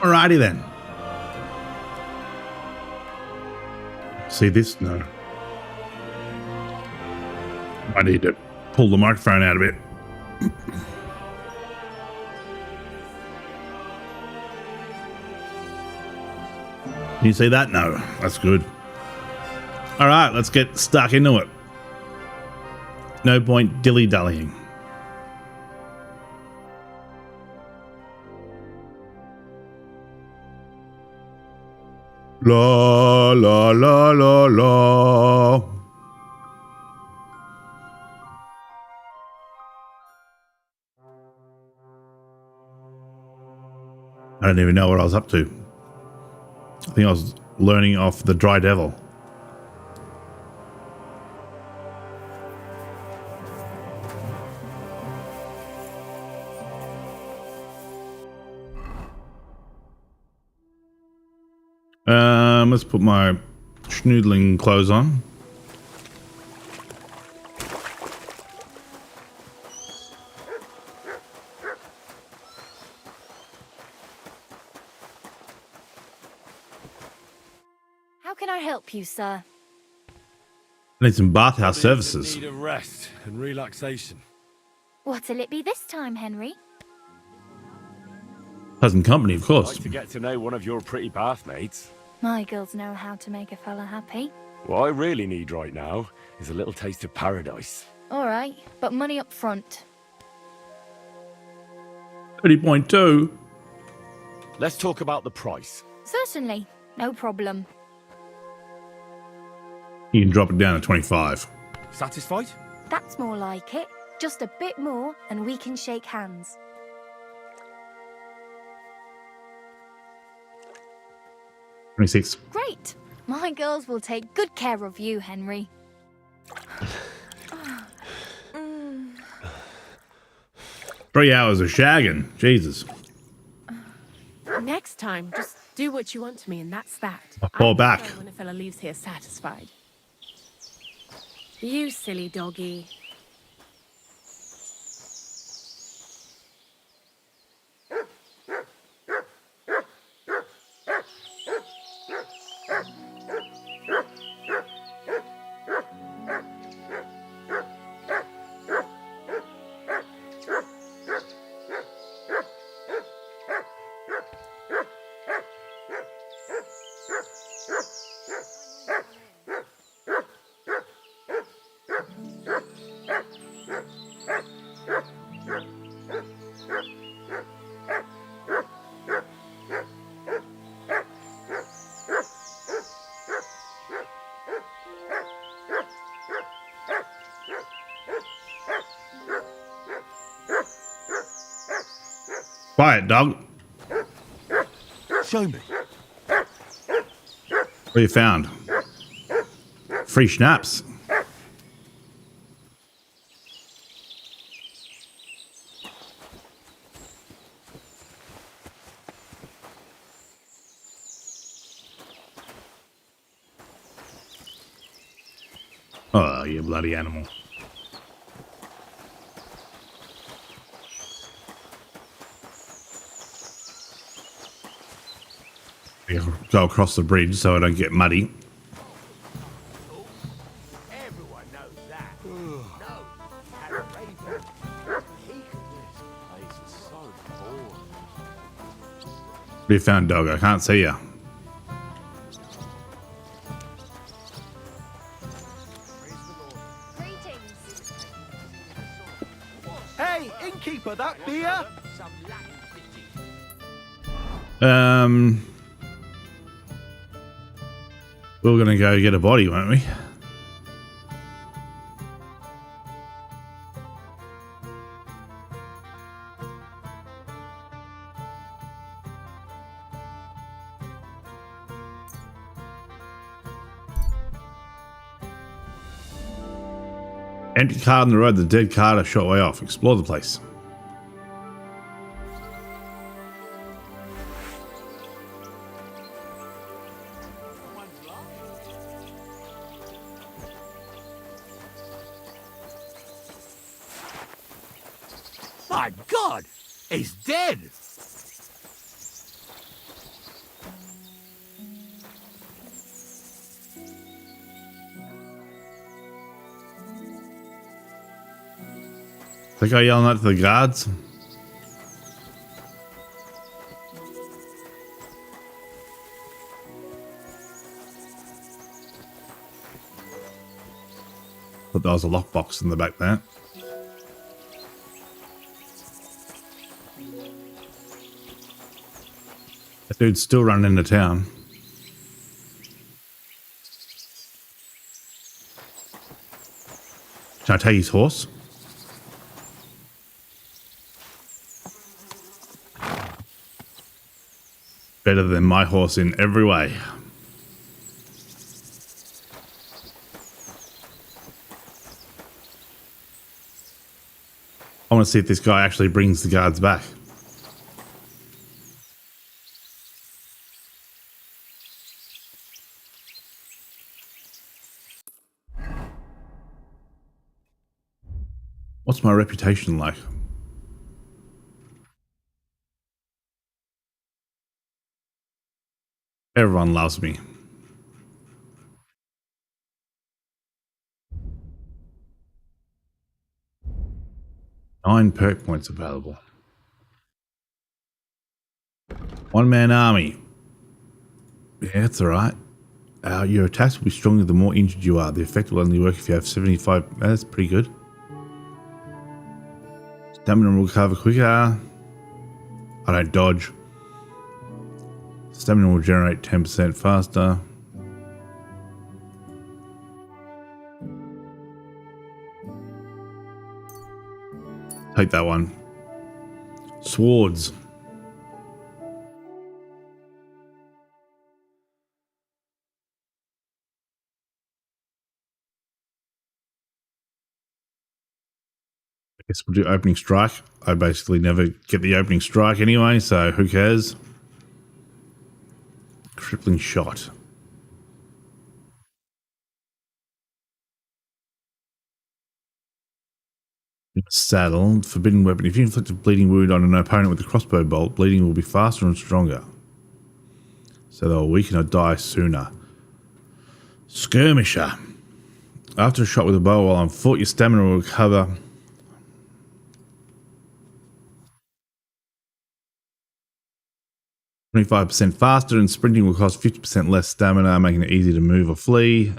Alrighty then. See this? No. I need to pull the microphone out a bit. Can you see that? No, that's good. All right, let's get stuck into it. No point dilly-dallying. La la la la la. I don't even know what I was up to. I think I was learning off the Dry Devil. Let's put my schnoodling clothes on. How can I help you, sir? I need some bathhouse services. Need a rest and relaxation. What'll it be this time, Henry? Pleasant company, of course. Like to get to know one of your pretty bathmates. My girls know how to make a fella happy. What I really need right now is a little taste of paradise. All right, but money up front. 30.2. Let's talk about the price. Certainly, no problem. You can drop it down to 25. Satisfied? That's more like it. Just a bit more and we can shake hands. 26. Great. My girls will take good care of you, Henry. 3 hours of shagging. Jesus. Next time, just do what you want to me, and that's that. I'll fall I back. prefer when a fella leaves here satisfied. You silly doggy. Quiet, dog. Show me. What you found? Free schnapps. Oh, you bloody animal. Go across the bridge so I don't get muddy. Everyone knows that. No, had a baby. He could this place is so boring. What have you found, dog? I can't see you. Greetings. Hey, innkeeper, that beer? We're gonna go get a body, won't we? Empty card on the road, the dead card a short way off. Explore the place. My God, he's dead. The guy yelling out to the guards. Thought there was a lockbox in the back there. That dude's still running into town. Can I take his horse? Better than my horse in every way. I want to see if this guy actually brings the guards back. What's my reputation like? Everyone loves me. Nine perk points available. One-man army. Yeah, that's alright. Your attacks will be stronger the more injured you are. The effect will only work if you have 75. That's pretty good. Stamina will recover quicker. I don't dodge. Stamina will generate 10% faster. Take that one. Swords. I guess we'll do opening strike. I basically never get the opening strike anyway, so who cares? Crippling shot. Saddle. Forbidden weapon. If you inflict a bleeding wound on an opponent with a crossbow bolt, bleeding will be faster and stronger. So they'll weaken or die sooner. Skirmisher. After a shot with a bow while on foot, your stamina will recover 25% faster, and sprinting will cost 50% less stamina, making it easy to move or flee.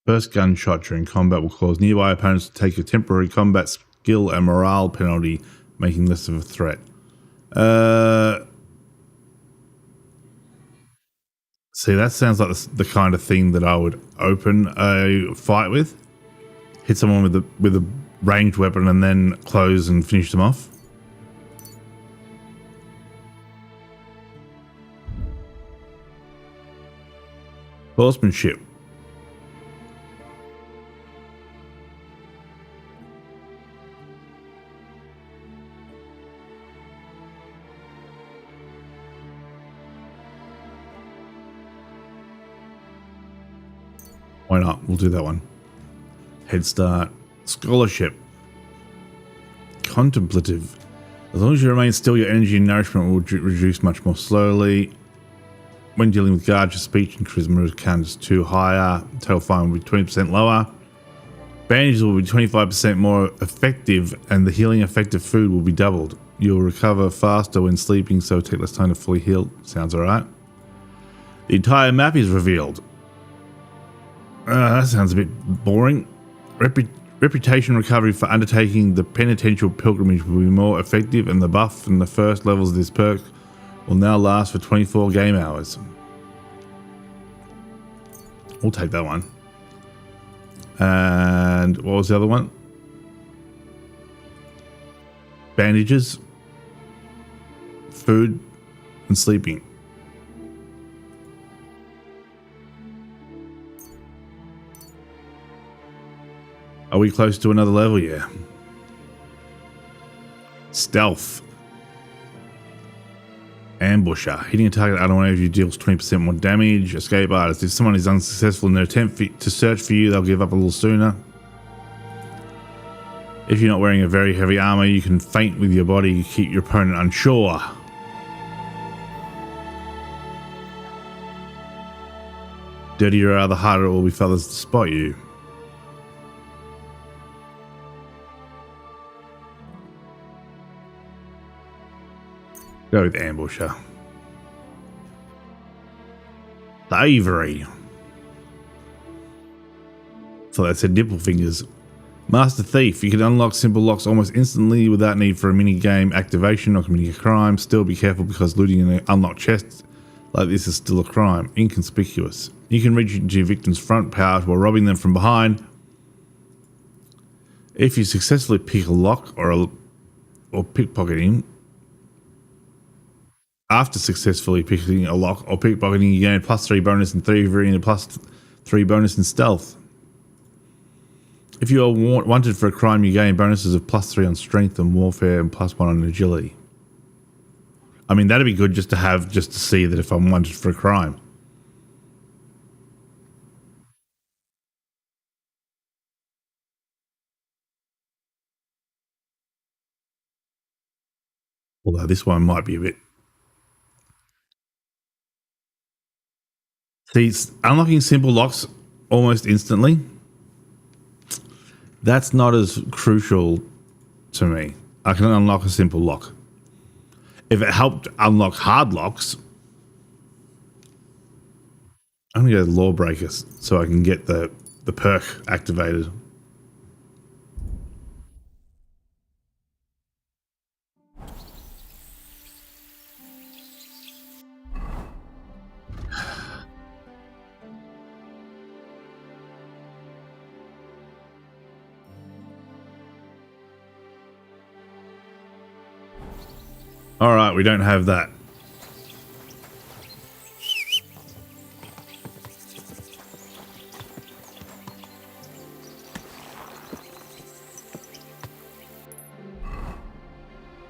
First gunshot during combat will cause nearby opponents to take a temporary combat skill and morale penalty, making less of a threat. See, that sounds like the kind of thing that I would open a fight with. Hit someone with a ranged weapon and then close and finish them off. Horsemanship. Why not? We'll do that one. Head start. Scholarship. Contemplative. As long as you remain still, your energy and nourishment will reduce much more slowly. When dealing with guards, your speech and charisma counts 2 higher. Total fine will be 20% lower. Bandages will be 25% more effective, and the healing effect of food will be doubled. You'll recover faster when sleeping, so take less time to fully heal. Sounds alright. The entire map is revealed. That sounds a bit boring. Reputation recovery for undertaking the penitential pilgrimage will be more effective, and the buff in the first levels of this perk will now last for 24 game hours. We'll take that one. And what was the other one? Bandages, food, and sleeping. Are we close to another level? Yeah. Stealth. Ambusher. Hitting a target unaware of you deals 20% more damage. Escape artist. If someone is unsuccessful in their attempt to search for you, they'll give up a little sooner. If you're not wearing a very heavy armor, you can feint with your body to keep your opponent unsure. Dirtier are, the harder it will be for others to spot you. Go with Ambusher. The Avery. So that said nipple fingers. Master Thief. You can unlock simple locks almost instantly without need for a mini-game activation or committing a crime. Still be careful because looting an unlocked chest like this is still a crime. Inconspicuous. You can reach into your victim's front pouch while robbing them from behind. If you successfully pick a lock or pickpocketing, after successfully picking a lock or pickpocketing, you gain a +3 bonus in thievery and a +3 bonus in stealth. If you are wanted for a crime, you gain bonuses of +3 on strength and warfare and +1 on agility. I mean, that'd be good just to have, just to see that if I'm wanted for a crime. Although this one might be a bit... See, unlocking simple locks almost instantly, that's not as crucial to me. I can unlock a simple lock. If it helped unlock hard locks, I'm going to go to Lawbreakers so I can get the perk activated. All right, we don't have that.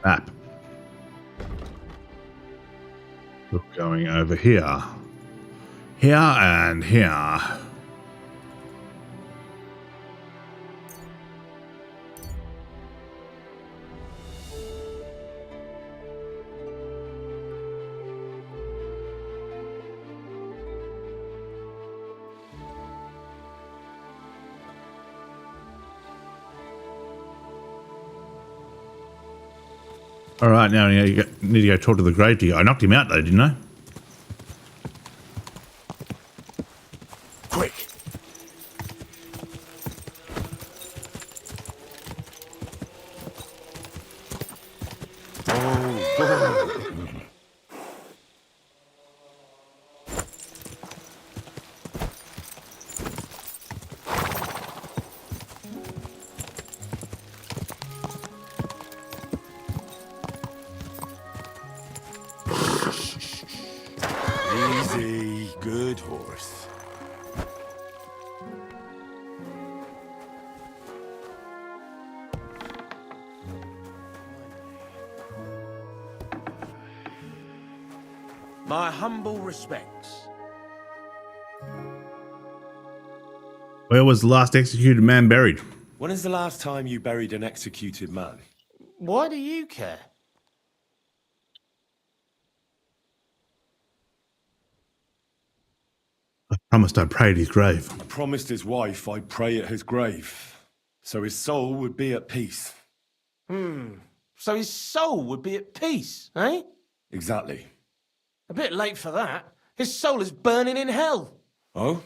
Map. We're going over here. Here and here. All right, now you need to go talk to the gravedigger. I knocked him out though, didn't I? Quick! Easy, good horse. My humble respects. Where was the last executed man buried? When is the last time you buried an executed man? Why do you care? I promised I'd pray at his grave. I promised his wife I'd pray at his grave, so his soul would be at peace. So his soul would be at peace, eh? Exactly. A bit late for that. His soul is burning in hell. Oh?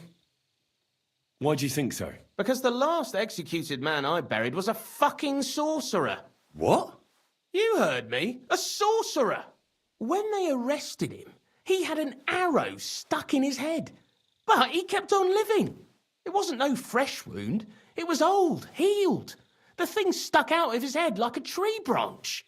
Why do you think so? Because the last executed man I buried was a fucking sorcerer. What? You heard me. A sorcerer. When they arrested him, he had an arrow stuck in his head. But he kept on living. It wasn't no fresh wound. It was old, healed. The thing stuck out of his head like a tree branch.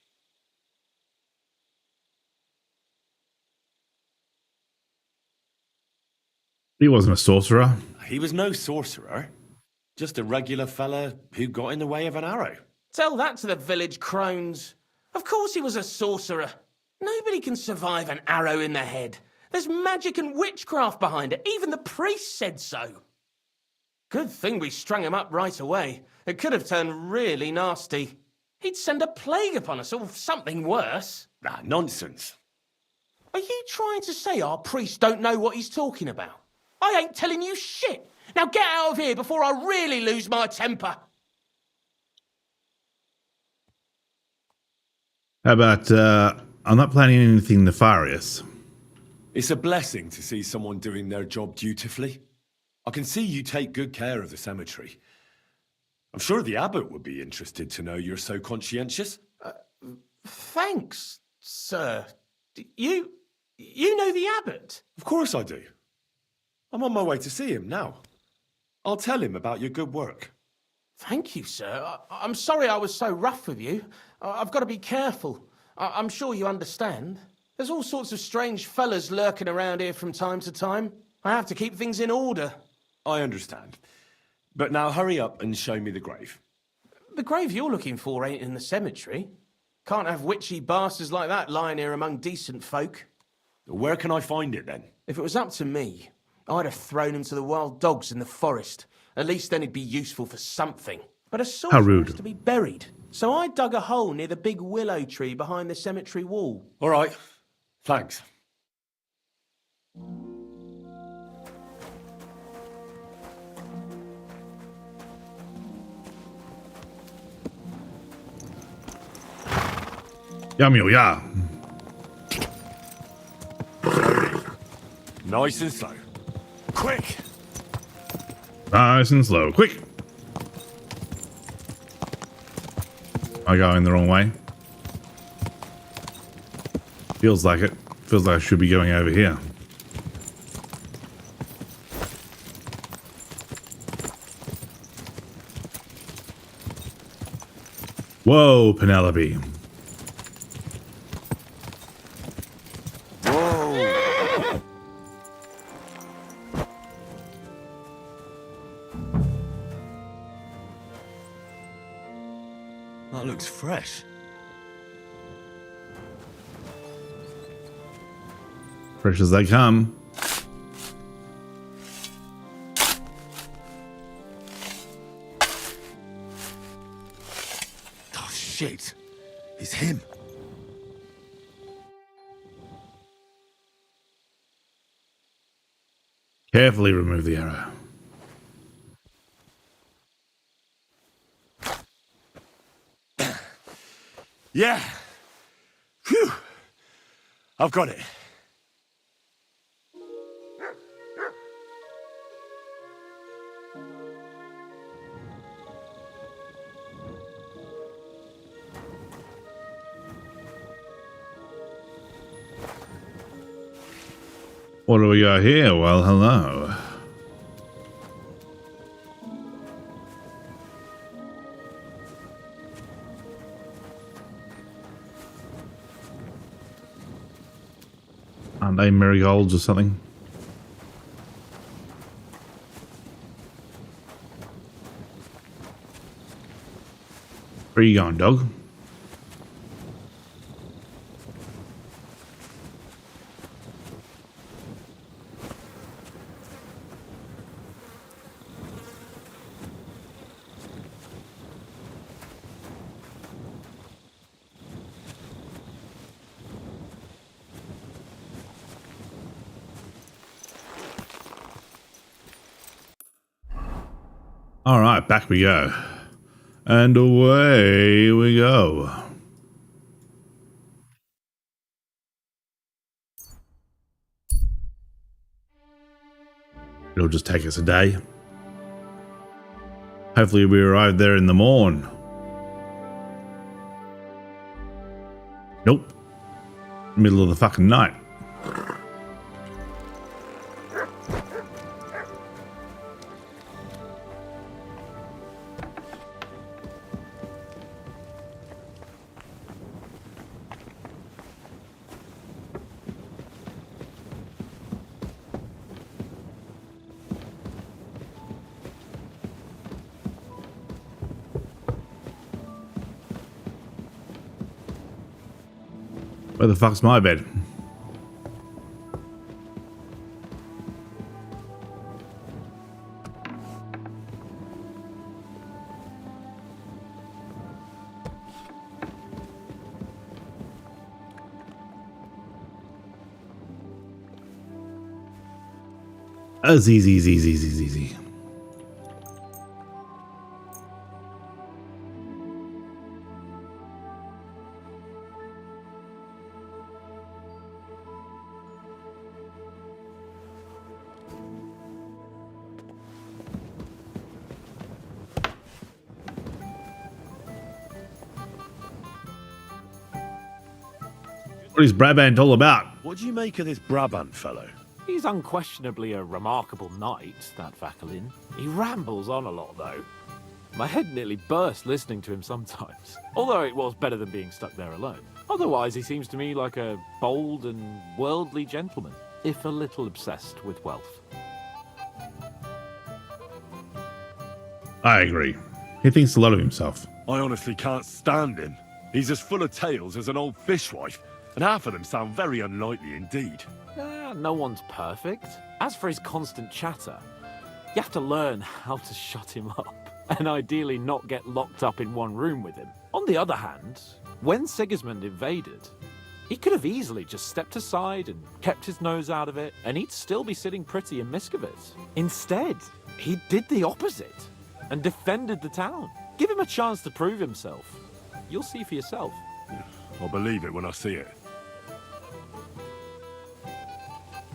He wasn't a sorcerer. He was no sorcerer. Just a regular fella who got in the way of an arrow. Tell that to the village crones. Of course he was a sorcerer. Nobody can survive an arrow in the head. There's magic and witchcraft behind it. Even the priest said so. Good thing we strung him up right away. It could have turned really nasty. He'd send a plague upon us or something worse. Ah, nonsense. Are you trying to say our priest don't know what he's talking about? I ain't telling you shit. Now get out of here before I really lose my temper. How about I'm not planning anything nefarious. It's a blessing to see someone doing their job dutifully. I can see you take good care of the cemetery. I'm sure the abbot would be interested to know you're so conscientious. Thanks, sir. You know the abbot? Of course I do. I'm on my way to see him now. I'll tell him about your good work. Thank you, sir. I'm sorry I was so rough with you. I've got to be careful. I'm sure you understand. There's all sorts of strange fellas lurking around here from time to time. I have to keep things in order. I understand. But now hurry up and show me the grave. The grave you're looking for ain't in the cemetery. Can't have witchy bastards like that lying here among decent folk. Where can I find it then? If it was up to me, I'd have thrown him to the wild dogs in the forest. At least then he'd be useful for something. But a sorcerer has to be buried. So I dug a hole near the big willow tree behind the cemetery wall. All right. Thanks. Yeah. Nice and slow. Quick! Nice and slow. Quick! Am I going the wrong way? Feels like it. Feels like I should be going over here. Whoa, Penelope. That looks fresh. Fresh as they come. Oh, shit. It's him. Carefully remove the arrow. Yeah. Phew. I've got it. What do we got here? Well, hello. Aren't they marigolds or something? Where are you going, dog? All right, back we go. And away we go. It'll just take us a day. Hopefully we arrive there in the morn. Nope. Middle of the fucking night. Where the fuck's my bed? Easy. What is Brabant all about? What do you make of this Brabant fellow? He's unquestionably a remarkable knight, that Vakelin. He rambles on a lot, though. My head nearly burst listening to him sometimes, although it was better than being stuck there alone. Otherwise, he seems to me like a bold and worldly gentleman, if a little obsessed with wealth. I agree. He thinks a lot of himself. I honestly can't stand him. He's as full of tales as an old fishwife, and half of them sound very unlikely indeed. No one's perfect. As for his constant chatter, you have to learn how to shut him up, and ideally not get locked up in one room with him. On the other hand, when Sigismund invaded, he could have easily just stepped aside and kept his nose out of it, and he'd still be sitting pretty in Miskovitz. Instead, he did the opposite and defended the town. Give him a chance to prove himself. You'll see for yourself. I'll believe it when I see it.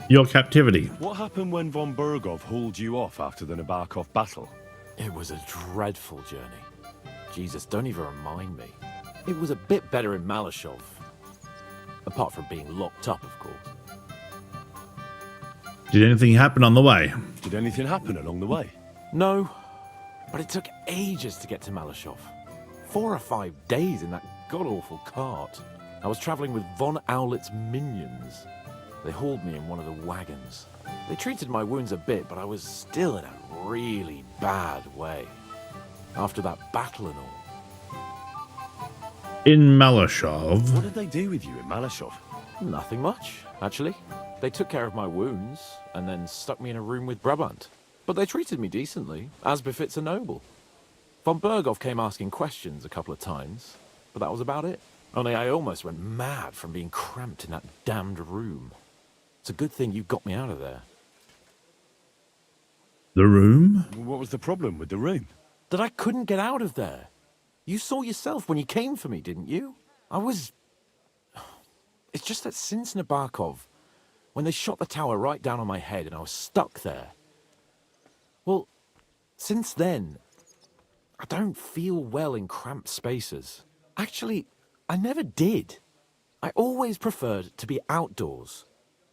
Your captivity. What happened when von Bergov hauled you off after the Nabokov battle? It was a dreadful journey. Jesus, don't even remind me. It was a bit better in Malashov. Apart from being locked up, of course. Did anything happen on the way? Did anything happen along the way? No, but it took ages to get to Malashov. 4 or 5 days in that god-awful cart. I was traveling with von Owlet's minions. They hauled me in one of the wagons. They treated my wounds a bit, but I was still in a really bad way. After that battle and all. In Malashov. What did they do with you in Malashov? Nothing much, actually. They took care of my wounds, and then stuck me in a room with Brabant. But they treated me decently, as befits a noble. Von Bergov came asking questions a couple of times, but that was about it. Only I almost went mad from being cramped in that damned room. It's a good thing you got me out of there. The room? What was the problem with the room? That I couldn't get out of there. You saw yourself when you came for me, didn't you? It's just that since Nabokov, when they shot the tower right down on my head and I was stuck there. Well, since then, I don't feel well in cramped spaces. Actually, I never did. I always preferred to be outdoors.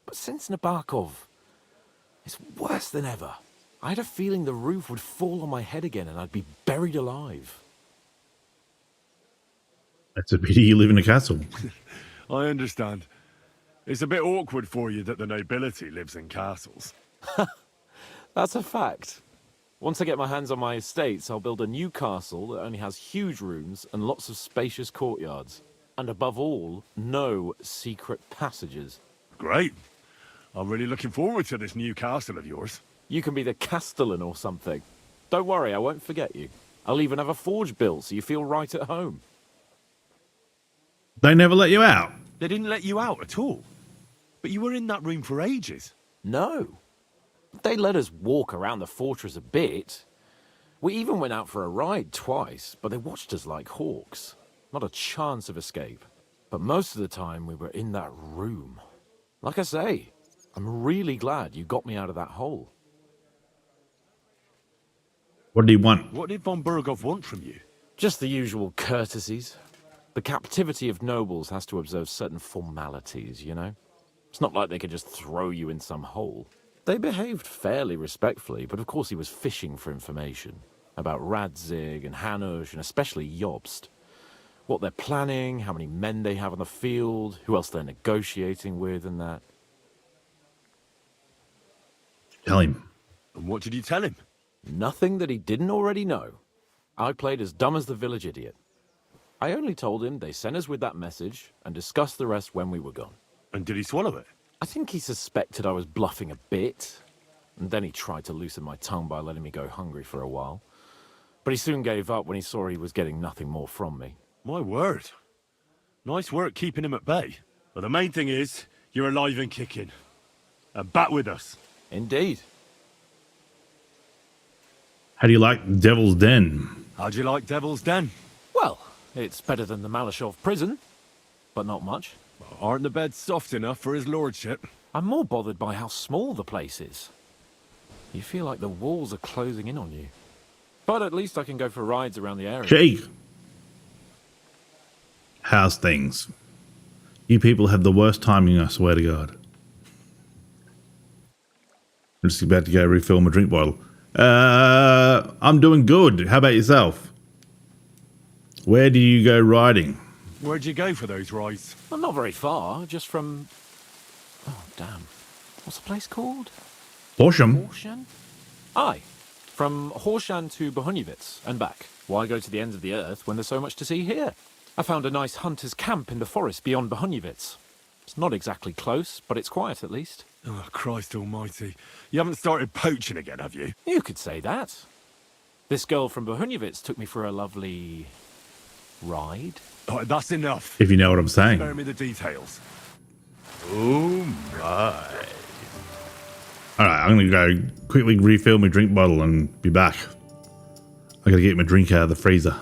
But since Nabokov, it's worse than ever. I had a feeling the roof would fall on my head again and I'd be buried alive. That's a pity you live in a castle. I understand. It's a bit awkward for you that the nobility lives in castles. That's a fact. Once I get my hands on my estates, I'll build a new castle that only has huge rooms and lots of spacious courtyards. And above all, no secret passages. Great. I'm really looking forward to this new castle of yours. You can be the castellan or something. Don't worry, I won't forget you. I'll even have a forge built so you feel right at home. They never let you out. They didn't let you out at all. But you were in that room for ages. No. They let us walk around the fortress a bit. We even went out for a ride twice, but they watched us like hawks. Not a chance of escape. But most of the time we were in that room. Like I say, I'm really glad you got me out of that hole. What did he want? What did von Bergov want from you? Just the usual courtesies. The captivity of nobles has to observe certain formalities, you know? It's not like they could just throw you in some hole. They behaved fairly respectfully, but of course he was fishing for information. About Radzig and Hanush, and especially Jobst. What they're planning, how many men they have on the field, who else they're negotiating with and that. Tell him. And what did you tell him? Nothing that he didn't already know. I played as dumb as the village idiot. I only told him they sent us with that message and discussed the rest when we were gone. And did he swallow it? I think he suspected I was bluffing a bit, and then he tried to loosen my tongue by letting me go hungry for a while. But he soon gave up when he saw he was getting nothing more from me. My word. Nice work keeping him at bay. But the main thing is, you're alive and kicking. And back with us. Indeed. How do you like Devil's Den? How'd you like Devil's Den? Well, it's better than the Malashov prison, but not much. Aren't the beds soft enough for his lordship? I'm more bothered by how small the place is. You feel like the walls are closing in on you. But at least I can go for rides around the area. Gee. How's things? You people have the worst timing, I swear to God. I'm just about to go refill my drink bottle. I'm doing good. How about yourself? Where do you go riding? Where'd you go for those rides? Well, not very far, just from... Oh, damn. What's the place called? Horsham? Horsham? Aye. From Horsham to Bohuniwitz and back. Why go to the ends of the earth when there's so much to see here? I found a nice hunter's camp in the forest beyond Bohuniwitz. It's not exactly close, but it's quiet at least. Oh, Christ almighty. You haven't started poaching again, have you? You could say that. This girl from Bohuniwitz took me for a lovely... ride. Oh, that's enough. If you know what I'm saying. Spare me the details. Oh, my. Alright, I'm going to go quickly refill my drink bottle and be back. I got to get my drink out of the freezer.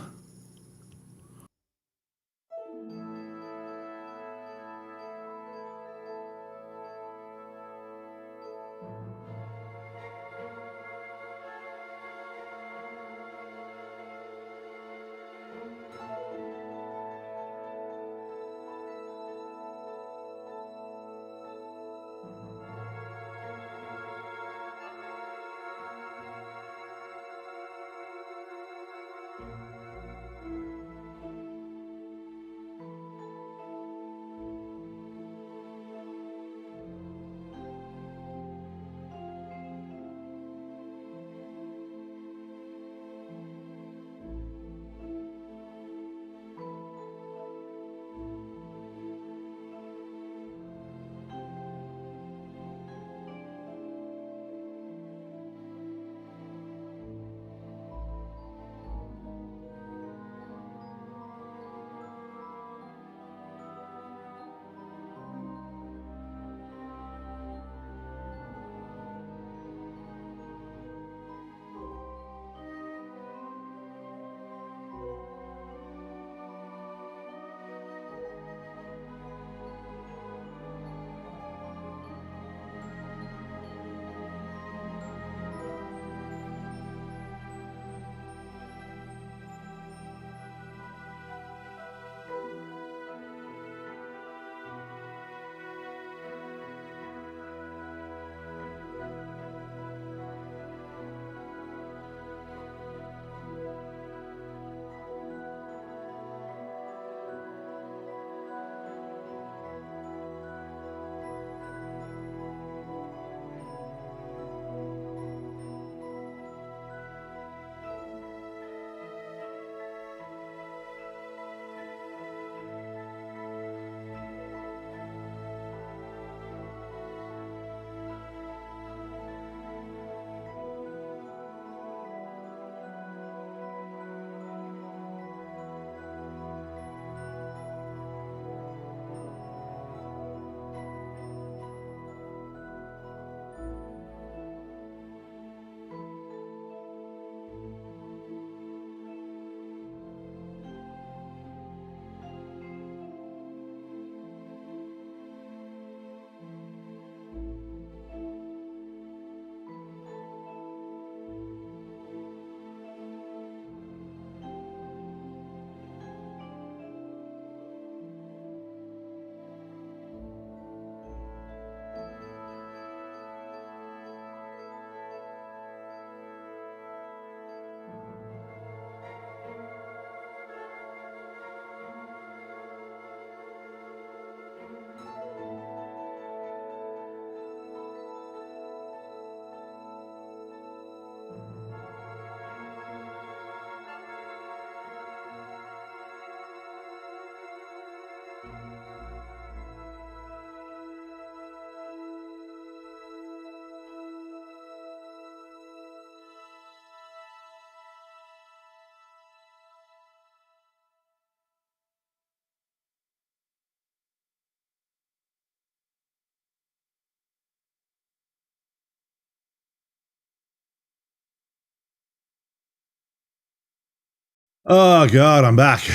Oh God, I'm back.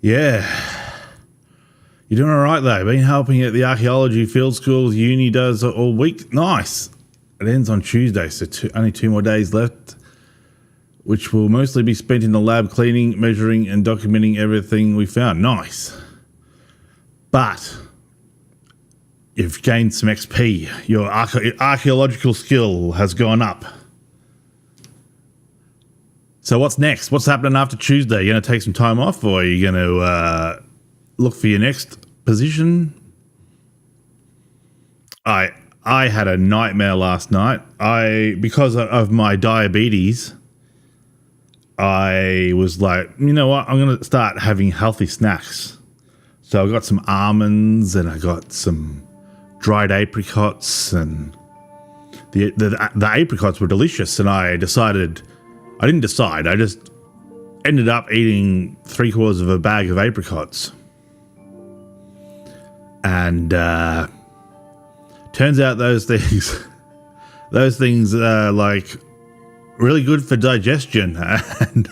Yeah. You're doing all right though. Been helping at the archaeology field school uni does all week. Nice. It ends on Tuesday, so only 2 more days left, which will mostly be spent in the lab cleaning, measuring and documenting everything we found. Nice. But you've gained some XP. Your archaeological skill has gone up. So what's next? What's happening after Tuesday? You going to take some time off, or are you going to look for your next position? I had a nightmare last night. Because of my diabetes, I was like, you know what? I'm going to start having healthy snacks. So I got some almonds and I got some dried apricots, and the apricots were delicious. And I didn't decide. I just ended up eating 3/4 of a bag of apricots. And turns out those things are like really good for digestion. And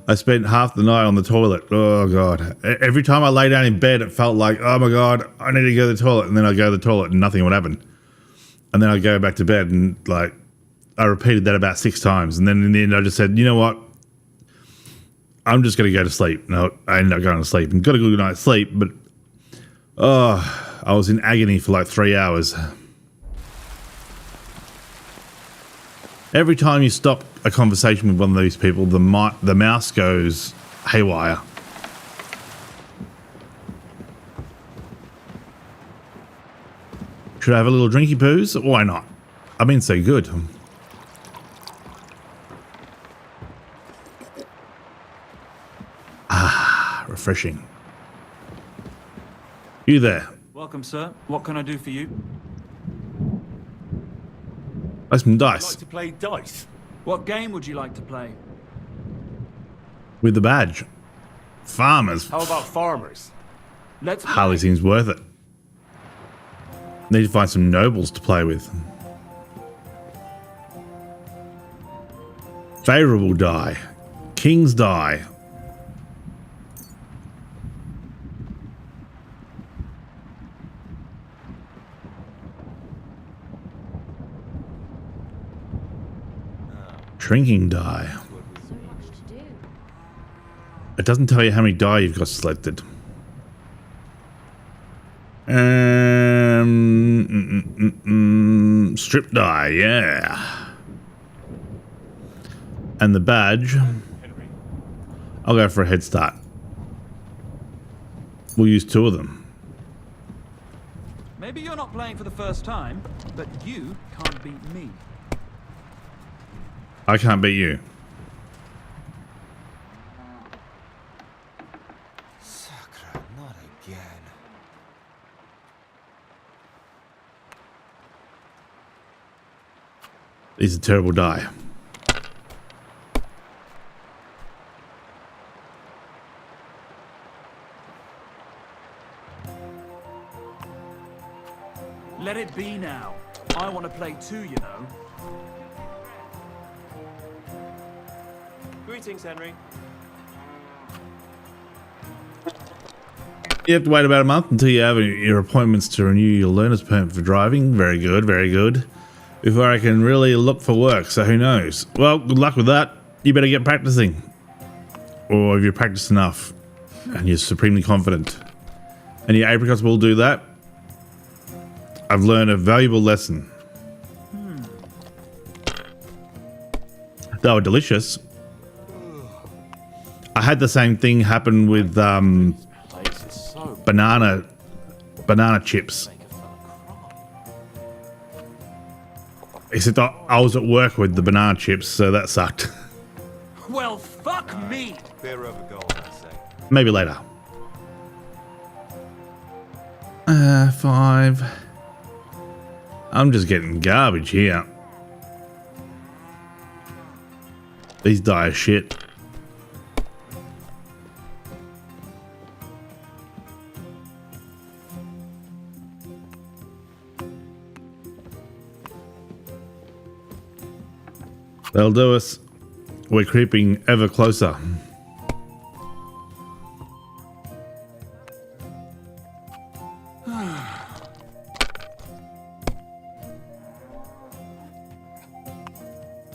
I spent half the night on the toilet. Oh God. Every time I lay down in bed, it felt like, oh my God, I need to go to the toilet. And then I'd go to the toilet and nothing would happen. And then I'd go back to bed, and like, I repeated that about 6 times. And then in the end, I just said, you know what? I'm just going to go to sleep. No, I ended up going to sleep and got a good night's sleep. But, I was in agony for like 3 hours. Every time you stop a conversation with one of these people, the mouse goes haywire. Should I have a little drinky poos? Why not? I've been so good. Ah, refreshing. You there? Welcome, sir. What can I do for you? That's some I'd dice like to play dice. What game would you like to play? with the badge. Farmers. How about farmers? Let's Hardly seems worth it. Need to find some nobles to play with. Favorable die. King's die. Shrinking die. It doesn't tell you how many die you've got selected. Strip die, yeah. And the badge, I'll go for a head start. We'll use 2 of them. Maybe you're not playing for the first time, but you can't beat me. I can't beat you. Sakra, not again. These are terrible die. Let it be now. I want to play too, you know. Greetings, Henry. You have to wait about a month until you have your appointments to renew your learner's permit for driving. Very good, very good. Before I can really look for work, so who knows? Well, good luck with that. You better get practicing. Or if you're practiced enough and you're supremely confident and your apricots will do that, I've learned a valuable lesson. They were delicious. I had the same thing happen with banana chips. Except I was at work with the banana chips, so that sucked. Well, fuck me. Beer over gold, I say. Maybe later. 5. I'm just getting garbage here. These die are shit. They'll do us. We're creeping ever closer.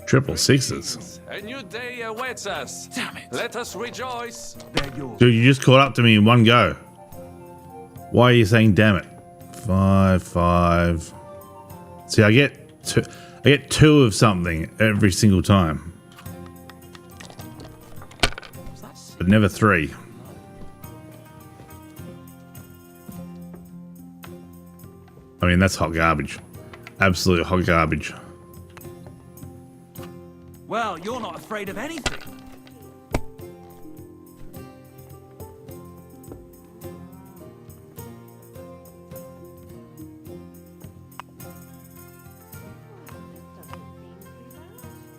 Triple 6s. A new day awaits us. Damn it. Let us rejoice. They're yours. Dude, you just caught up to me in one go. Why are you saying damn it? 5, 5. See, I get two of something every single time. But never 3. I mean, that's hot garbage. Absolute hot garbage. Well, you're not afraid of anything.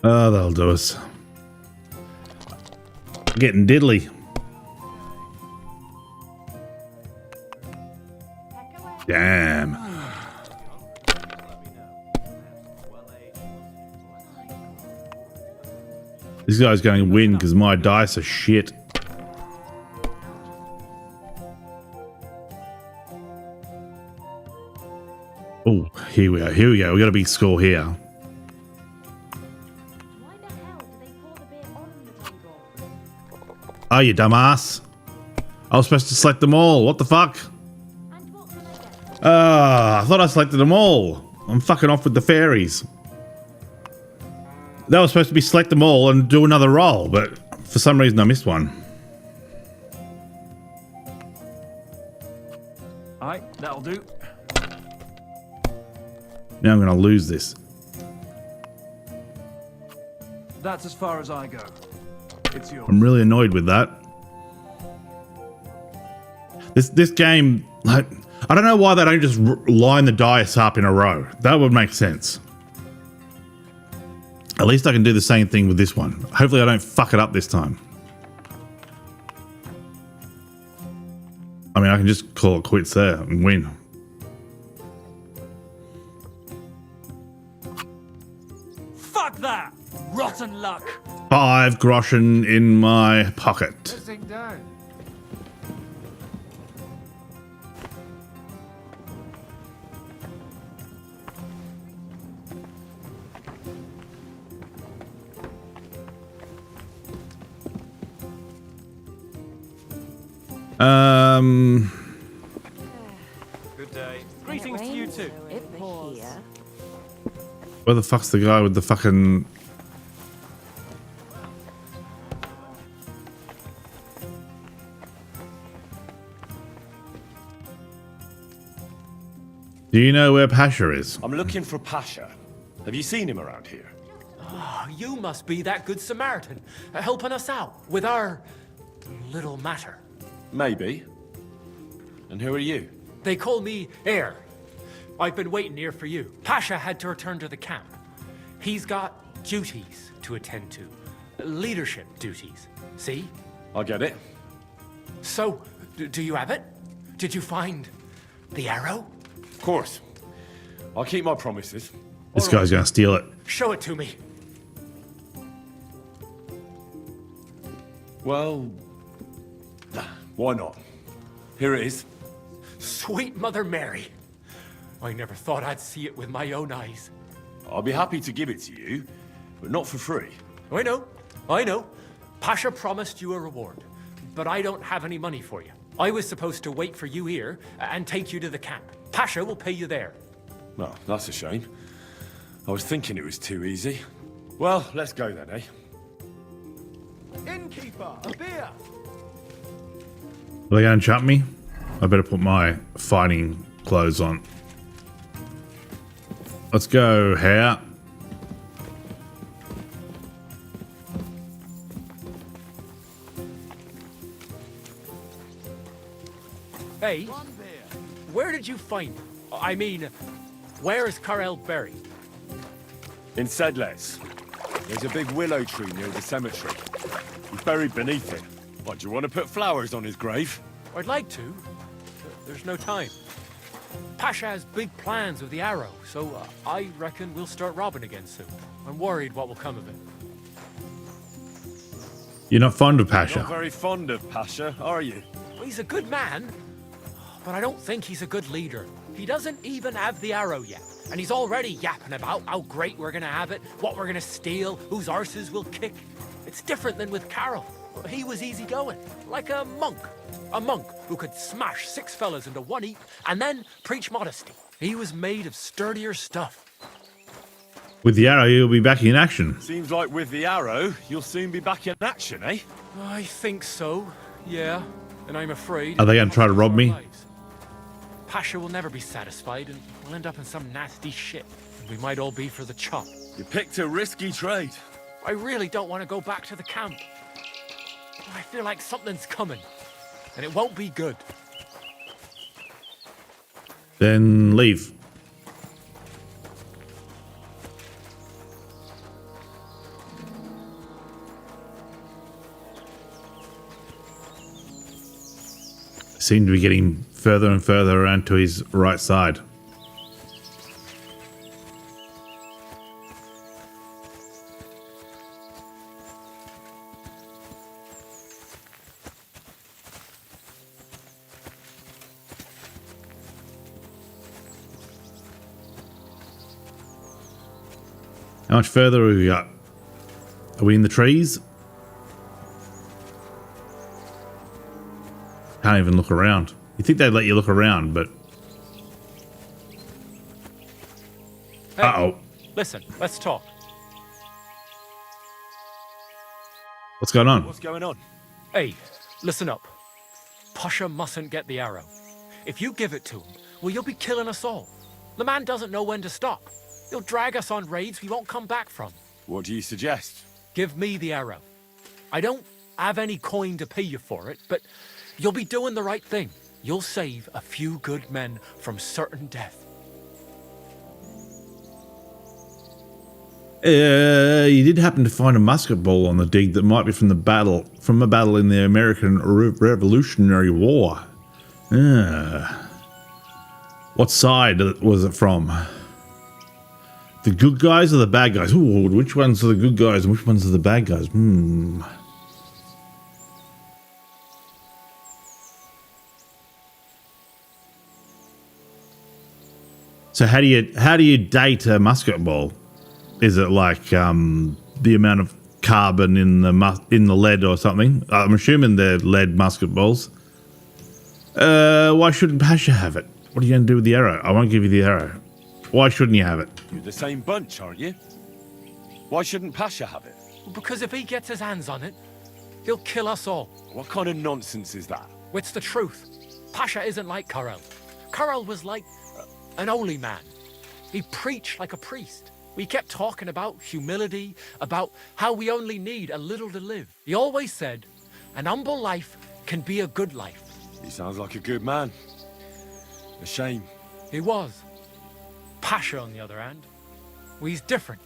Oh, that'll do us. Getting diddly. Damn. This guy's going to win because my dice are shit. Oh, here we go. Here we go. We got a big score here. Why the hell do they pour the beer on the table? Oh, you dumbass. I was supposed to select them all. What the fuck? And what can I get? I thought I selected them all. I'm fucking off with the fairies. That was supposed to be select them all and do another roll, but for some reason I missed one. Alright, that'll do. Now I'm going to lose this. That's as far as I go. It's yours. I'm really annoyed with that. This game, like, I don't know why they don't just line the dice up in a row. That would make sense. At least I can do the same thing with this one. Hopefully I don't fuck it up this time. I mean, I can just call it quits there and win. Fuck that! Rotten luck! 5 groschen in my pocket. Good day. Greetings to you too. It pours. Where the fuck's the guy with the fucking... Do you know where Pasha is? I'm looking for Pasha. Have you seen him around here? You must be that good Samaritan, helping us out with our little matter. Maybe. And who are you? They call me Heir. I've been waiting here for you. Pasha had to return to the camp. He's got duties to attend to. Leadership duties. See? I get it. So, do you have it? Did you find the arrow? Of course. I'll keep my promises. This guy's gonna steal it. Show it to me. Well, why not? Here it is. Sweet Mother Mary. I never thought I'd see it with my own eyes. I'll be happy to give it to you, but not for free. I know. Pasha promised you a reward, but I don't have any money for you. I was supposed to wait for you here and take you to the camp. Pasha will pay you there. Well, that's a shame. I was thinking it was too easy. Well, let's go then, eh? Innkeeper, a beer! Are they gonna jump me? I better put my fighting clothes on. Let's go, Hare. Hey, where did you find him? I mean, where is Karel buried? In Sedles. There's a big willow tree near the cemetery. He's buried beneath it. What, do you want to put flowers on his grave? I'd like to. But there's no time. Pasha has big plans with the arrow, so I reckon we'll start robbing again soon. I'm worried what will come of it. You're not fond of Pasha. Not very fond of Pasha, are you? Well, he's a good man, but I don't think he's a good leader. He doesn't even have the arrow yet, and he's already yapping about how great we're gonna have it, what we're gonna steal, whose arses we'll kick. It's different than with Carol. He was easygoing, like a monk. A monk who could smash 6 fellas into one heap and then preach modesty. He was made of sturdier stuff. With the arrow, you'll be back in action. Seems like with the arrow, you'll soon be back in action, eh? I think so, yeah. And I'm afraid... Are they going to try to rob me? Pasha will never be satisfied and we'll end up in some nasty shit. And we might all be for the chop. You picked a risky trade. I really don't want to go back to the camp. I feel like something's coming. And it won't be good. Then leave. Seem to be getting further and further around to his right side. How much further have we got? Are we in the trees? Can't even look around. You think they'd let you look around, but... Hey, uh-oh. Listen, let's talk. What's going on? What's going on? Hey, listen up. Pasha mustn't get the arrow. If you give it to him, well, you'll be killing us all. The man doesn't know when to stop. He'll drag us on raids we won't come back from. What do you suggest? Give me the arrow. I don't have any coin to pay you for it, but you'll be doing the right thing. You'll save a few good men from certain death. You did happen to find a musket ball on the dig that might be from a battle in the American Revolutionary War. What side was it from? The good guys or the bad guys? Ooh, which ones are the good guys and which ones are the bad guys? So how do you date a musket ball? Is it like the amount of carbon in the lead or something? I'm assuming they're lead musket balls. Why shouldn't Pasha have it? What are you going to do with the arrow? I won't give you the arrow. Why shouldn't you have it? You're the same bunch, aren't you? Why shouldn't Pasha have it? Because if he gets his hands on it, he'll kill us all. What kind of nonsense is that? It's the truth. Pasha isn't like Karel. Karel was like an holy man. He preached like a priest. We kept talking about humility, about how we only need a little to live. He always said, an humble life can be a good life. He sounds like a good man. A shame. He was. Pasha, on the other hand, well, he's different.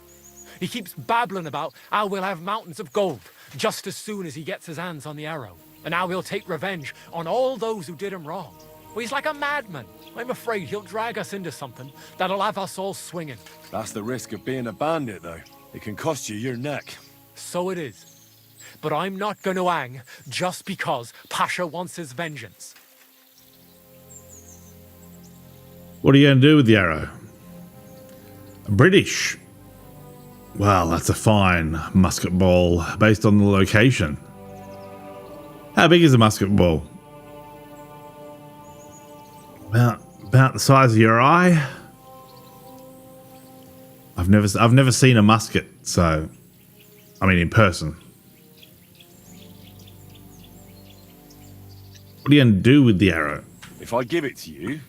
He keeps babbling about how we'll have mountains of gold just as soon as he gets his hands on the arrow, and how he'll take revenge on all those who did him wrong. Well, he's like a madman. I'm afraid he'll drag us into something that'll have us all swinging. That's the risk of being a bandit, though. It can cost you your neck. So it is. But I'm not going to hang just because Pasha wants his vengeance. What are you going to do with the arrow? British. Well, that's a fine musket ball based on the location. How big is a musket ball? About the size of your eye. I've never seen a musket, so I mean in person. What are you going to do with the arrow? If I give it to you,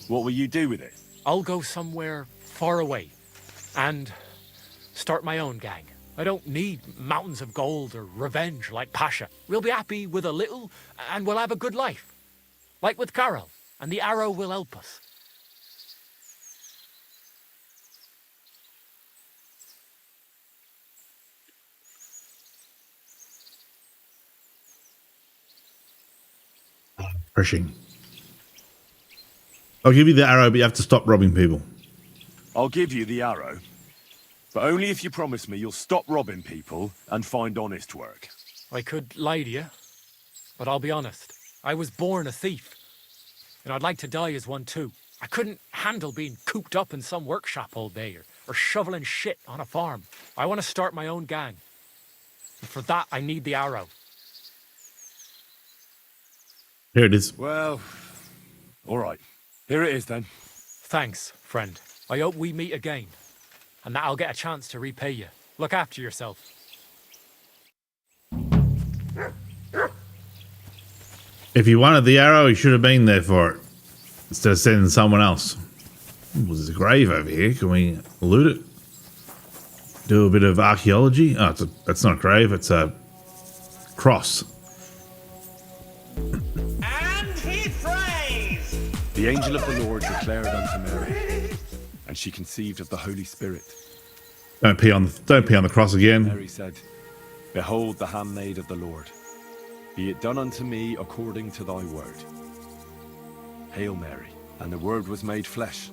what will you do with it? I'll go somewhere far away and start my own gang. I don't need mountains of gold or revenge like Pasha. We'll be happy with a little and we'll have a good life. Like with Karel, and the arrow will help us. Refreshing. I'll give you the arrow, but you have to stop robbing people. I'll give you the arrow, but only if you promise me you'll stop robbing people and find honest work. I could lie to you, but I'll be honest. I was born a thief, and I'd like to die as one too. I couldn't handle being cooped up in some workshop all day or shoveling shit on a farm. I want to start my own gang. And for that, I need the arrow. Here it is. Well, all right. Here it is then. Thanks, friend. I hope we meet again, and that I'll get a chance to repay you. Look after yourself. If you wanted the arrow, you should have been there for it, instead of sending someone else. Ooh, there's a grave over here. Can we loot it? Do a bit of archaeology? Oh, that's not a grave, it's a cross. And he prays! The angel of the Lord declared unto Mary, and she conceived of the Holy Spirit. Don't pee on the cross again. Mary said, Behold the handmaid of the Lord. Be it done unto me according to thy word. Hail Mary, and the word was made flesh,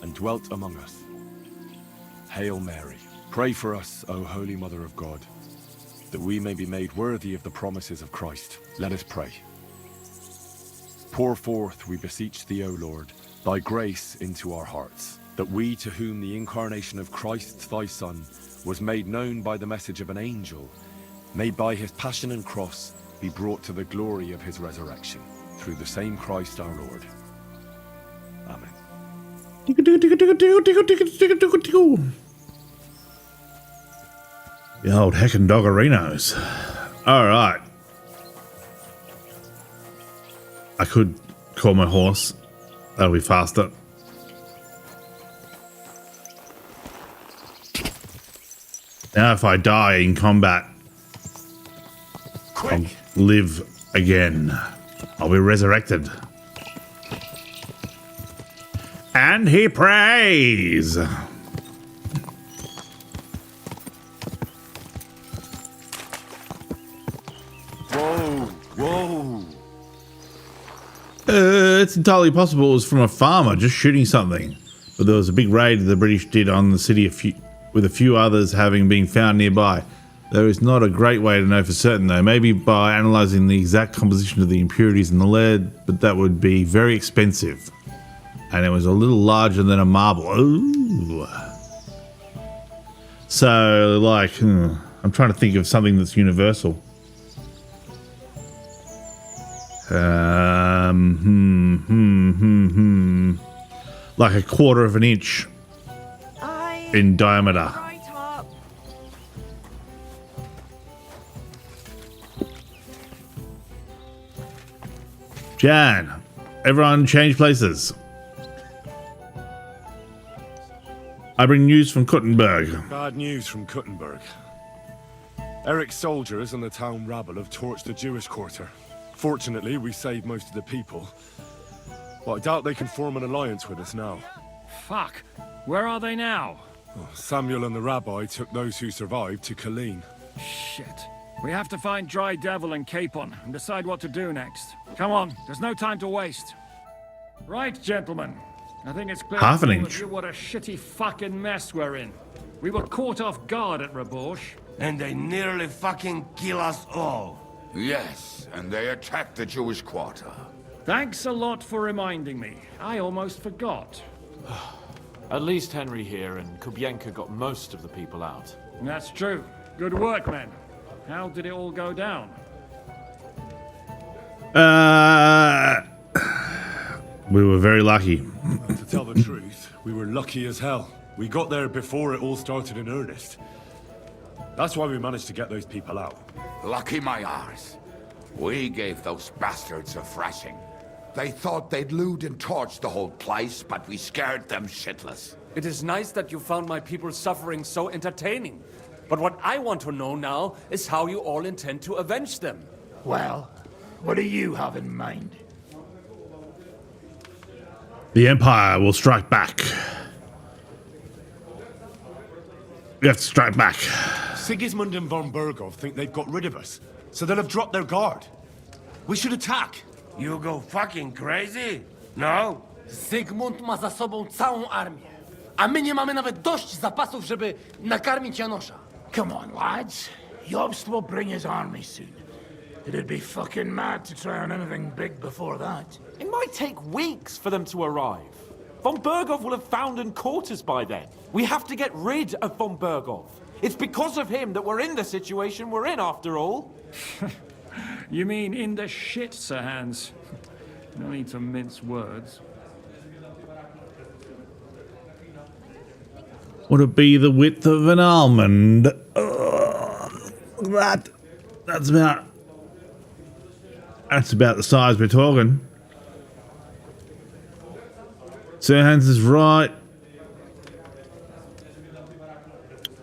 and dwelt among us. Hail Mary, pray for us, O Holy Mother of God, that we may be made worthy of the promises of Christ. Let us pray. Pour forth, we beseech thee, O Lord, thy grace into our hearts, that we, to whom the incarnation of Christ thy Son was made known by the message of an angel, may by his passion and cross be brought to the glory of his resurrection, through the same Christ our Lord. Amen. The old heckin' doggerinos. Alright. I could call my horse. That'll be faster. Now if I die in combat, I'll live again. I'll be resurrected. And he prays. Whoa! It's entirely possible it was from a farmer just shooting something. But there was a big raid the British did on the city with a few others having been found nearby. There is not a great way to know for certain though, maybe by analysing the exact composition of the impurities in the lead, but that would be very expensive. And it was a little larger than a marble. Ooh. So, like, I'm trying to think of something that's universal. Like a quarter of an inch in diameter. Jan, everyone change places. I bring news from Kuttenberg. Bad news from Kuttenberg. Eric's soldiers and the town rabble have torched the Jewish quarter. Fortunately, we saved most of the people. But I doubt they can form an alliance with us now. Fuck. Where are they now? Samuel and the rabbi took those who survived to Colleen. Shit. We have to find Dry Devil and Capon and decide what to do next. Come on, there's no time to waste. Right, gentlemen. I think it's clear Half an to all inch. of you what a shitty fucking mess we're in. We were caught off guard at Rabosh. And they nearly fucking kill us all. Yes, and they attacked the Jewish quarter. Thanks a lot for reminding me. I almost forgot. At least Henry here and Kubienka got most of the people out. That's true. Good work, men. How did it all go down? We were very lucky. To tell the truth, we were lucky as hell. We got there before it all started in earnest. That's why we managed to get those people out. Lucky my arse. We gave those bastards a thrashing. They thought they'd loot and torch the whole place, but we scared them shitless. It is nice that you found my people's suffering so entertaining. But what I want to know now is how you all intend to avenge them. Well, what do you have in mind? The Empire will strike back. We have to strike back. Sigismund and von Bergov think they've got rid of us, so they'll have dropped their guard. We should attack. You go fucking crazy? No? Zygmunt ma za sobą całą armię. A my nie mamy nawet dość zapasów, żeby nakarmić Janosza. Come on, lads. Jobst will bring his army soon. It'd be fucking mad to try on anything big before that. It might take weeks for them to arrive. Von Bergov will have found and caught us by then. We have to get rid of Von Bergov. It's because of him that we're in the situation we're in, after all. You mean in the shit, Sir Hans. No need to mince words. Would it be the width of an almond? Look at that. That's about the size we're talking. Sir Hans is right.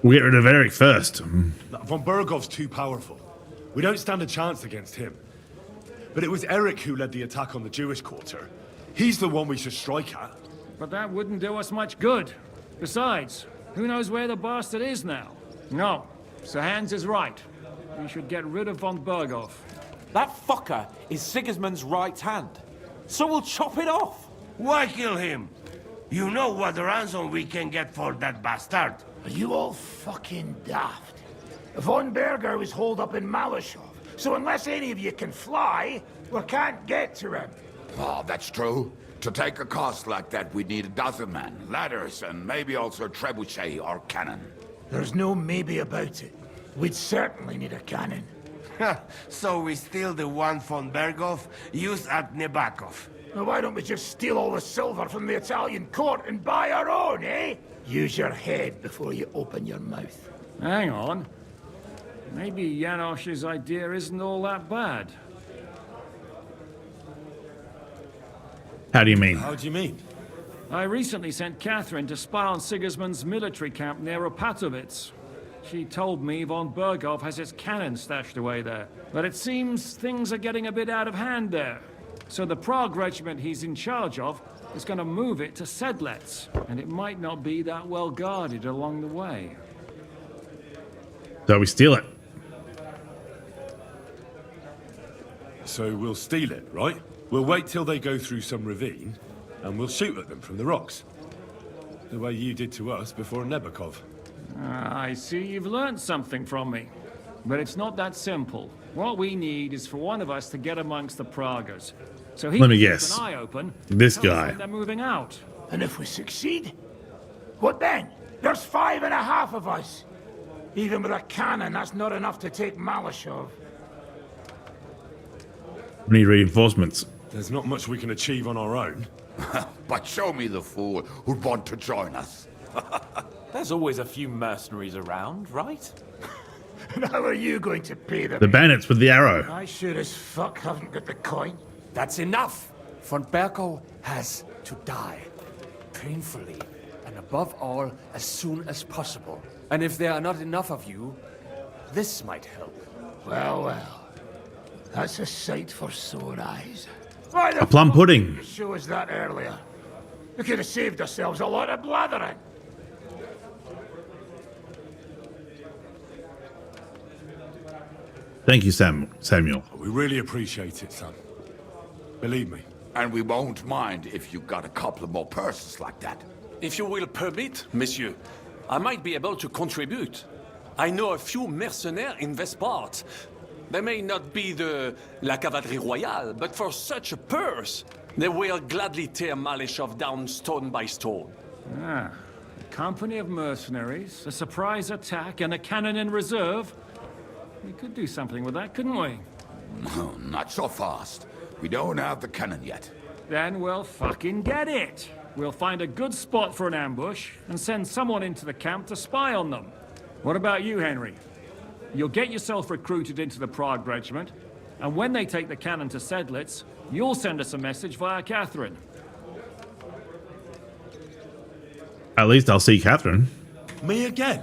We'll get rid of Eric first. Von Bergov's too powerful. We don't stand a chance against him. But it was Eric who led the attack on the Jewish quarter. He's the one we should strike at. But that wouldn't do us much good. Besides, who knows where the bastard is now? No, Sir Hans is right. We should get rid of von Bergov. That fucker is Sigismund's right hand. So we'll chop it off. Why kill him? You know what ransom we can get for that bastard. Are you all fucking daft? Von Berger was holed up in Malashov, so unless any of you can fly, we can't get to him. Oh, that's true. To take a cost like that, we'd need a dozen men, ladders, and maybe also a trebuchet or cannon. There's no maybe about it. We'd certainly need a cannon. So we steal the one von Bergov, use at Nebakov. Now why don't we just steal all the silver from the Italian court and buy our own, eh? Use your head before you open your mouth. Hang on. Maybe Janosch's idea isn't all that bad. How do you mean? How do you mean? I recently sent Catherine to spy on Sigismund's military camp near Opatovitz. She told me von Bergov has his cannon stashed away there. But it seems things are getting a bit out of hand there. So the Prague regiment he's in charge of is going to move it to Sedlec, and it might not be that well guarded along the way. So we steal it. So we'll steal it, right? We'll wait till they go through some ravine, and we'll shoot at them from the rocks. The way you did to us before Nebakov. I see you've learned something from me. But it's not that simple. What we need is for one of us to get amongst the Praguers. So he Let me keeps guess. an eye open. This tell us guy. when they're moving out. And if we succeed? What then? There's 5.5 of us. Even with a cannon, that's not enough to take Malashov. We need reinforcements. There's not much we can achieve on our own. But show me the fool who'd want to join us. There's always a few mercenaries around, right? And how are you going to pay them? The bandits with the arrow. I sure as fuck haven't got the coin. That's enough. Von Bergo has to die. Painfully. And above all, as soon as possible. And if there are not enough of you, this might help. Well, well. That's a sight for sore eyes. A plum pudding. Show us that earlier. We could have saved ourselves a lot of blathering. Thank you, Samuel. We really appreciate it, son. Believe me. And we won't mind if you got a couple of more purses like that. If you will permit, monsieur, I might be able to contribute. I know a few mercenaires in this part. They may not be la cavalerie royale, but for such a purse, they will gladly tear Malashov down stone by stone. Ah, a company of mercenaries, a surprise attack, and a cannon in reserve. We could do something with that, couldn't we? No, not so fast. We don't have the cannon yet. Then we'll fucking get it. We'll find a good spot for an ambush and send someone into the camp to spy on them. What about you, Henry? You'll get yourself recruited into the Prague regiment, and when they take the cannon to Sedlec, you'll send us a message via Catherine. At least I'll see Catherine. Me again?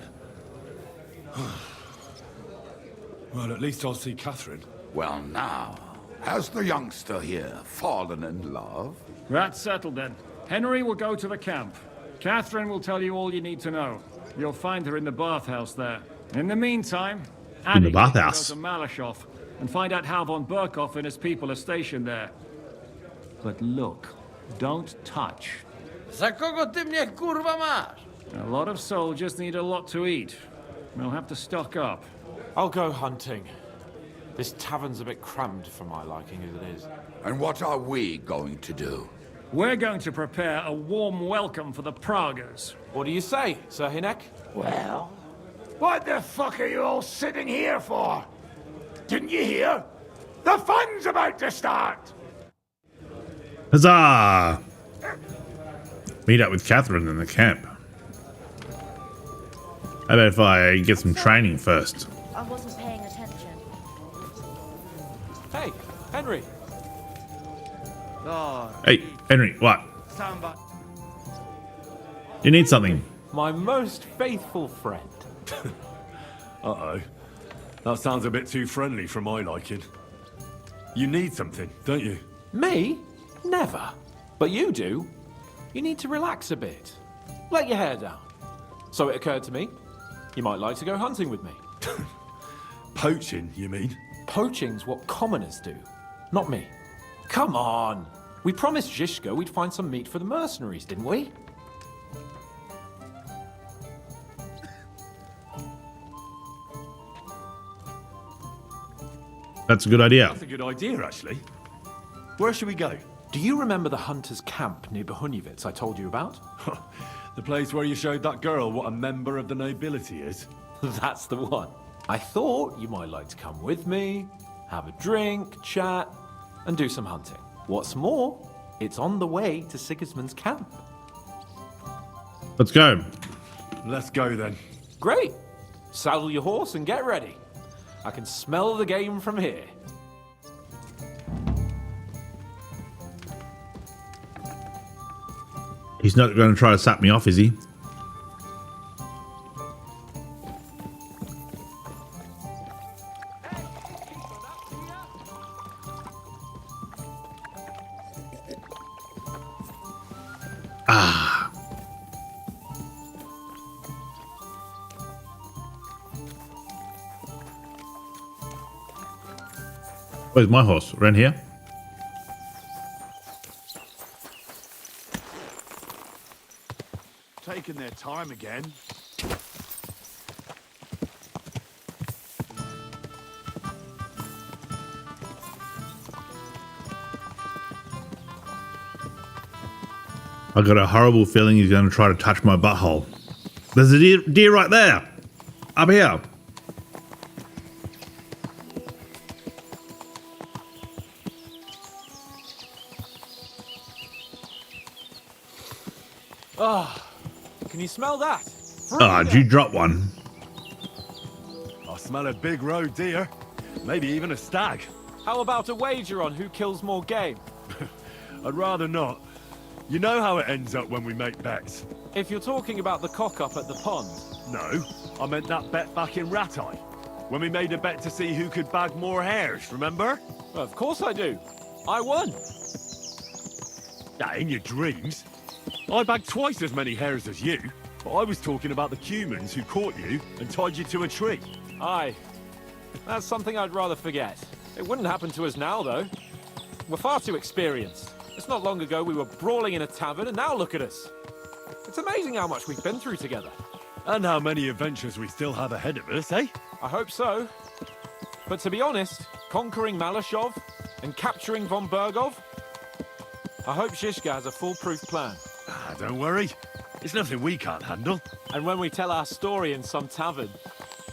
Well, at least I'll see Catherine. Well, now, has the youngster here fallen in love? That's settled then. Henry will go to the camp. Catherine will tell you all you need to know. You'll find her in the bathhouse there. In the meantime, In the bathhouse. go to Malashov and find out how von Berkov and his people are stationed there. But look, don't touch. Za kogo ty mnie kurwa masz? A lot of soldiers need a lot to eat. We'll have to stock up. I'll go hunting. This tavern's a bit crammed for my liking as it is. And what are we going to do? We're going to prepare a warm welcome for the Praguers. What do you say, Sir Hinek? Well, what the fuck are you all sitting here for? Didn't you hear? The fun's about to start! Huzzah! Meet up with Catherine in the camp. How about if I get some training first? I wasn't paying attention. Hey, Henry. Hey, Henry, what? You need something? My most faithful friend. Uh-oh. That sounds a bit too friendly for my liking. You need something, don't you? Me? Never. But you do. You need to relax a bit. Let your hair down. So it occurred to me, you might like to go hunting with me. Poaching, you mean? Poaching's what commoners do, not me. Come on. We promised Zizka we'd find some meat for the mercenaries, didn't we? That's a good idea. That's a good idea, actually. Where should we go? Do you remember the hunter's camp near Bohemian I told you about? The place where you showed that girl what a member of the nobility is? That's the one. I thought you might like to come with me, have a drink, chat, and do some hunting. What's more, it's on the way to Sigismund's camp. Let's go. Let's go then. Great. Saddle your horse and get ready. I can smell the game from here. He's not going to try to sap me off, is he? Ah. Where's my horse? Around here? Taking their time again. I got a horrible feeling he's going to try to touch my butthole. There's a deer right there. Up here. Ah, can you smell that? Ah, did you drop one? I smell a big roe deer. Maybe even a stag. How about a wager on who kills more game? I'd rather not. You know how it ends up when we make bets. If you're talking about the cock-up at the pond. No, I meant that bet back in Rattay. When we made a bet to see who could bag more hares, remember? Well, of course I do. I won. In your dreams. I bagged twice as many hares as you, but I was talking about the humans who caught you and tied you to a tree. Aye. That's something I'd rather forget. It wouldn't happen to us now, though. We're far too experienced. It's not long ago we were brawling in a tavern, and now look at us. It's amazing how much we've been through together. And how many adventures we still have ahead of us, eh? I hope so. But to be honest, conquering Malashov and capturing von Bergov, I hope Zizka has a foolproof plan. Don't worry. It's nothing we can't handle. And when we tell our story in some tavern,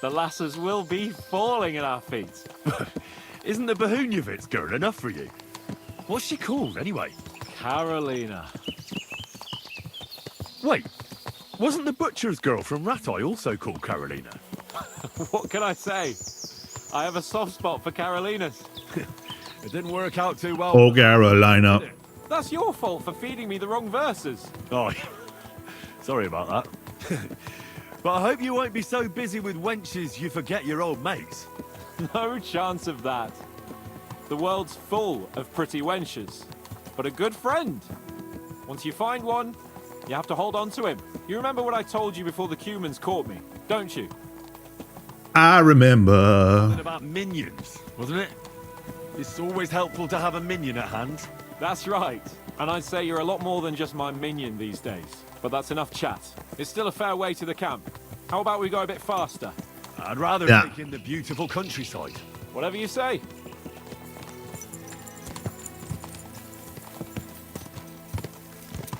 the lasses will be falling at our feet. Isn't the Bohuniovitz girl enough for you? What's she called, anyway? Carolina. Wait, wasn't the butcher's girl from Rattay also called Carolina? What can I say? I have a soft spot for Carolinas. It didn't work out too well. Oh, Carolina. That's your fault for feeding me the wrong verses. Oh, sorry about that. But I hope you won't be so busy with wenches you forget your old mates. No chance of that. The world's full of pretty wenches. But a good friend. Once you find one, you have to hold on to him. You remember what I told you before the Cumans caught me, don't you? I remember. About minions, wasn't it? It's always helpful to have a minion at hand. That's right. And I'd say you're a lot more than just my minion these days. But that's enough chat. It's still a fair way to the camp. How about we go a bit faster? I'd rather take in the beautiful countryside. Whatever you say.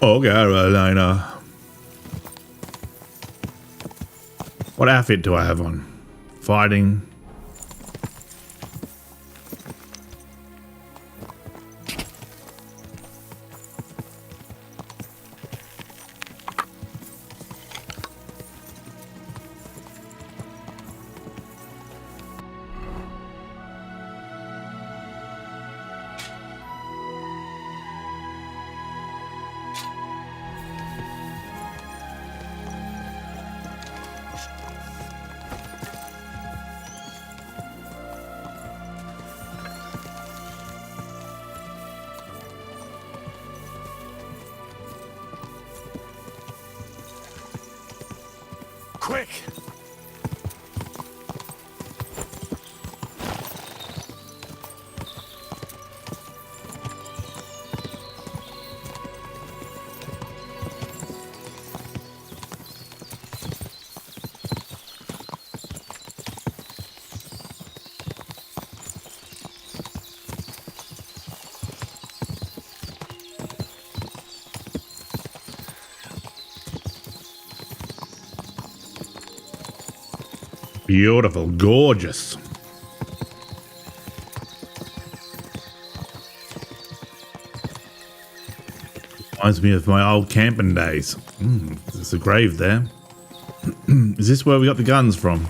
Oh, Carolina. What outfit do I have on? Fighting. quick! Beautiful, gorgeous. Reminds me of my old camping days. There's a grave there. Is this where we got the guns from?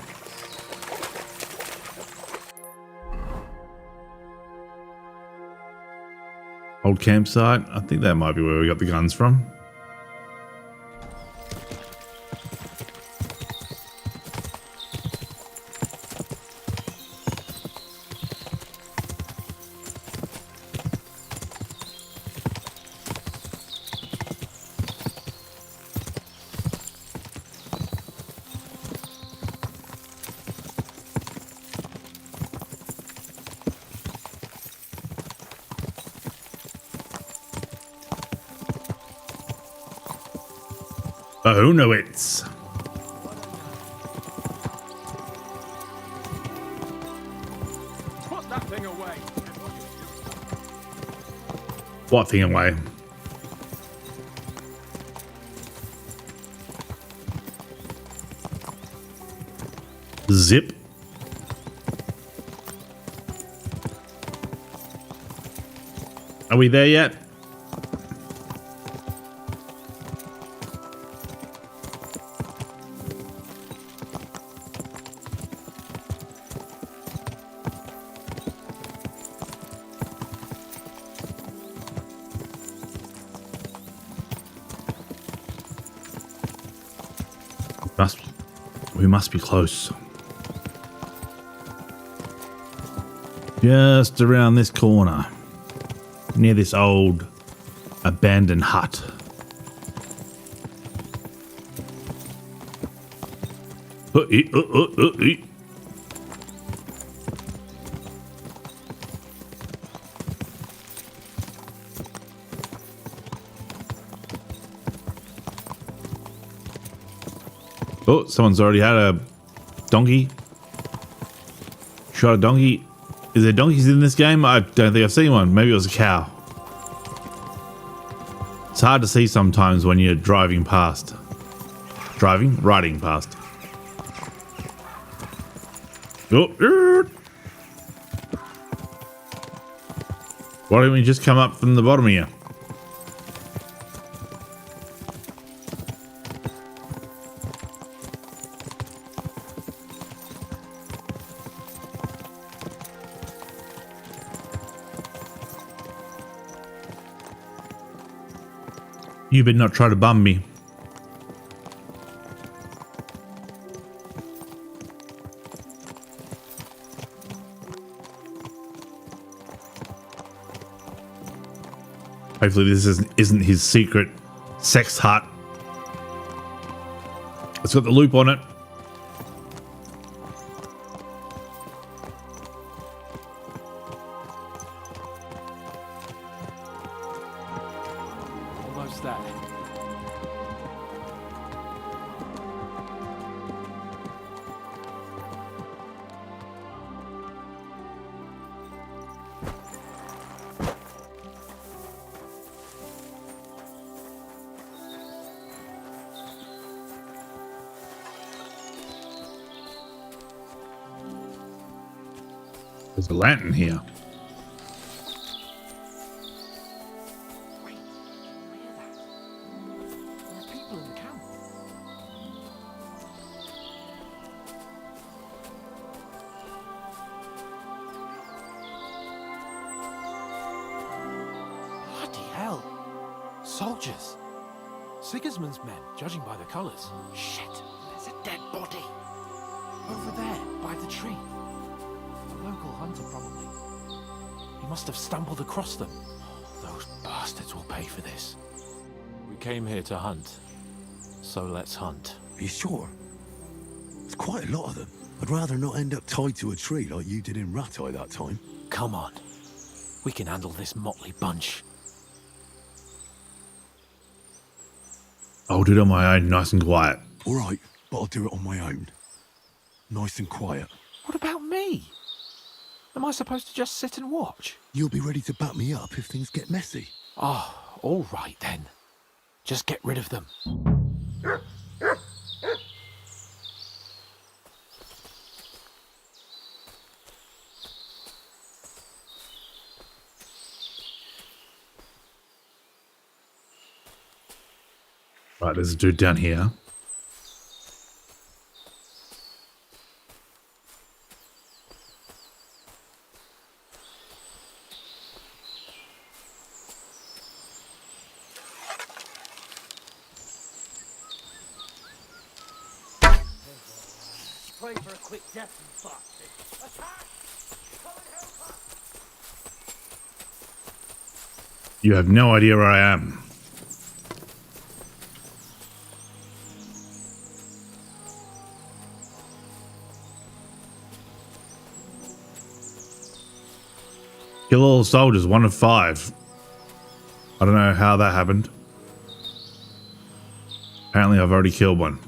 Old campsite? I think that might be where we got the guns from. Bohemians. Put that thing away. What thing away? Zip. Are we there yet? We must be close. Just around this corner, near this old abandoned hut. Oh, someone's already had a donkey. Shot a donkey. Is there donkeys in this game? I don't think I've seen one. Maybe it was a cow. It's hard to see sometimes when you're driving past. Riding past. Oh, why don't we just come up from the bottom here? You better not try to bum me. Hopefully this isn't his secret sex hut. It's got the loop on it. Almost there. There's a lantern here. Bloody hell. Soldiers. Sigismund's men, judging by the colours. Shit, there's a dead body. Over there, by the tree. A local hunter, probably. He must have stumbled across them. Those bastards will pay for this. We came here to hunt. So let's hunt. Be sure. quite a lot of them. I'd rather not end up tied to a tree like you did in Rat Eye that time. Come on. We can handle this motley bunch. I'll do it on my own, nice and quiet. All right, but I'll do it on my own. Nice and quiet. What about me? Am I supposed to just sit and watch? You'll be ready to back me up if things get messy. Oh, all right then. Just get rid of them. Right, there's a dude down here. Pray for a quick death and bastard. Attack! Come and help us! You have no idea where I am. Kill all soldiers, 1 of 5. I don't know how that happened. Apparently I've already killed one.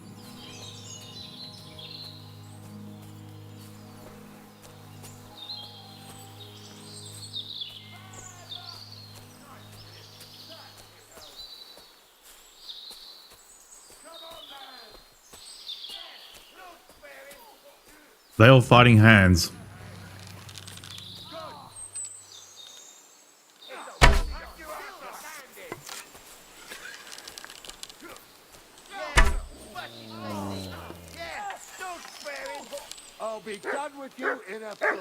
They all fighting hands. I'll be done with you in a flash.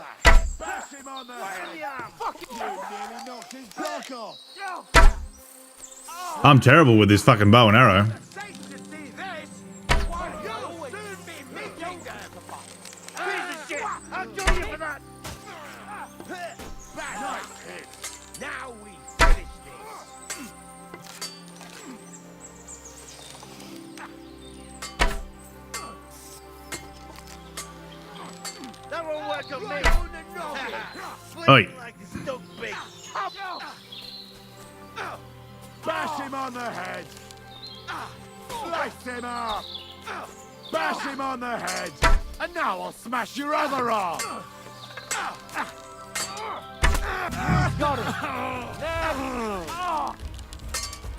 Bash him on the head. Fuck you! Nearly knocked his block off. I'm terrible with this fucking bow and arrow. I'll do you for that. Nice hit. Now we finish this. That won't work on me. Oi. Like a stuck big. Bash him on the head. Slice him up. Bash him on the head. And now I'll smash your other arm. Got him.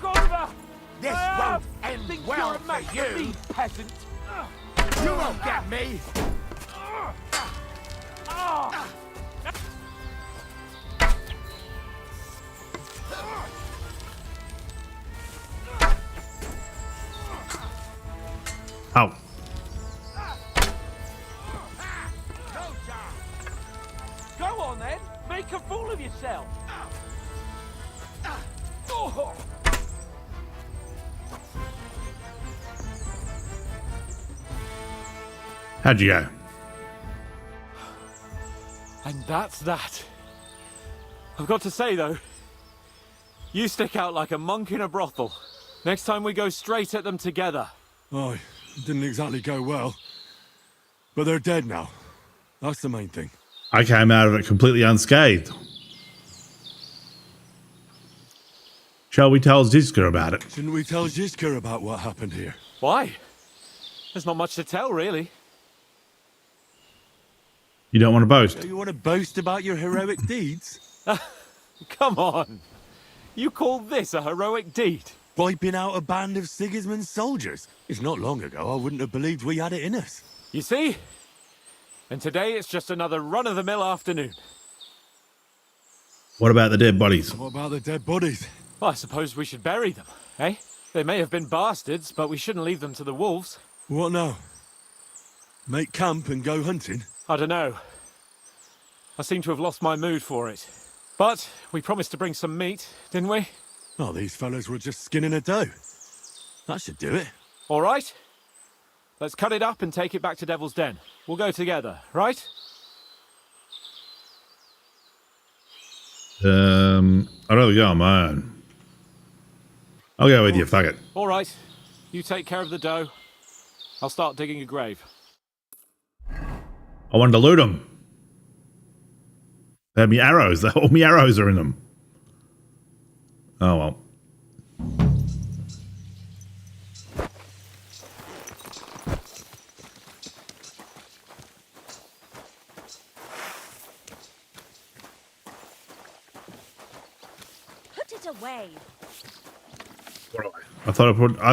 Gorba. This won't end well for you, peasant. You won't get me. Ow. Go on then, make a fool of yourself. How'd you go? And that's that. I've got to say though, you stick out like a monk in a brothel. Next time we go straight at them together. Oh, it didn't exactly go well. But they're dead now. That's the main thing. I came out of it completely unscathed. Shall we tell Zizka about it? Shouldn't we tell Zizka about what happened here? Why? There's not much to tell, really. You don't want to boast? You want to boast about your heroic deeds? Come on. You call this a heroic deed? Wiping out a band of Sigismund's soldiers. It's not long ago I wouldn't have believed we had it in us. You see? And today it's just another run-of-the-mill afternoon. What about the dead bodies? What about the dead bodies? Well, I suppose we should bury them, eh? They may have been bastards, but we shouldn't leave them to the wolves. What now? Make camp and go hunting? I don't know. I seem to have lost my mood for it. But we promised to bring some meat, didn't we? Oh, these fellas were just skinning a doe. That should do it. All right. Let's cut it up and take it back to Devil's Den. We'll go together, right? I'd rather go on my own. I'll go with you, fuck it. All right. You take care of the doe. I'll start digging a grave. I wanted to loot them. They had me arrows. All my arrows are in them. Oh, well. Put it away. I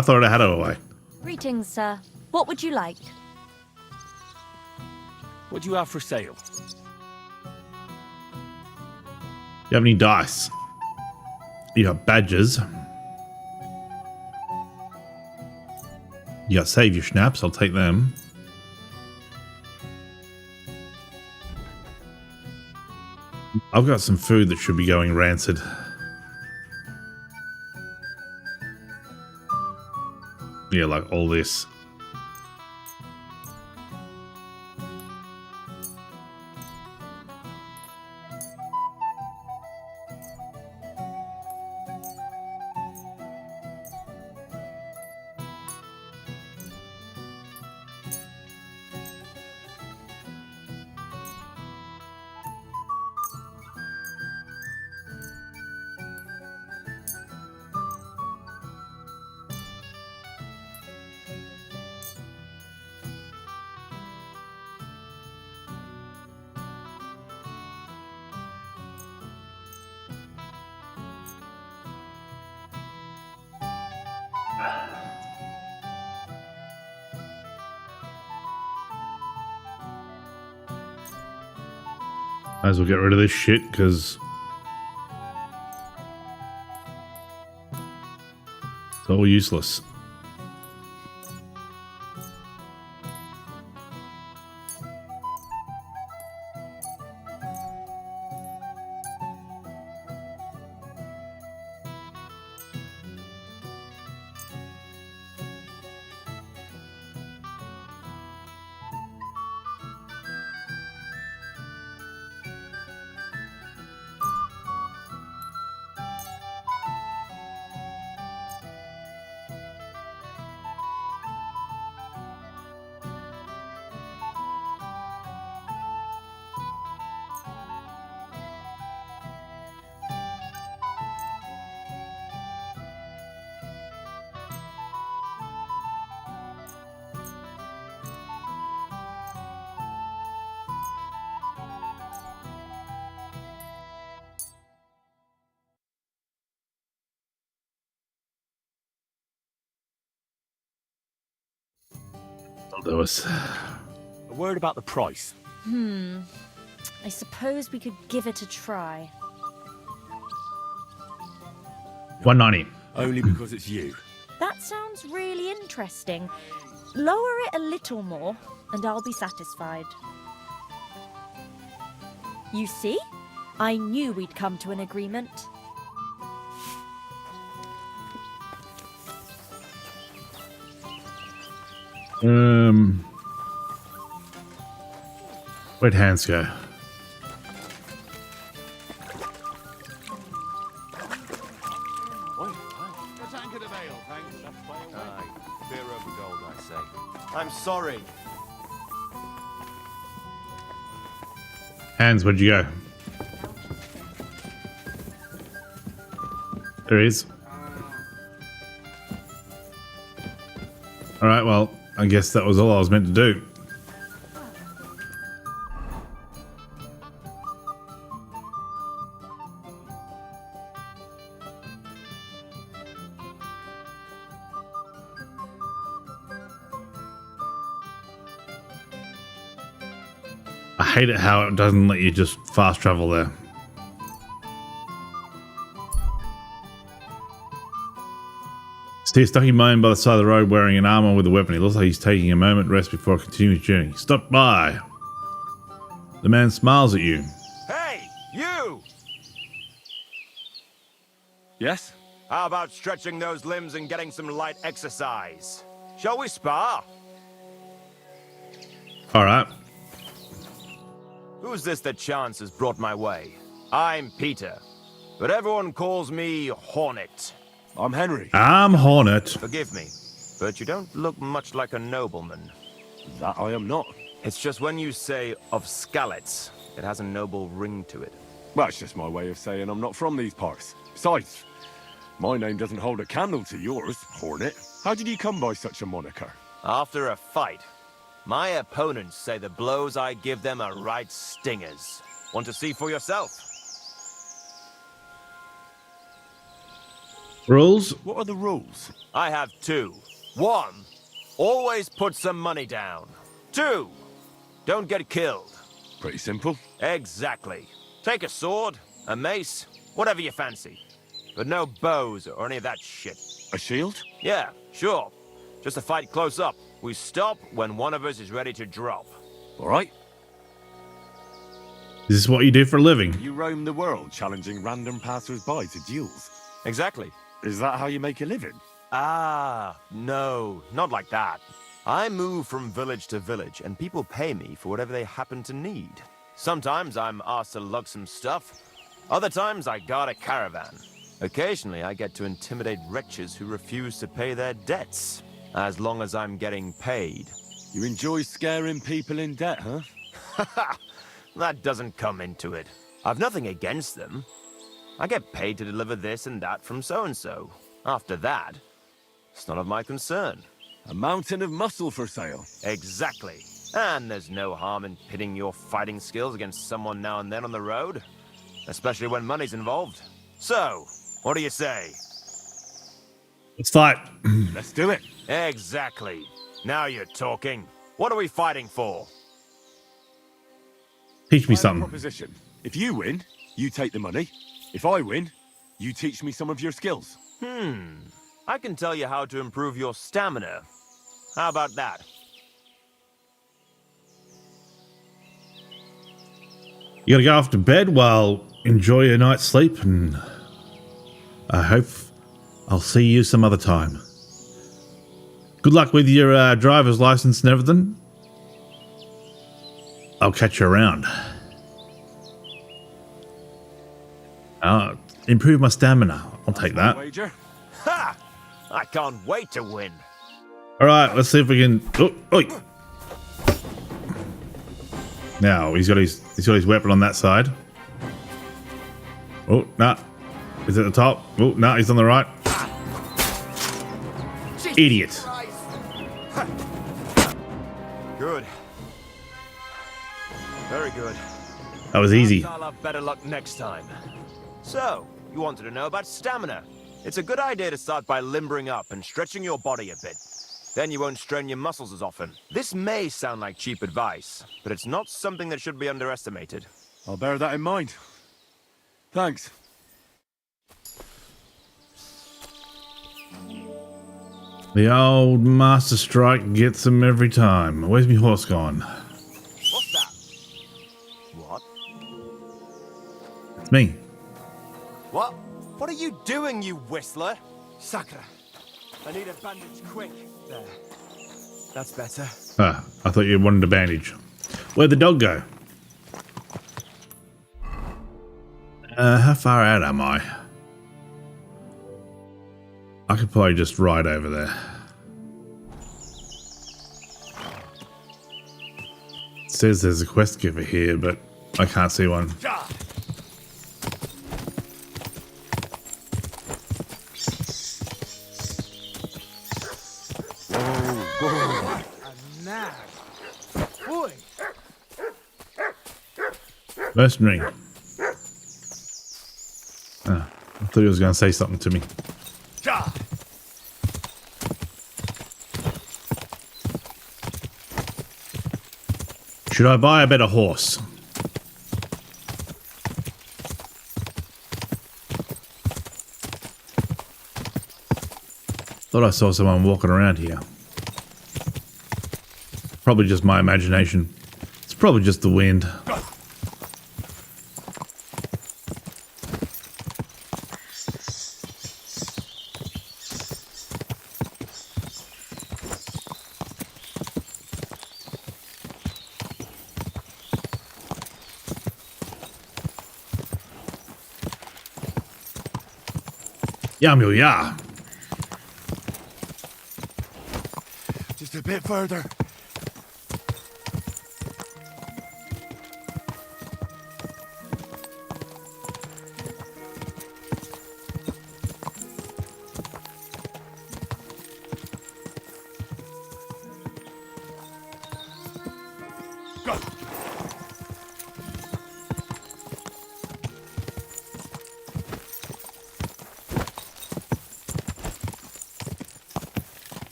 thought I had it away. Greetings, sir. What would you like? What do you have for sale? You have any dice? You got badges. You got savior schnapps. I'll take them. I've got some food that should be going rancid. Yeah, like all this. Might as well get rid of this shit, because it's all useless. There was a word about the price. I suppose we could give it a try. $190. Only because it's you. That sounds really interesting. Lower it a little more, and I'll be satisfied. You see? I knew we'd come to an agreement. Where'd hands go? I'm sorry. Hands, where'd you go? There he is. Alright, well, I guess that was all I was meant to do. I hate it how it doesn't let you just fast travel there. Steve's stuck in mine by the side of the road wearing an armor with a weapon. He looks like he's taking a moment rest before continuing his journey. Stop by. The man smiles at you. Hey, you! Yes? How about stretching those limbs and getting some light exercise? Shall we spar? Alright. Who's this that chance has brought my way? I'm Peter, but everyone calls me Hornet. I'm Henry. I'm Hornet. Forgive me, but you don't look much like a nobleman. That I am not. It's just when you say of Skalitz, it has a noble ring to it. Well, it's just my way of saying I'm not from these parts. Besides, my name doesn't hold a candle to yours, Hornet. How did you come by such a moniker? After a fight, my opponents say the blows I give them are right stingers. Want to see for yourself? Rules? What are the rules? I have 2. 1, always put some money down. 2, don't get killed. Pretty simple. Exactly. Take a sword, a mace, whatever you fancy. But no bows or any of that shit. A shield? Yeah, sure. Just a fight close up. We stop when one of us is ready to drop. All right. Is this what you do for a living? You roam the world challenging random passers-by to duels. Exactly. Is that how you make a living? Ah, no, not like that. I move from village to village, and people pay me for whatever they happen to need. Sometimes I'm asked to lug some stuff. Other times I guard a caravan. Occasionally I get to intimidate wretches who refuse to pay their debts. As long as I'm getting paid. You enjoy scaring people in debt, huh? Haha, that doesn't come into it. I've nothing against them. I get paid to deliver this and that from so-and-so. After that, it's none of my concern. A mountain of muscle for sale. Exactly. And there's no harm in pitting your fighting skills against someone now and then on the road. Especially when money's involved. So, what do you say? Let's fight. Let's do it. Exactly. Now you're talking. What are we fighting for? Teach me I have a something. proposition. If you win, you take the money. If I win, you teach me some of your skills. I can tell you how to improve your stamina. How about that? You gotta go off to bed while enjoy your night's sleep, and I hope I'll see you some other time. Good luck with your driver's license and everything. I'll catch you around. Improve my stamina. I'll take that. Wager? Ha! I can't wait to win. All right, let's see if we can. Oh, oi. Now he's got his weapon on that side. Oh, nah. He's at the top. Oh, nah, he's on the right. Idiot. Good. Very good. That was easy. I'll have better luck next time. So, you wanted to know about stamina. It's a good idea to start by limbering up and stretching your body a bit. Then you won't strain your muscles as often. This may sound like cheap advice, but it's not something that should be underestimated. I'll bear that in mind. Thanks. The old master strike gets him every time. Where's my horse gone? What's that? What? It's me. What? What are you doing, you whistler? Sakra. I need a bandage quick. There. That's better. Ah, I thought you wanted a bandage. Where'd the dog go? How far out am I? I could probably just ride over there. It says there's a quest giver here, but I can't see one. Mercenary. Ah, I thought he was going to say something to me. Should I buy a better horse? Thought I saw someone walking around here. Probably just my imagination. It's probably just the wind. Yeah. Just a bit further.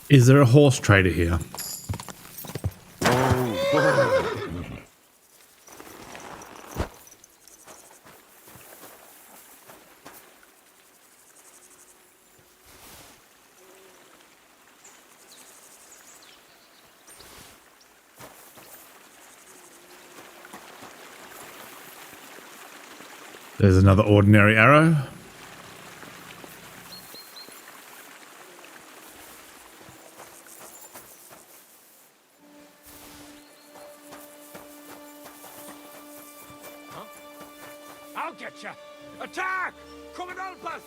Is there a horse trader here? There's another ordinary arrow. I'll get you! Attack! Come and help us!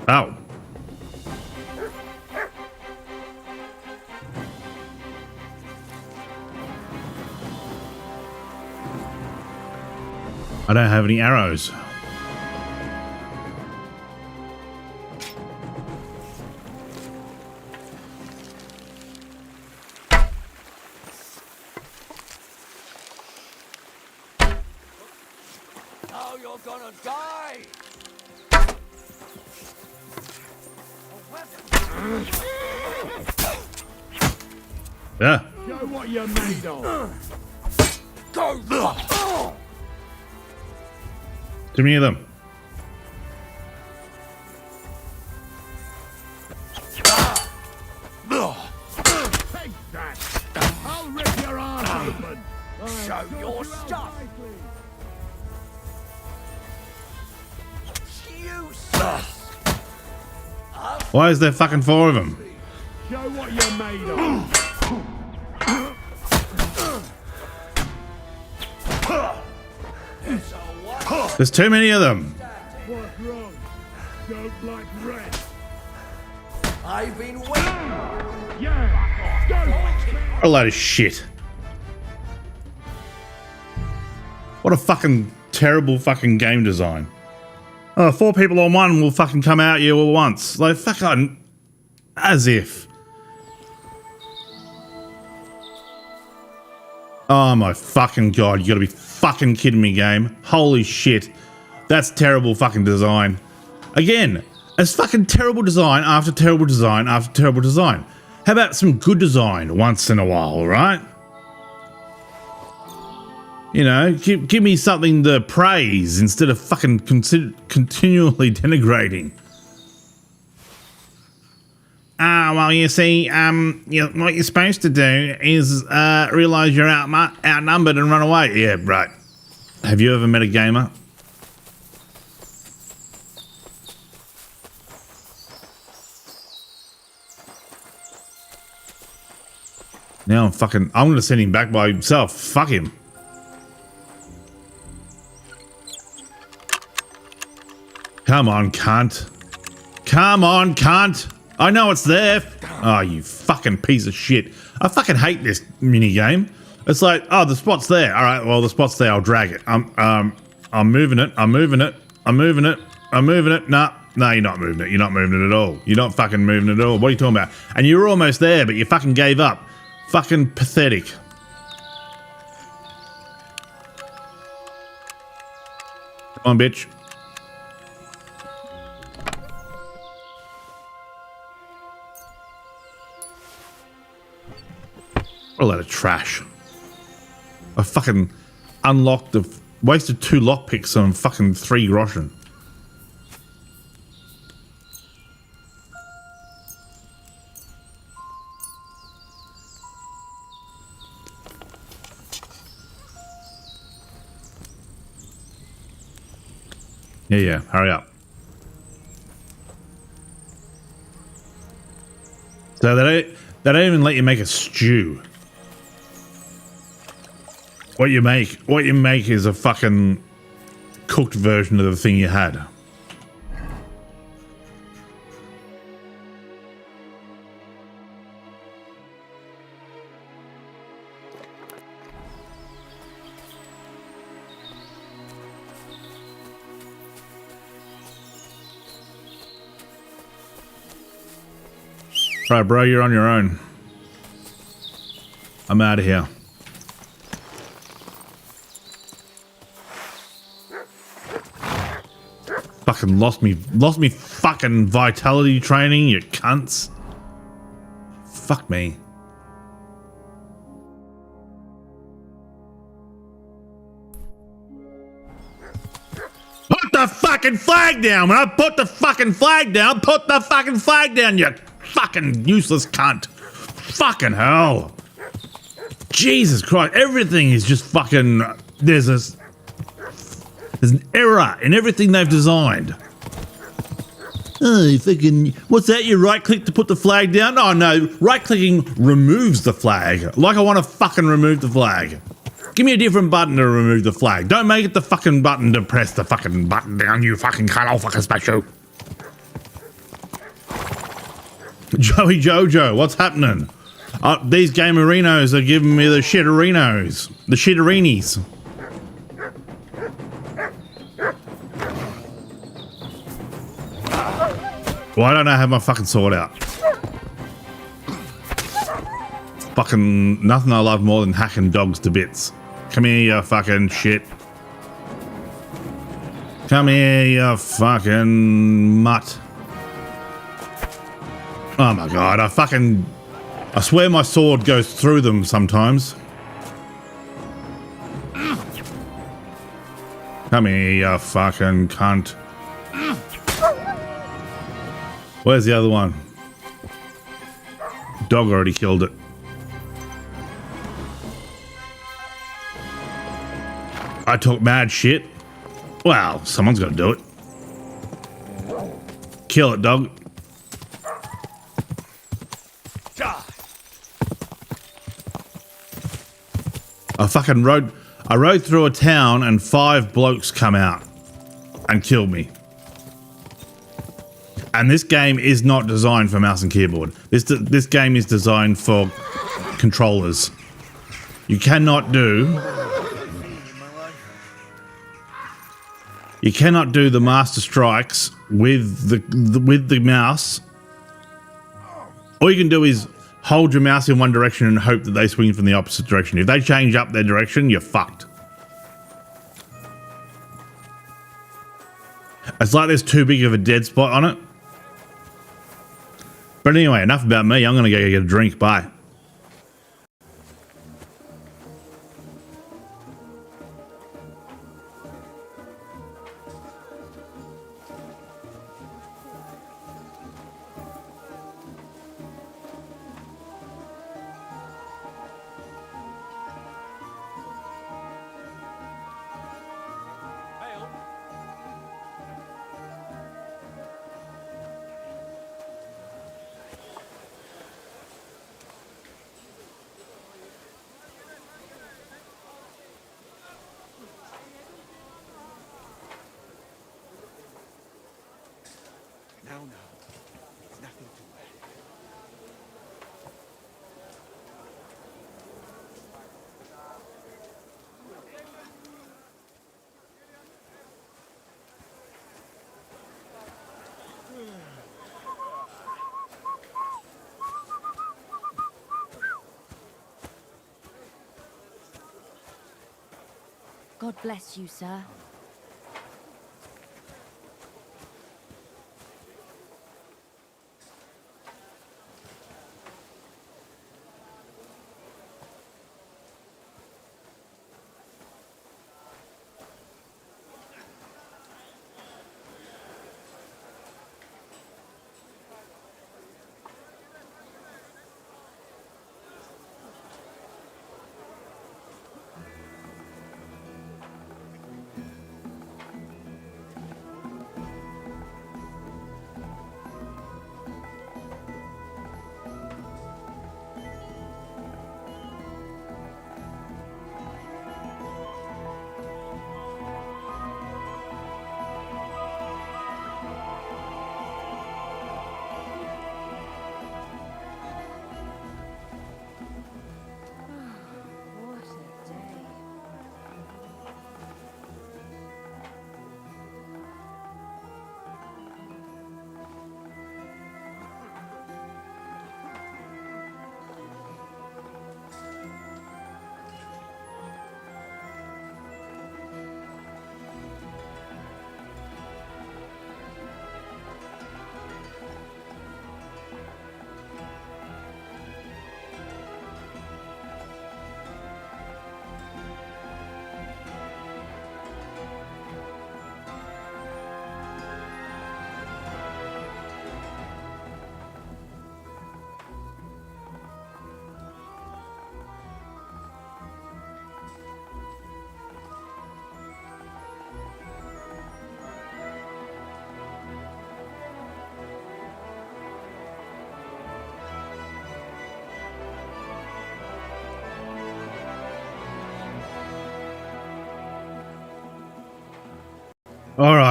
Ow. I don't have any arrows. Now you're gonna die! Yeah. Show what you're made of! Go! Too many of them. Take that! I'll rip your arm open! Show your stuff! Useless! Why is there fucking 4 of them? Show what you're made of! There's too many of them. What's wrong? Don't like red. I've been waiting. Yeah, don't. A load of shit. What a fucking terrible fucking game design. Oh, 4 people on one will fucking come out you all at once. Like, fucking... As if. Oh my fucking god, you gotta be fucking kidding me, game. Holy shit. That's terrible fucking design. Again, it's fucking terrible design after terrible design after terrible design. How about some good design once in a while, right? You know, give me something to praise instead of fucking continually denigrating. Well, you see, what you're supposed to do is realize you're outnumbered and run away. Yeah, right. Have you ever met a gamer? Now I'm going to send him back by himself. Fuck him. Come on, cunt. Come on, cunt. I know it's there. Oh, you fucking piece of shit. I fucking hate this mini game. It's like, oh, the spot's there. All right, well, the spot's there. I'll drag it. I'm moving it. I'm moving it. I'm moving it. I'm moving it. No, you're not moving it. You're not moving it at all. You're not fucking moving it at all. What are you talking about? And you were almost there, but you fucking gave up. Fucking pathetic. Come on, bitch. What a load of trash. I fucking unlocked wasted 2 lockpicks on fucking 3 groschen. Yeah, hurry up. So they don't even let you make a stew. What you make is a fucking cooked version of the thing you had. Right, bro, you're on your own. I'm out of here. Fucking lost me fucking vitality training, you cunts. Fuck me. Put the fucking flag down! When I put the fucking flag down, put the fucking flag down, you fucking useless cunt. Fucking hell. Jesus Christ, everything is just fucking... There's an error in everything they've designed. Oh, you fucking... What's that? You right-click to put the flag down? Oh, no. Right-clicking removes the flag. Like I want to fucking remove the flag. Give me a different button to remove the flag. Don't make it the fucking button to press the fucking button down, you fucking cunt. I'll fucking smash you. Joey Jojo, what's happening? These gamerinos are giving me the shitterinos. The shitterinis. Why don't I have my fucking sword out? Fucking nothing I love more than hacking dogs to bits. Come here, you fucking shit. Come here, you fucking mutt. Oh my god, I swear my sword goes through them sometimes. Come here, you fucking cunt. Where's the other one? Dog already killed it. I talk mad shit. Well, someone's got to do it. Kill it, dog. I rode through a town and 5 blokes come out and killed me. And this game is not designed for mouse and keyboard. This game is designed for controllers. You cannot do the master strikes with the mouse. All you can do is hold your mouse in one direction and hope that they swing from the opposite direction. If they change up their direction, you're fucked. It's like there's too big of a dead spot on it. But anyway, enough about me. I'm going to go get a drink. Bye. God bless you, sir.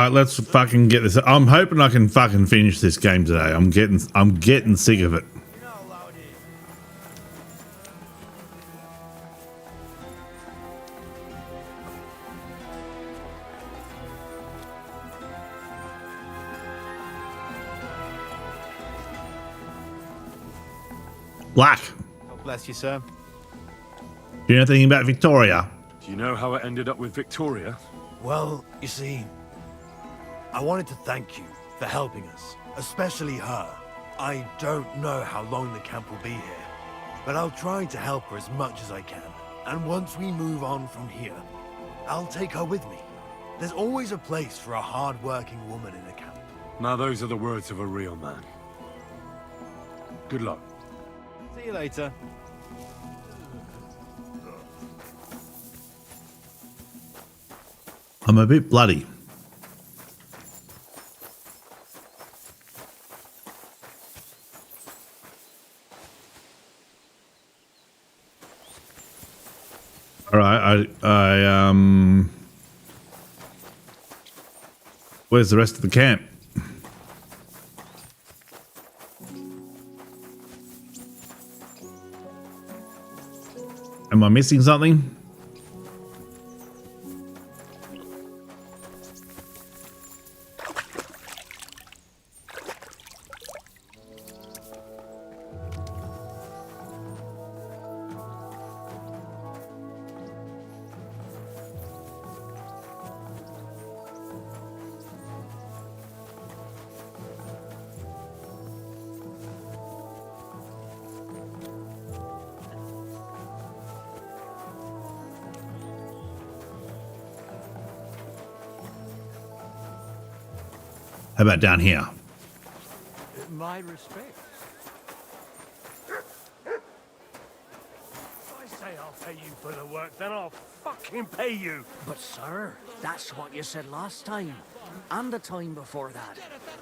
Alright, let's fucking get this. I'm hoping I can fucking finish this game today. I'm getting sick of it. Black. God bless you, sir. Do you know anything about Victoria? Do you know how it ended up with Victoria? Well, you see, I wanted to thank you for helping us, especially her. I don't know how long the camp will be here, but I'll try to help her as much as I can. And once we move on from here, I'll take her with me. There's always a place for a hard-working woman in a camp. Now those are the words of a real man. Good luck. See you later. I'm a bit bloody. All right, where's the rest of the camp? Am I missing something? How about down here? My respect. If I say I'll pay you for the work, then I'll fucking pay you. But sir, that's what you said last time. And the time before that.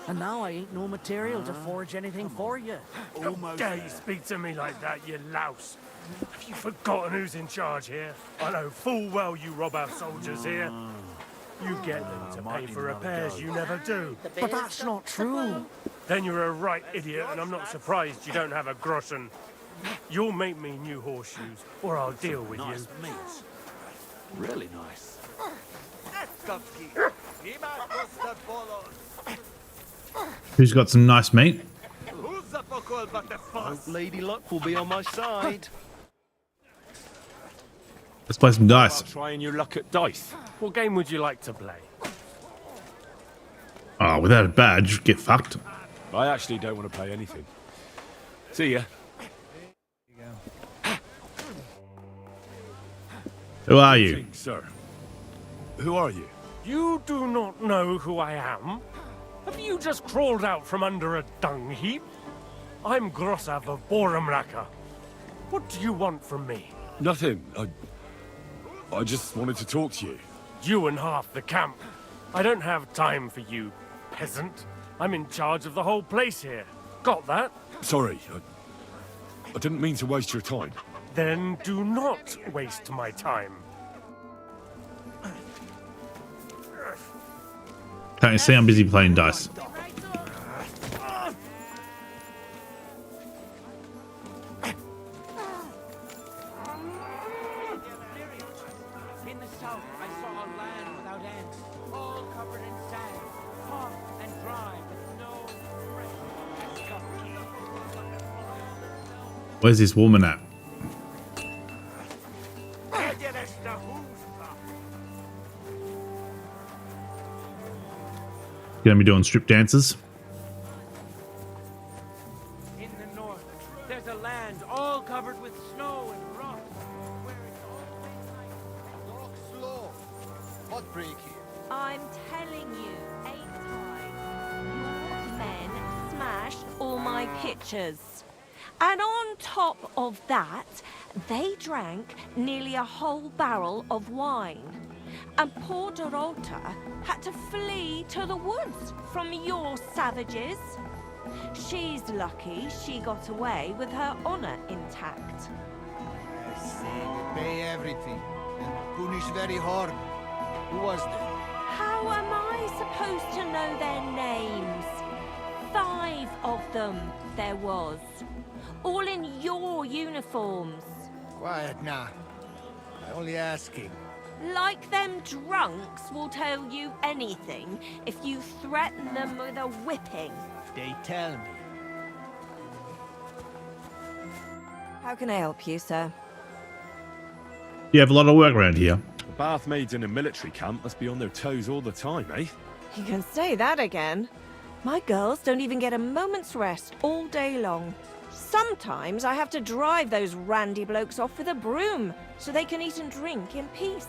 And now I ain't no material to forge anything for you. How dare you speak to me like that, you louse? Have you forgotten who's in charge here? I know full well you rob our soldiers here. You get them to pay for repairs you never do. But that's not true. Then you're a right idiot, and I'm not surprised you don't have a groschen. You'll make me new horseshoes, or I'll deal with you. Meat. Really nice. Who's got some nice meat? Hope Lady Luck will be on my side. Let's play some dice. Trying your luck at dice. What game would you like to play? Oh, without a badge, get fucked. I actually don't want to play anything. See ya. Who are you? Sir. Who are you? You do not know who I am? Have you just crawled out from under a dung heap? I'm Grossav of Borumraka. What do you want from me? Nothing. I just wanted to talk to you. You and half the camp. I don't have time for you, peasant. I'm in charge of the whole place here. Got that? Sorry. I didn't mean to waste your time. Then do not waste my time. Can't you see I'm busy playing dice? Where's this woman at? Gonna be doing strip dances. In the north, there's a land all covered with snow and rocks, where it's all Walk slow. What break here? I'm telling you, 8 times. Your men smashed all my pictures. And on top of that, they drank nearly a whole barrel of wine. And poor Dorota had to flee to the woods from your savages. She's lucky she got away with her honor intact. I say we pay everything and punish very hard. Who was there? How How am I supposed to know their names? 5 of them there was. All in your uniforms. Quiet now. I'm only asking. Like them drunks will tell you anything if you threaten them with a whipping. They tell me. How can I help you, sir? You have a lot of work around here. The bath maids in a military camp must be on their toes all the time, eh? You can say that again. My girls don't even get a moment's rest all day long. Sometimes I have to drive those randy blokes off with a broom so they can eat and drink in peace.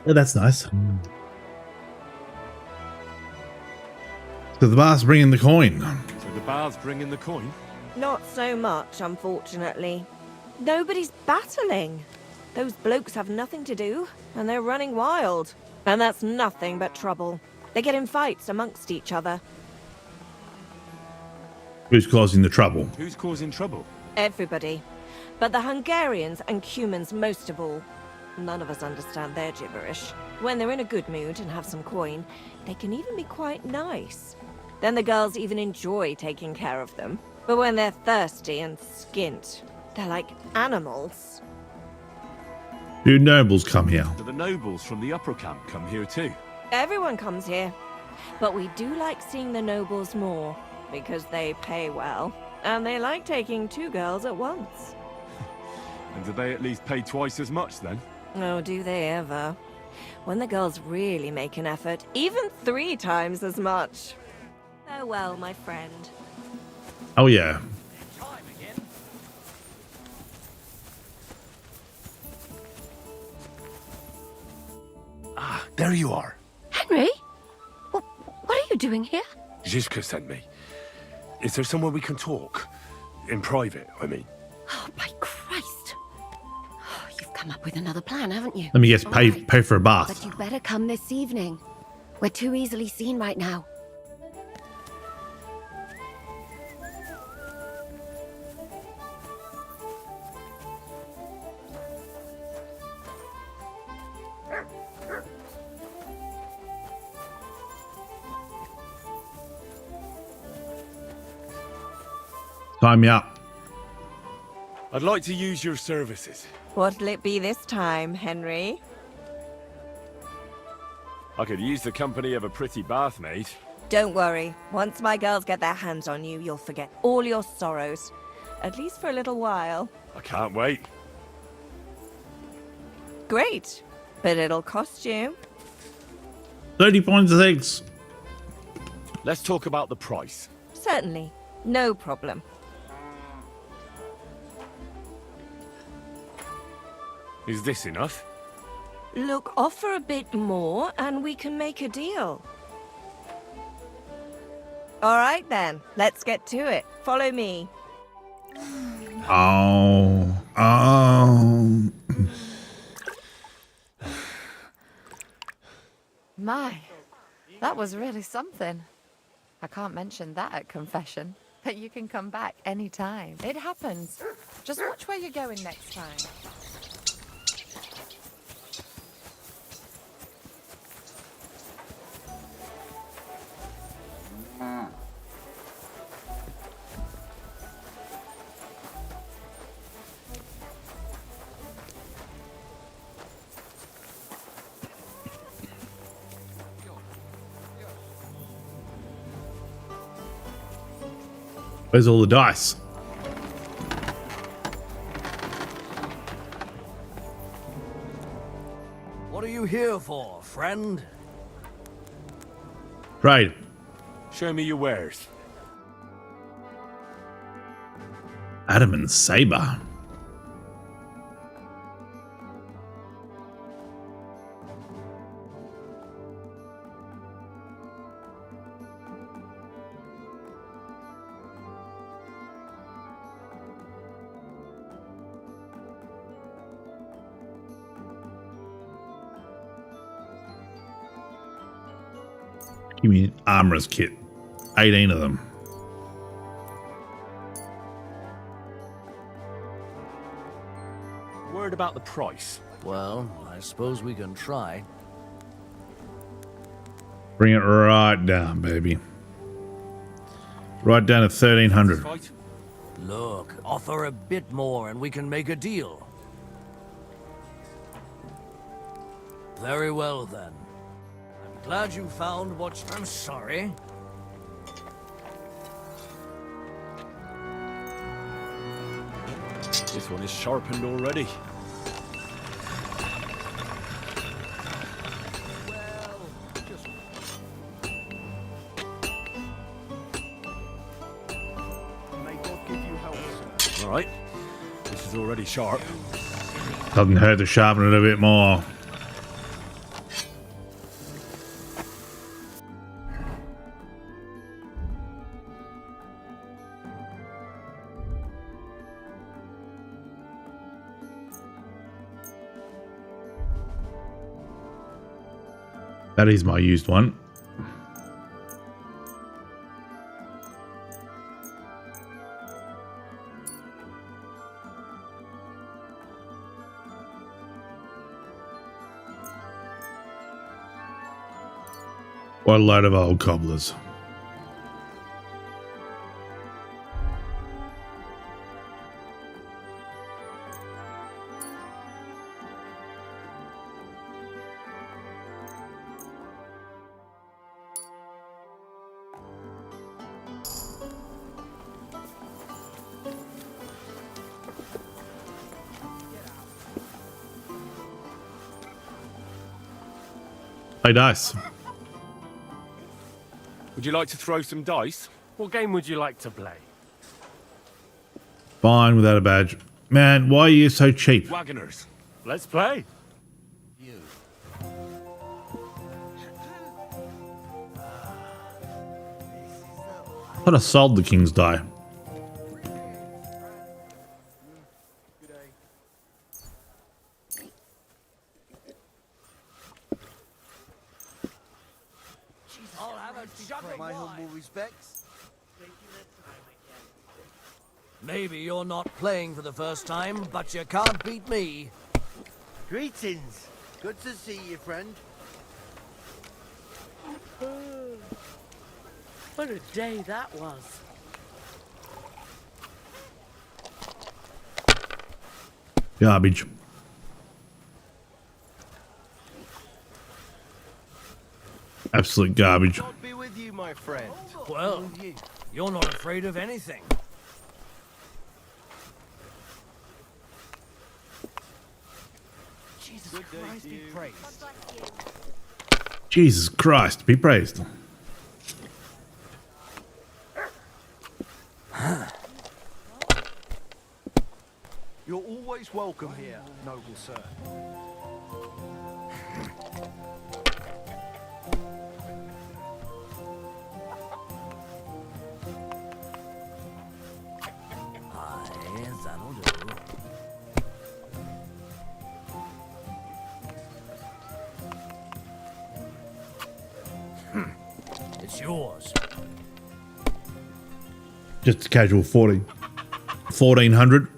Yeah, that's nice. So the bar's bringing the coin. So the bar's bringing the coin? Not so much, unfortunately. Nobody's battling. Those blokes have nothing to do, and they're running wild. And that's nothing but trouble. They get in fights amongst each other. Who's causing the trouble? Who's causing trouble? Everybody. But the Hungarians and Cumans most of all. None of us understand their gibberish. When they're in a good mood and have some coin, they can even be quite nice. Then the girls even enjoy taking care of them. But when they're thirsty and skint, they're like animals. Do nobles come here? Do the nobles from the upper camp come here too? Everyone comes here. But we do like seeing the nobles more, because they pay well. And they like taking 2 girls at once. And do they at least pay twice as much then? Oh, do they ever? When the girls really make an effort, even 3 times as much. Farewell, my friend. Oh yeah. Ah, there you are. Henry? What are you doing here? Zizka sent me. Is there somewhere we can talk? In private, I mean. Oh, by Christ. Oh, you've come up with another plan, haven't you? Let me guess, pay Right. pay for a bath. But you better come this evening. We're too easily seen right now. Time me up. I'd like to use your services. What'll it be this time, Henry? I could use the company of a pretty bath maid. Don't worry. Once my girls get their hands on you, you'll forget all your sorrows. At least for a little while. I can't wait. Great. But it'll cost you. 30 points of eggs. Let's talk about the price. Certainly. No problem. Is this enough? Look, offer a bit more and we can make a deal. All right then, let's get to it. Follow me. Oh. My, that was really something. I can't mention that at confession, but you can come back anytime. It happens. Just watch where you're going next time. Where's all the dice? What are you here for, friend? Right. Show me your wares. Adamant saber. Give me an armorer's kit. 18 of them. Word about the price? Well, I suppose we can try. Bring it right down, baby. Right down to 1300. Look, offer a bit more and we can make a deal. Very well then. I'm glad you found what... I'm sorry. This one is sharpened already. All right, this is already sharp. Doesn't hurt to sharpen it a bit more. That is my used one. What a load of old cobblers. Play dice. Would you like to throw some dice? What game would you like to play? Fine without a badge. Man, why are you so cheap? Wagoners. Let's play. I thought I sold the king's die. My humble respects. Maybe you're not playing for the first time, but you can't beat me. Greetings. Good to see you, friend. What a day that was. Garbage. Absolute garbage. God be with you, my friend. Well, you're not afraid of anything. Jesus Christ be praised. Jesus Christ, be praised. You're always welcome here, noble sir. Aye, that'll do. It's yours. Just a casual 40. 1400.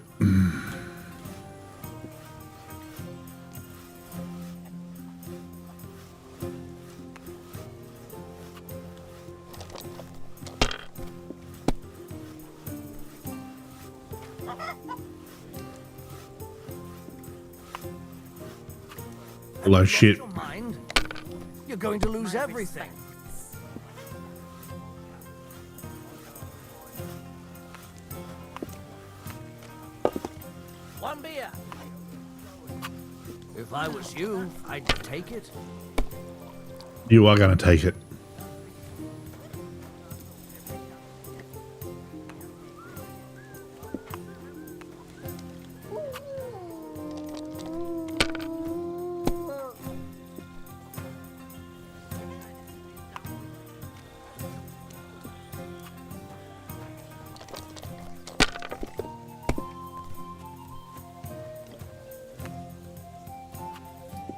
Hello, shit. Your mind? You're going to lose everything. One beer. If I was you, I'd take it. You are going to take it.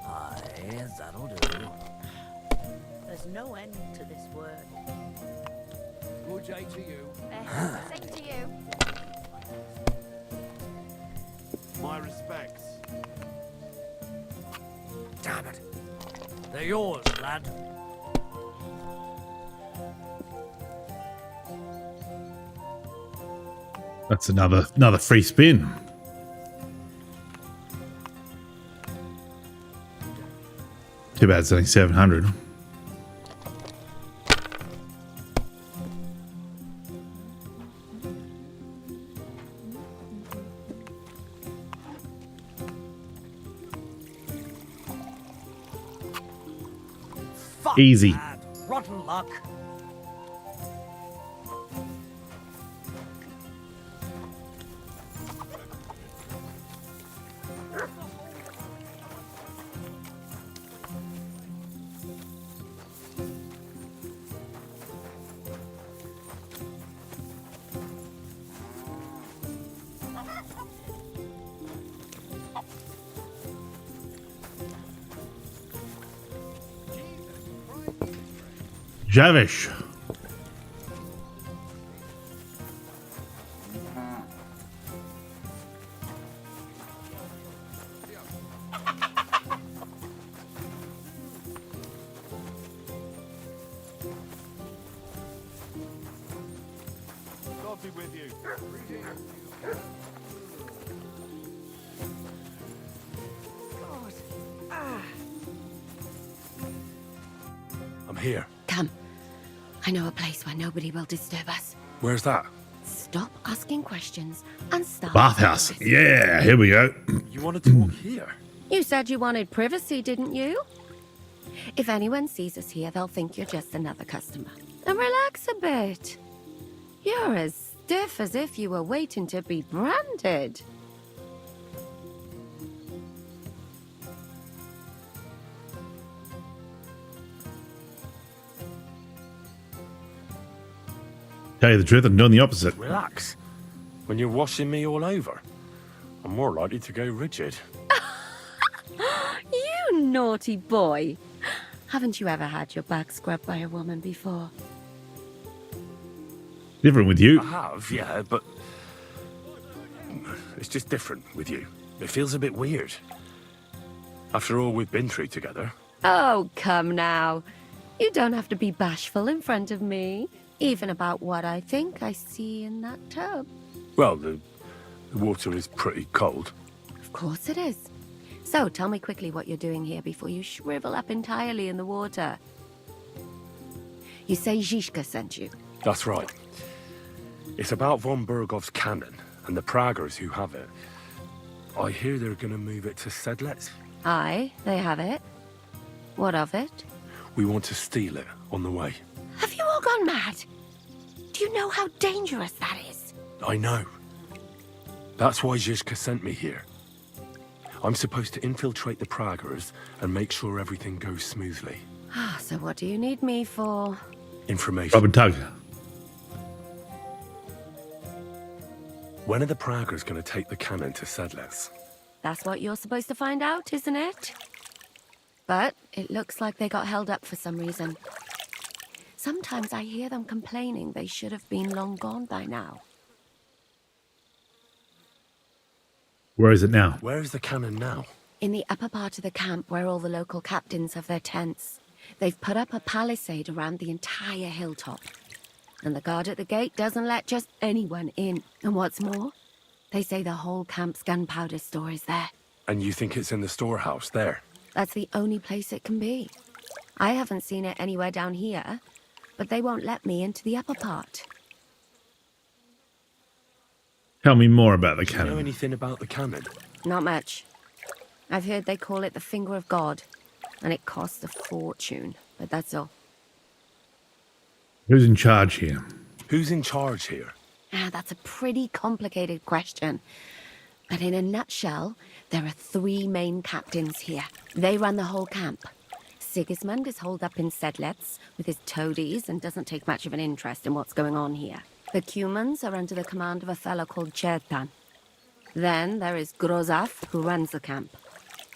Aye, that'll do. There's no end to this work. Good day to you. Same to you. My respects. Damn it. They're yours, lad. That's another free spin. Too bad it's only 700. Fuck, Easy. lad. Rotten luck. Javish. God be with you. I'm here. Come. I know a place where nobody will disturb us. Where's that? Stop asking questions and start. Bathhouse. Yeah, here we go. You wanted to walk here? You said you wanted privacy, didn't you? If anyone sees us here, they'll think you're just another customer. And relax a bit. You're as stiff as if you were waiting to be branded. Tell you the truth, I'm doing the opposite. Relax. When you're washing me all over, I'm more likely to go rigid. You naughty boy. Haven't you ever had your back scrubbed by a woman before? Different with you. I have, yeah, but it's just different with you. It feels a bit weird. After all we've been through together. Oh, come now. You don't have to be bashful in front of me, even about what I think I see in that tub. Well, the water is pretty cold. Of course it is. So tell me quickly what you're doing here before you shrivel up entirely in the water. You say Zizka sent you. That's right. It's about von Bergov's cannon and the Praggers who have it. I hear they're going to move it to Sedlets. Aye, they have it. What of it? We want to steal it on the way. Have you all gone mad? Do you know how dangerous that is? I know. That's why Zizka sent me here. I'm supposed to infiltrate the Praggers and make sure everything goes smoothly. So what do you need me for? Information. Rub and tug. When are the Praggers going to take the cannon to Sedlets? That's what you're supposed to find out, isn't it? But it looks like they got held up for some reason. Sometimes I hear them complaining they should have been long gone by now. Where is it now? Where is the cannon now? In the upper part of the camp where all the local captains have their tents. They've put up a palisade around the entire hilltop. And the guard at the gate doesn't let just anyone in. And what's more, they say the whole camp's gunpowder store is there. And you think it's in the storehouse there? That's the only place it can be. I haven't seen it anywhere down here, but they won't let me into the upper part. Tell me more about the Do you know cannon. anything about the cannon? Not much. I've heard they call it the Finger of God, and it costs a fortune, but that's all. Who's in charge here? Who's in charge here? That's a pretty complicated question. But in a nutshell, there are 3 main captains here. They run the whole camp. Sigismund is holed up in Sedlets with his toadies and doesn't take much of an interest in what's going on here. The Cumans are under the command of a fellow called Chertan. Then there is Grozaf, who runs the camp.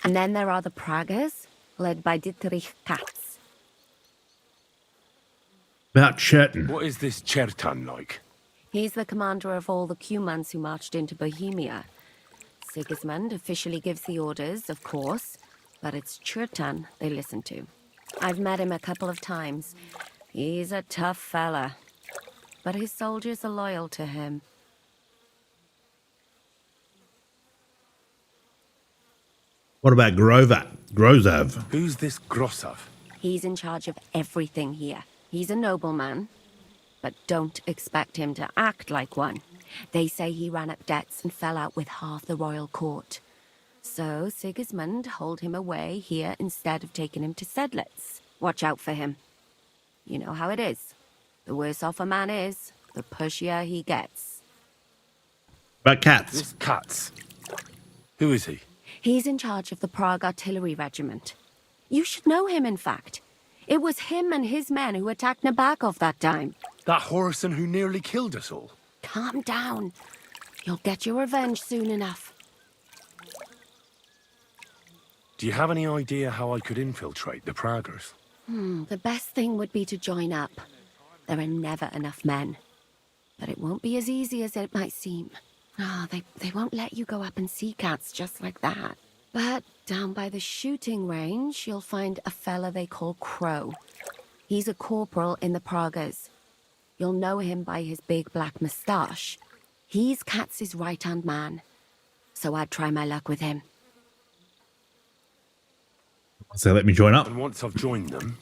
And then there are the Praggers, led by Dietrich Katz. About Cherton. What is this Chertan like? He's the commander of all the Cumans who marched into Bohemia. Sigismund officially gives the orders, of course, but it's Chertan they listen to. I've met him a couple of times. He's a tough fella, but his soldiers are loyal to him. What about Grozov? Who's this Grosov? He's in charge of everything here. He's a nobleman, but don't expect him to act like one. They say he ran up debts and fell out with half the royal court. So Sigismund holed him away here instead of taking him to Sedlitz. Watch out for him. You know how it is. The worse off a man is, the pushier he gets. About Katz. This Katz. Who is he? He's in charge of the Prague Artillery Regiment. You should know him, in fact. It was him and his men who attacked Nabokov that time. That Horison who nearly killed us all. Calm down. You'll get your revenge soon enough. Do you have any idea how I could infiltrate the Praggers? The best thing would be to join up. There are never enough men. But it won't be as easy as it might seem. Oh, they won't let you go up and see cats just like that. But down by the shooting range, you'll find a fella they call Crow. He's a corporal in the Praggers. You'll know him by his big black moustache. He's Katz's right-hand man. So I'd try my luck with him. So let me join up. And once I've joined them,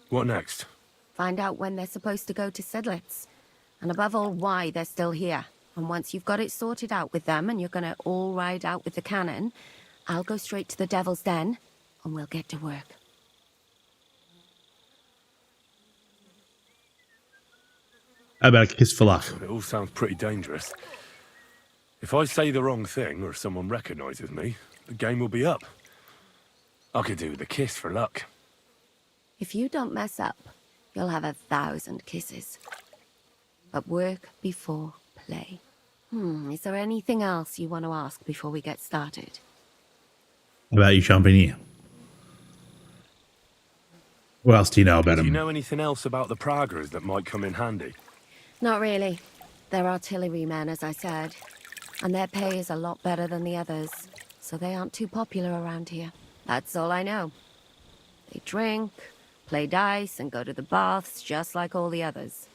what next? Find out when they're supposed to go to Sedlitz. And above all, why they're still here. And once you've got it sorted out with them and you're gonna all ride out with the cannon, I'll go straight to the Devil's Den and we'll get to work. How about a kiss for luck? It all sounds pretty dangerous. If I say the wrong thing or someone recognizes me, the game will be up. I could do the kiss for luck. If you don't mess up, you'll have 1,000 kisses. But work before play. Is there anything else you want to ask before we get started? How about you jumping here? What else do you know about Do him? you know anything else about the Praggers that might come in handy? Not really. They're artillerymen, as I said. And their pay is a lot better than the others, so they aren't too popular around here. That's all I know. They drink, play dice, and go to the baths just like all the others.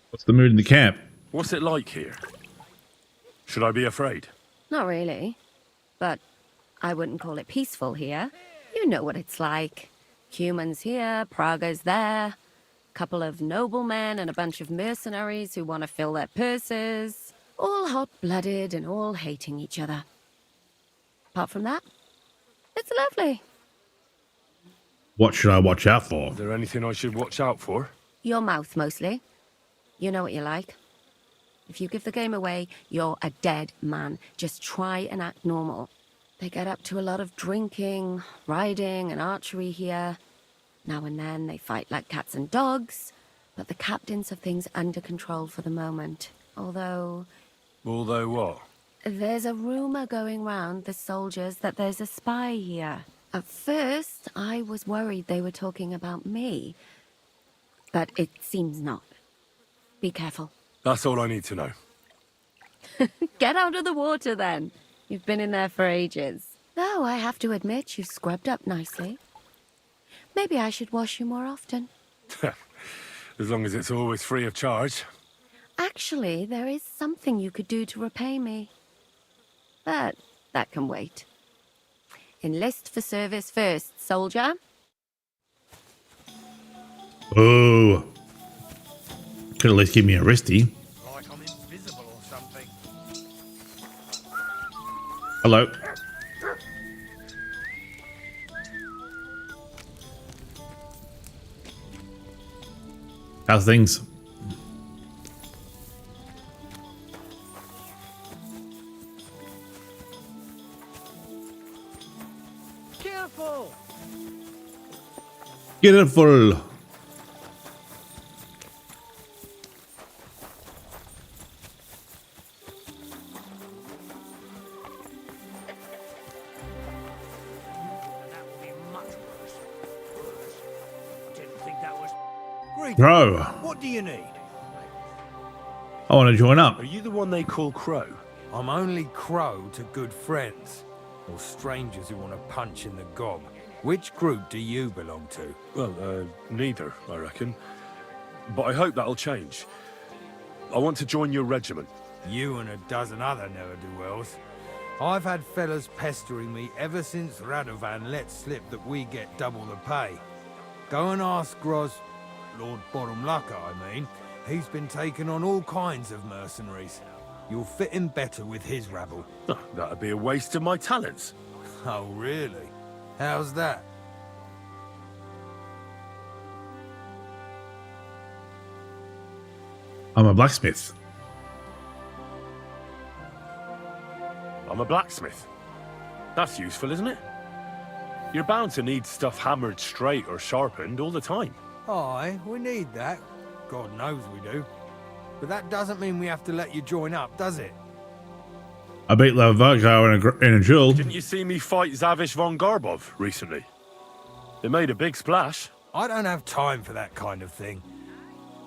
What's the mood in the camp? What's it like here? Should I be afraid? Not really. But I wouldn't call it peaceful here. You know what it's like. Humans here, Praggers there. Couple of noblemen and a bunch of mercenaries who want to fill their purses. All hot-blooded and all hating each other. Apart from that, it's lovely. What should I watch out for? Is there anything I should watch out for? Your mouth, mostly. You know what you like. If you give the game away, you're a dead man. Just try and act normal. They get up to a lot of drinking, riding, and archery here. Now and then they fight like cats and dogs, but the captains have things under control for the moment. Although what? There's a rumor going round the soldiers that there's a spy here. At first, I was worried they were talking about me, but it seems not. Be careful. That's all I need to know. Get out of the water, then. You've been in there for ages. Though I have to admit, you've scrubbed up nicely. Maybe I should wash you more often. As long as it's always free of charge. Actually, there is something you could do to repay me. But that can wait. Enlist for service first, soldier. Oh. Could at least give me a resty. Like I'm invisible or something. Hello. How's things? Careful! Careful. Crow. What do you need? I want to join up. Are you the one they call Crow? I'm only Crow to good friends, or strangers who want to punch in the gob. Which group do you belong to? Well, neither, I reckon. But I hope that'll change. I want to join your regiment. You and a dozen other ne'er-do-wells. I've had fellas pestering me ever since Radovan let slip that we get double the pay. Go and ask Lord Bottomlucker, I mean. He's been taking on all kinds of mercenaries. You'll fit in better with his rabble. Oh, that'd be a waste of my talents. Oh, really? How's that? I'm a blacksmith. I'm a blacksmith. That's useful, isn't it? You're bound to need stuff hammered straight or sharpened all the time. Aye, we need that. God knows we do. But that doesn't mean we have to let you join up, does it? I beat Lavargo in a duel. Didn't you see me fight Zavish von Garbov recently? They made a big splash. I don't have time for that kind of thing.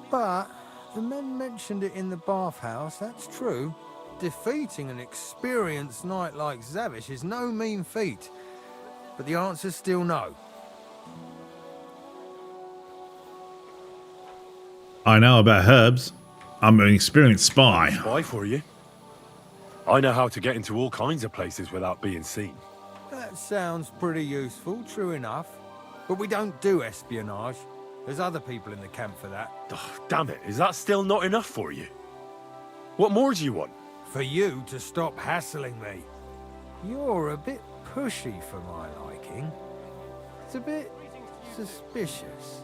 But the men mentioned it in the bathhouse, that's true. Defeating an experienced knight like Zavish is no mean feat. But the answer's still no. I know about herbs. I'm an experienced spy. Spy for you? I know how to get into all kinds of places without being seen. That sounds pretty useful, true enough. But we don't do espionage. There's other people in the camp for that. Oh, damn it, is that still not enough for you? What more do you want? For you to stop hassling me. You're a bit pushy for my liking. It's a bit suspicious.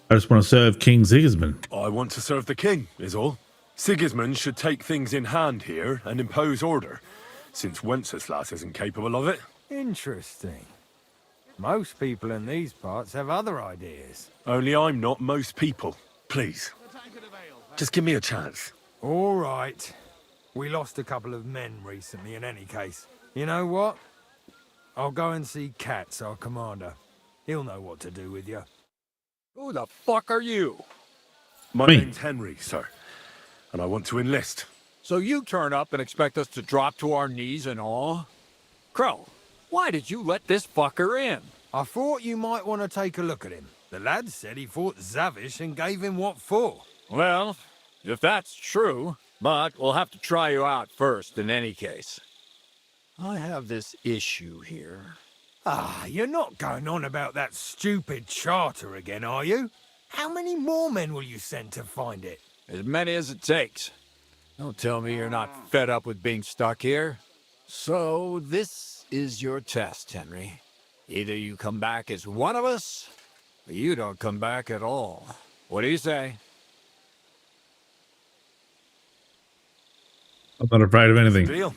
I just want to serve King Sigismund. I want to serve the king, is all. Sigismund should take things in hand here and impose order, since Wenceslas isn't capable of it. Interesting. Most people in these parts have other ideas. Only I'm not most people. Please. Just give me a chance. All right. We lost a couple of men recently in any case. You know what? I'll go and see Katz, our commander. He'll know what to do with you. Who the fuck are you? My name's Henry, sir. And I want to enlist. So you turn up and expect us to drop to our knees in awe? Crow, why did you let this fucker in? I thought you might want to take a look at him. The lad said he fought Zavish and gave him what for. Well, if that's true, but we'll have to try you out first in any case. I have this issue here. Ah, you're not going on about that stupid charter again, are you? How many more men will you send to find it? As many as it takes. Don't tell me you're not fed up with being stuck here. So this is your test, Henry. Either you come back as one of us, or you don't come back at all. What do you say? I'm not afraid of anything. Deal.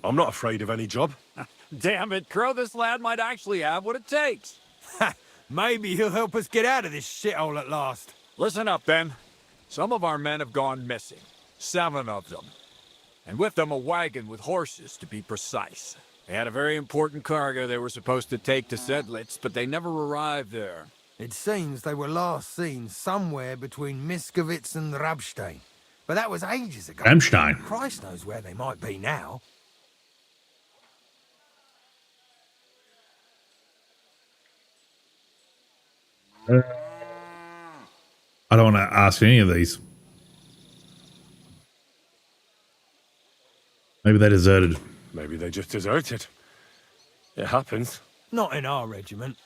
I'm not afraid of any job. Damn it, Crow, this lad might actually have what it takes. Maybe he'll help us get out of this shithole at last. Listen up, then. Some of our men have gone missing. 7 of them. And with them a wagon with horses, to be precise. They had a very important cargo they were supposed to take to Sedlitz, but they never arrived there. It seems they were last seen somewhere between Miskovitz and Rabstein. But that was ages ago. Ramstein. Christ knows where they might be now. I don't want to ask any of these. Maybe they deserted. Maybe they just deserted. It happens. Not in our regiment.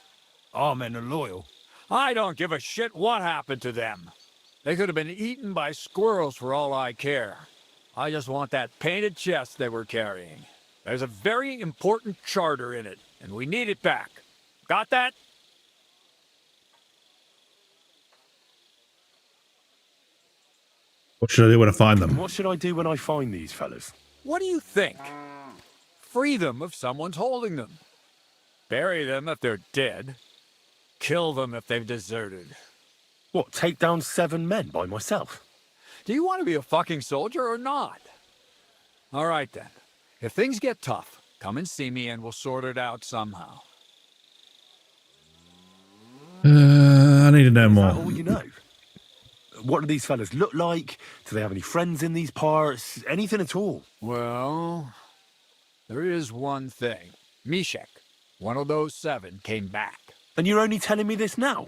Our men are loyal. I don't give a shit what happened to them. They could have been eaten by squirrels for all I care. I just want that painted chest they were carrying. There's a very important charter in it, and we need it back. Got that? What should I do when I find them? What should I do when I find these fellas? What do you think? Free them if someone's holding them. Bury them if they're dead. Kill them if they've deserted. What, take down 7 men by myself? Do you want to be a fucking soldier or not? All right then. If things get tough, come and see me and we'll sort it out somehow. I need to know Is more. that all you know? What do these fellas look like? Do they have any friends in these parts? Anything at all? Well, there is one thing. Mishek, one of those 7, came back. And you're only telling me this now?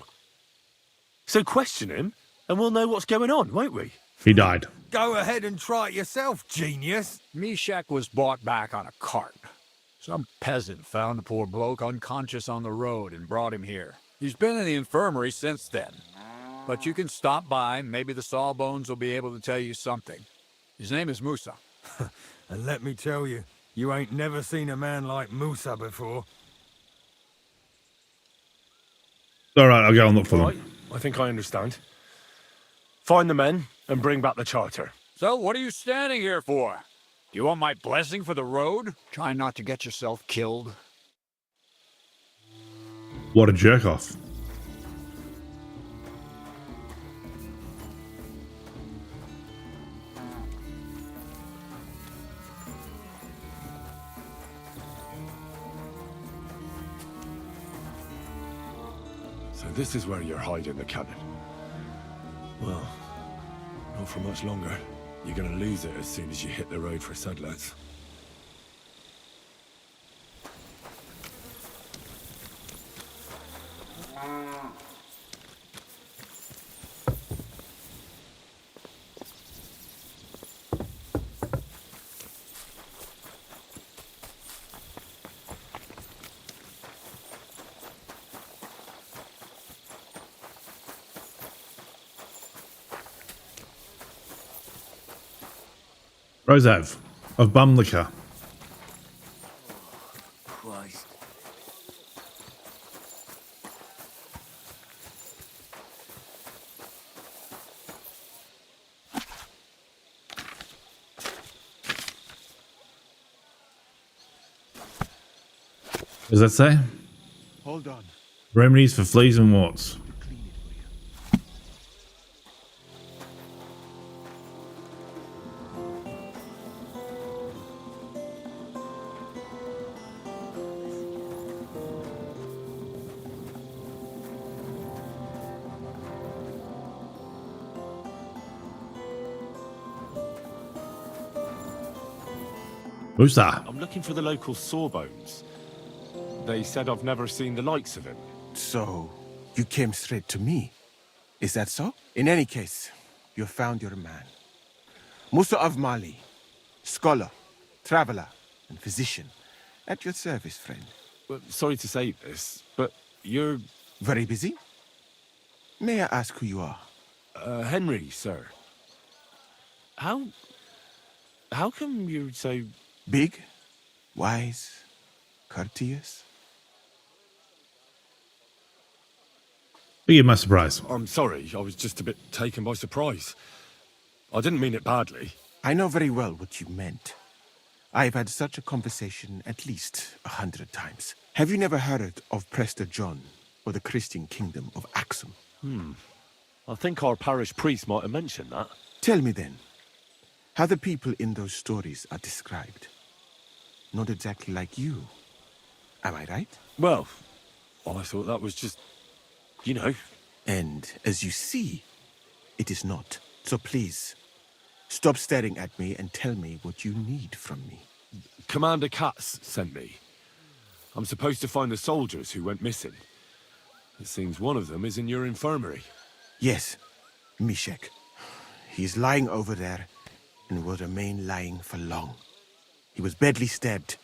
So question him, and we'll know what's going on, won't we? He died. Go ahead and try it yourself, genius. Mishek was brought back on a cart. Some peasant found the poor bloke unconscious on the road and brought him here. He's been in the infirmary since then. But you can stop by, maybe the Sawbones will be able to tell you something. His name is Musa. And let me tell you, you ain't never seen a man like Musa before. Alright, I'll go and look for Right, them. I think I understand. Find the men and bring back the charter. So what are you standing here for? Do you want my blessing for the road? Try not to get yourself killed. What a jerk off. So this is where you're hiding the cannon. Well, not for much longer. You're gonna lose it as soon as you hit the road for Sedlets. Rosav of Bumlicker. Christ. Does that say? Hold on. Remedies for fleas and warts. Musa. I'm looking for the local Sawbones. They said I've never seen the likes of him. So, you came straight to me. Is that so? In any case, you found your man. Musa of Mali, scholar, traveler, and physician. At your service, friend. Well, sorry to say this, but you're... Very busy? May I ask who you are? Henry, sir. How come you're so... Big, wise, courteous? Forgive my surprise. I'm sorry, I was just a bit taken by surprise. I didn't mean it badly. I know very well what you meant. I've had such a conversation at least 100 times. Have you never heard of Prester John or the Christian kingdom of Axum? I think our parish priest might have mentioned that. Tell me then, how the people in those stories are described. Not exactly like you. Am I right? Well, I thought that was just, you know. And as you see, it is not. So please, stop staring at me and tell me what you need from me. Commander Katz sent me. I'm supposed to find the soldiers who went missing. It seems one of them is in your infirmary. Yes, Mishek. He's lying over there and will remain lying for long. He was badly stabbed,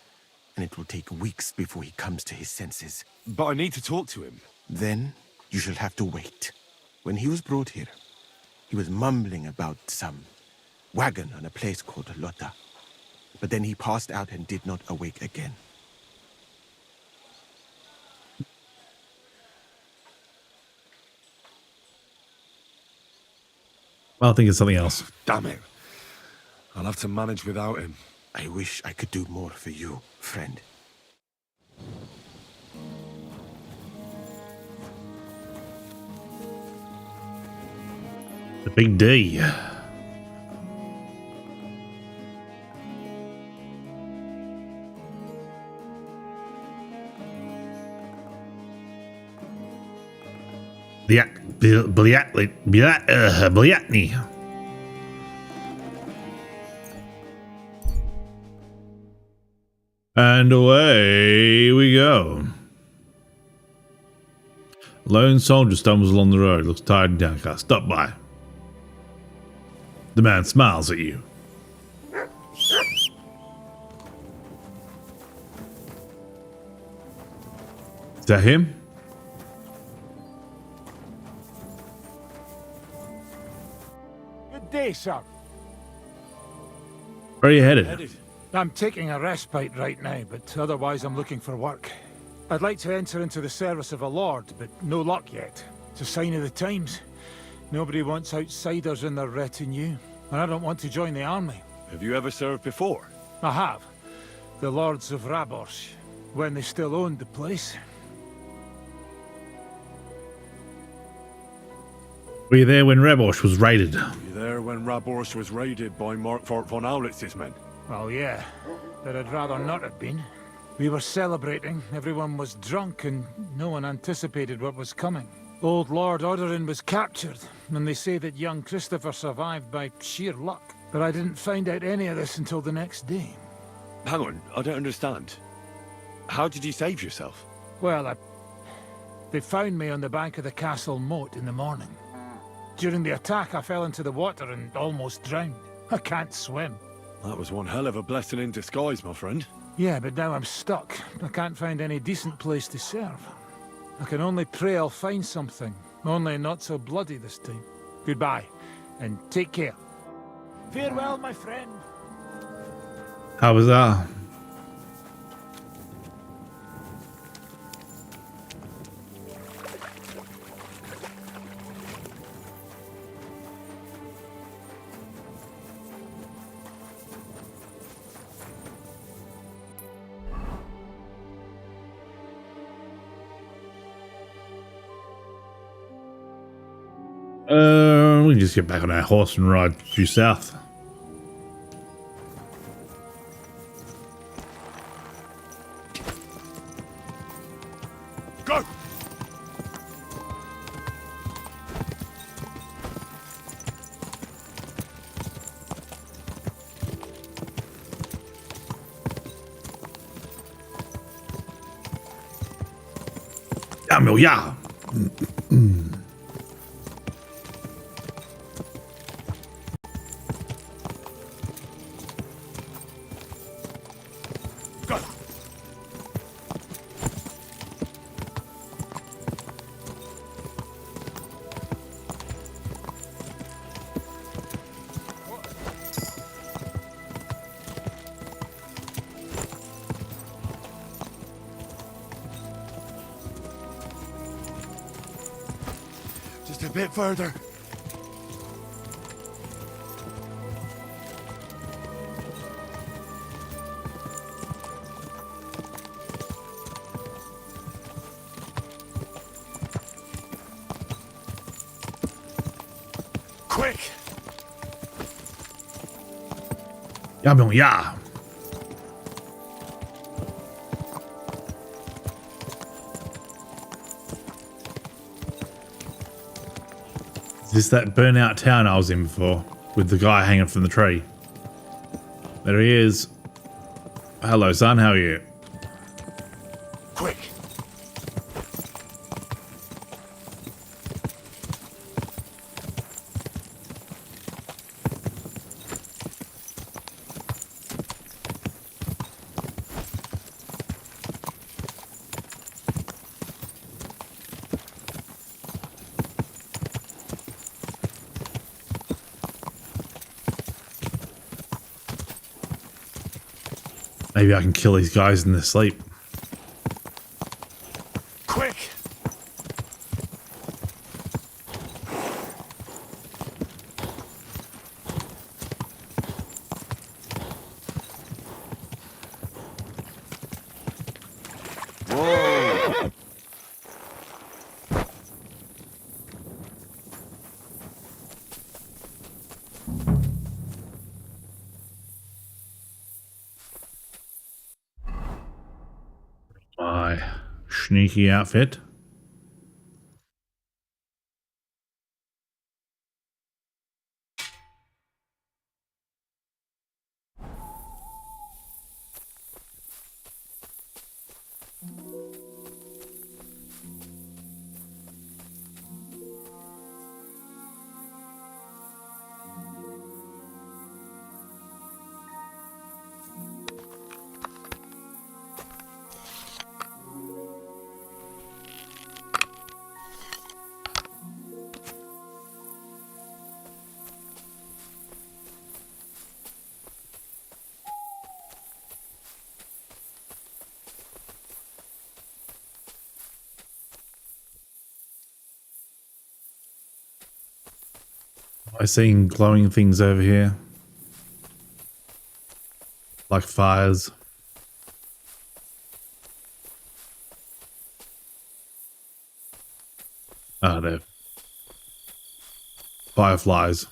and it will take weeks before he comes to his senses. But I need to talk to him. Then you shall have to wait. When he was brought here, he was mumbling about some wagon on a place called Lota. But then he passed out and did not awake again. I'll think of something else. Damn it. I'll have to manage without him. I wish I could do more for you, friend. The big D. Bliatny. And away we go. Lone soldier stumbles along the road, looks tired and downcast. Stop by. The man smiles at you. Is that him? Good day, sir. Where are you headed? I'm taking a respite right now, but otherwise I'm looking for work. I'd like to enter into the service of a lord, but no luck yet. It's a sign of the times. Nobody wants outsiders in their retinue, and I don't want to join the army. Have you ever served before? I have. The lords of Raborsh, when they still owned the place. Were you there when Raborsh was raided? You there when Raborsh was raided by Markfort von Aulitz's men? Well, yeah, but I'd rather not have been. We were celebrating, everyone was drunk, and no one anticipated what was coming. Old Lord Odorin was captured, and they say that young Christopher survived by sheer luck. But I didn't find out any of this until the next day. Hang on, I don't understand. How did you save yourself? Well, they found me on the bank of the castle moat in the morning. During the attack, I fell into the water and almost drowned. I can't swim. That was one hell of a blessing in disguise, my friend. Yeah, but now I'm stuck. I can't find any decent place to serve. I can only pray I'll find something. Only not so bloody this time. Goodbye, and take care. Farewell, my friend. How was that? We can just get back on our horse and ride due south. Go! Yeah. Just a bit further. Quick! Yeah. Is this that burnout town I was in before? With the guy hanging from the tree? There he is. Hello, son. How are you? Quick! Maybe I can kill these guys in their sleep. Quick! Whoa! My sneaky outfit. I seen glowing things over here, like fires. Ah, they're fireflies.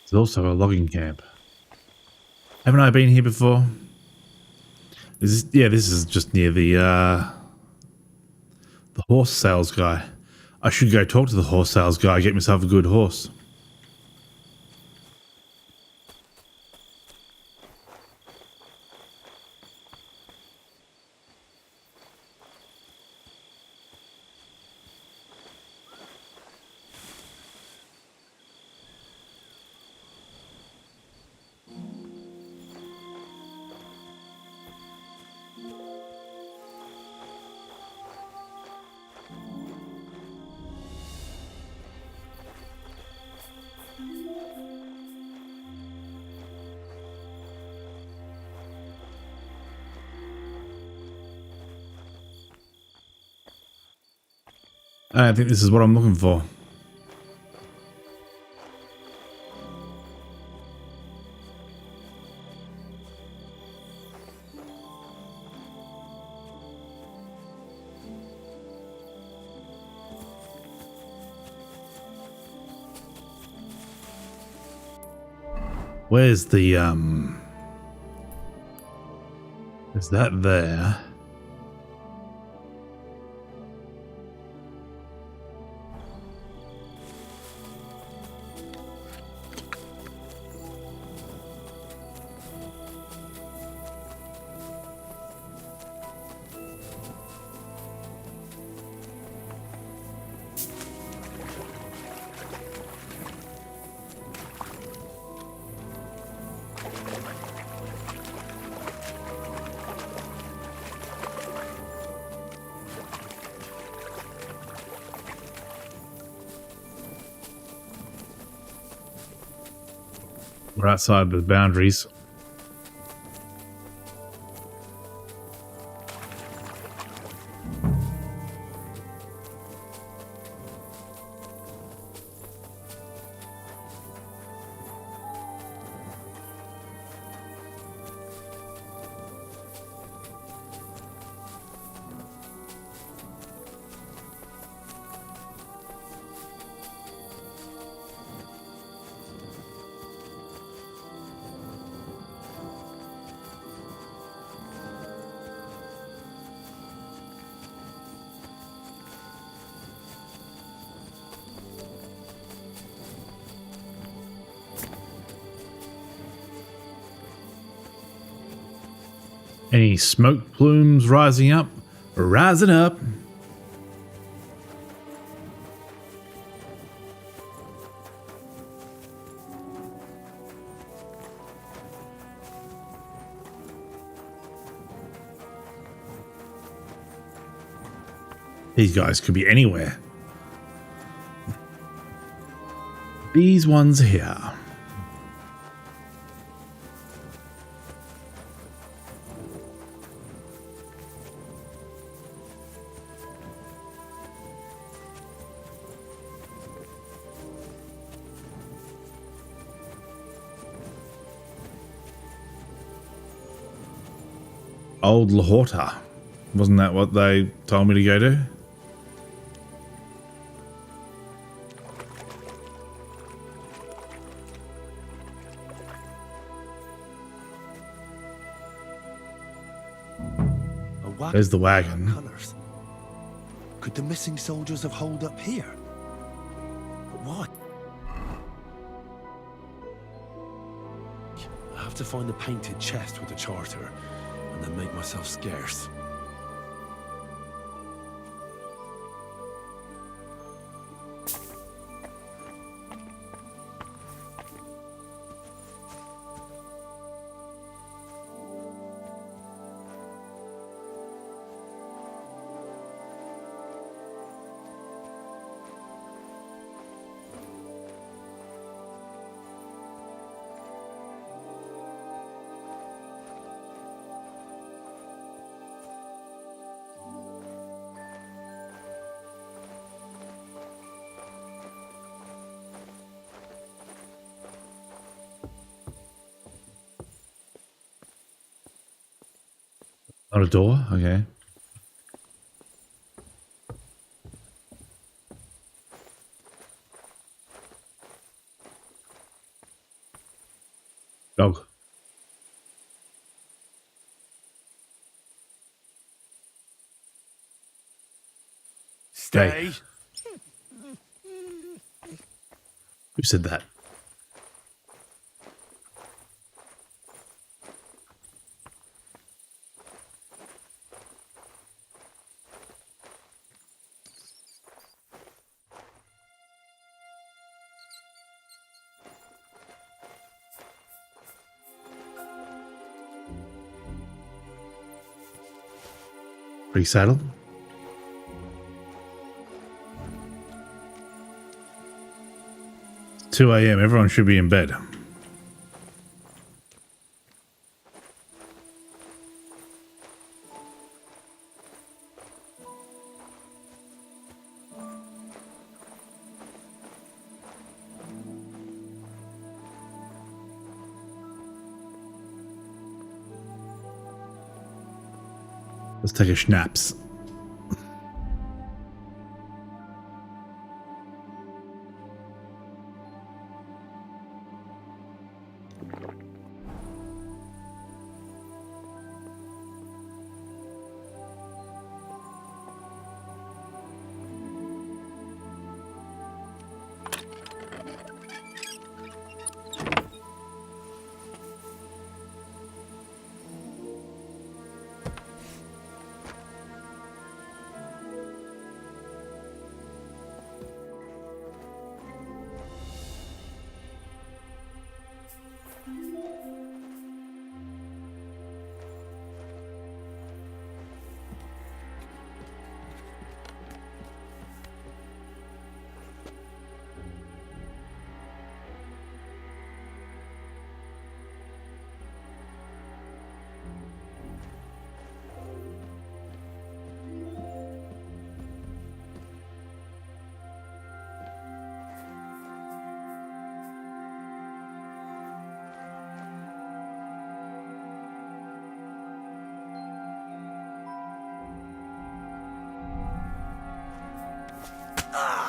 There's also a logging camp. Haven't I been here before? This is just near the horse sales guy. I should go talk to the horse sales guy, get myself a good horse. I think this is what I'm looking for. Where's the is that there? We're outside the boundaries. Any smoke plumes rising up? Rising up. These guys could be anywhere. These ones here. Old Lahorta. Wasn't that what they told me to go to? There's the wagon. Colors. Could the missing soldiers have holed up here? But why? I have to find the painted chest with the charter, and then make myself scarce. Not a door? Okay. Dog. Stay. Who said that? Resaddle. 2 a.m. Everyone should be in bed. Let's take a schnapps.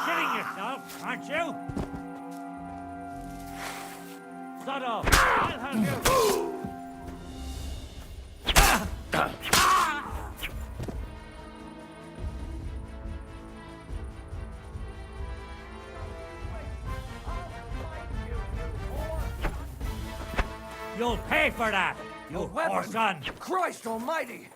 Shitting yourself, aren't you? Shut up! I'll have you! You'll pay for that, you whore son! Christ almighty!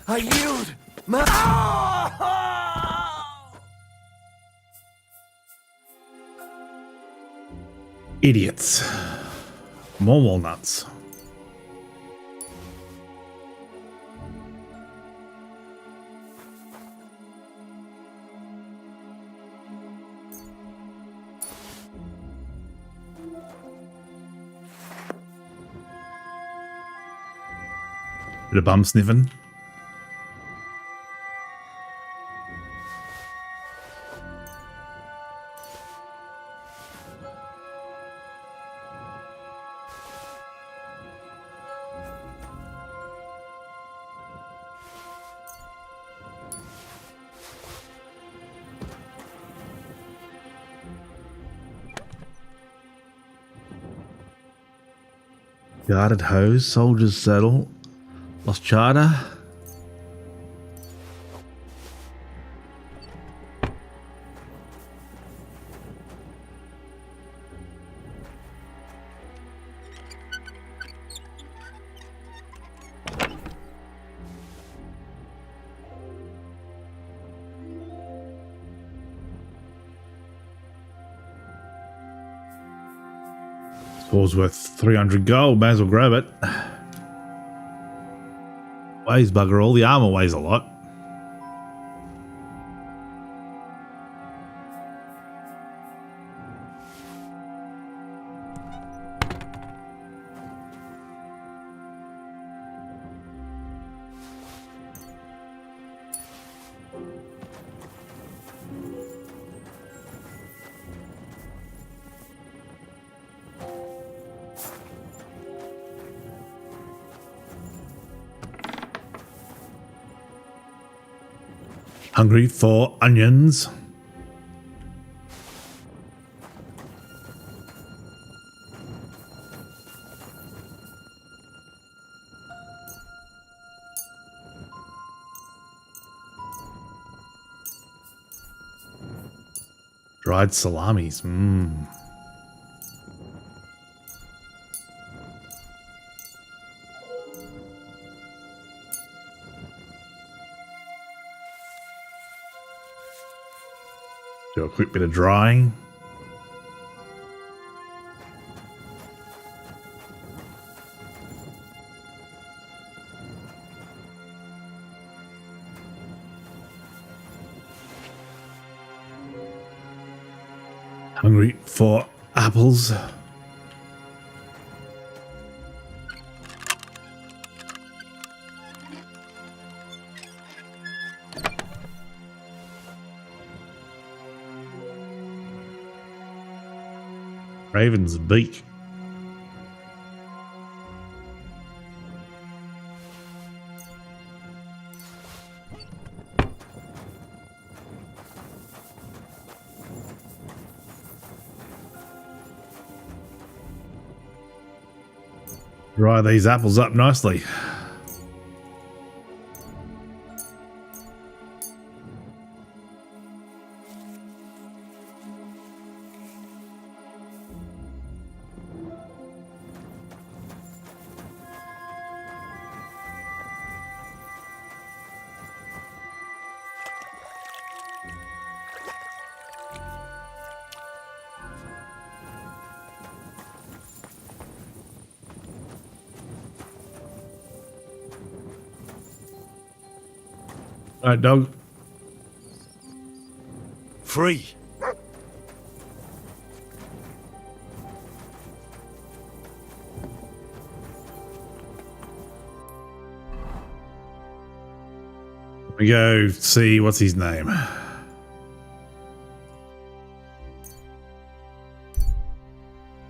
I yield! Idiots. More walnuts. Bit of bum sniffing. Guarded hose, soldier's saddle, lost charter. Ball's worth 300 gold, may as well grab it. Weighs bugger all, the armor weighs a lot. Hungry for onions. Dried salamis. Mmm. Do a quick bit of drying. Hungry for apples. Raven's beak. Dry these apples up nicely. Right, dog. Free. We go see what's his name.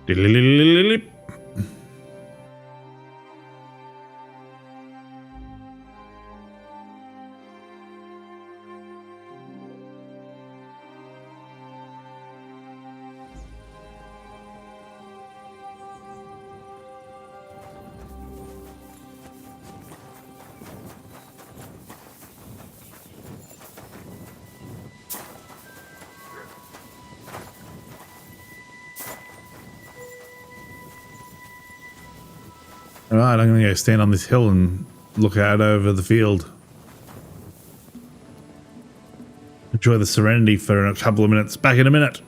Diddly-lily-lily-lily. All right, I'm going to go stand on this hill and look out over the field. Enjoy the serenity for a couple of minutes. Back in a minute.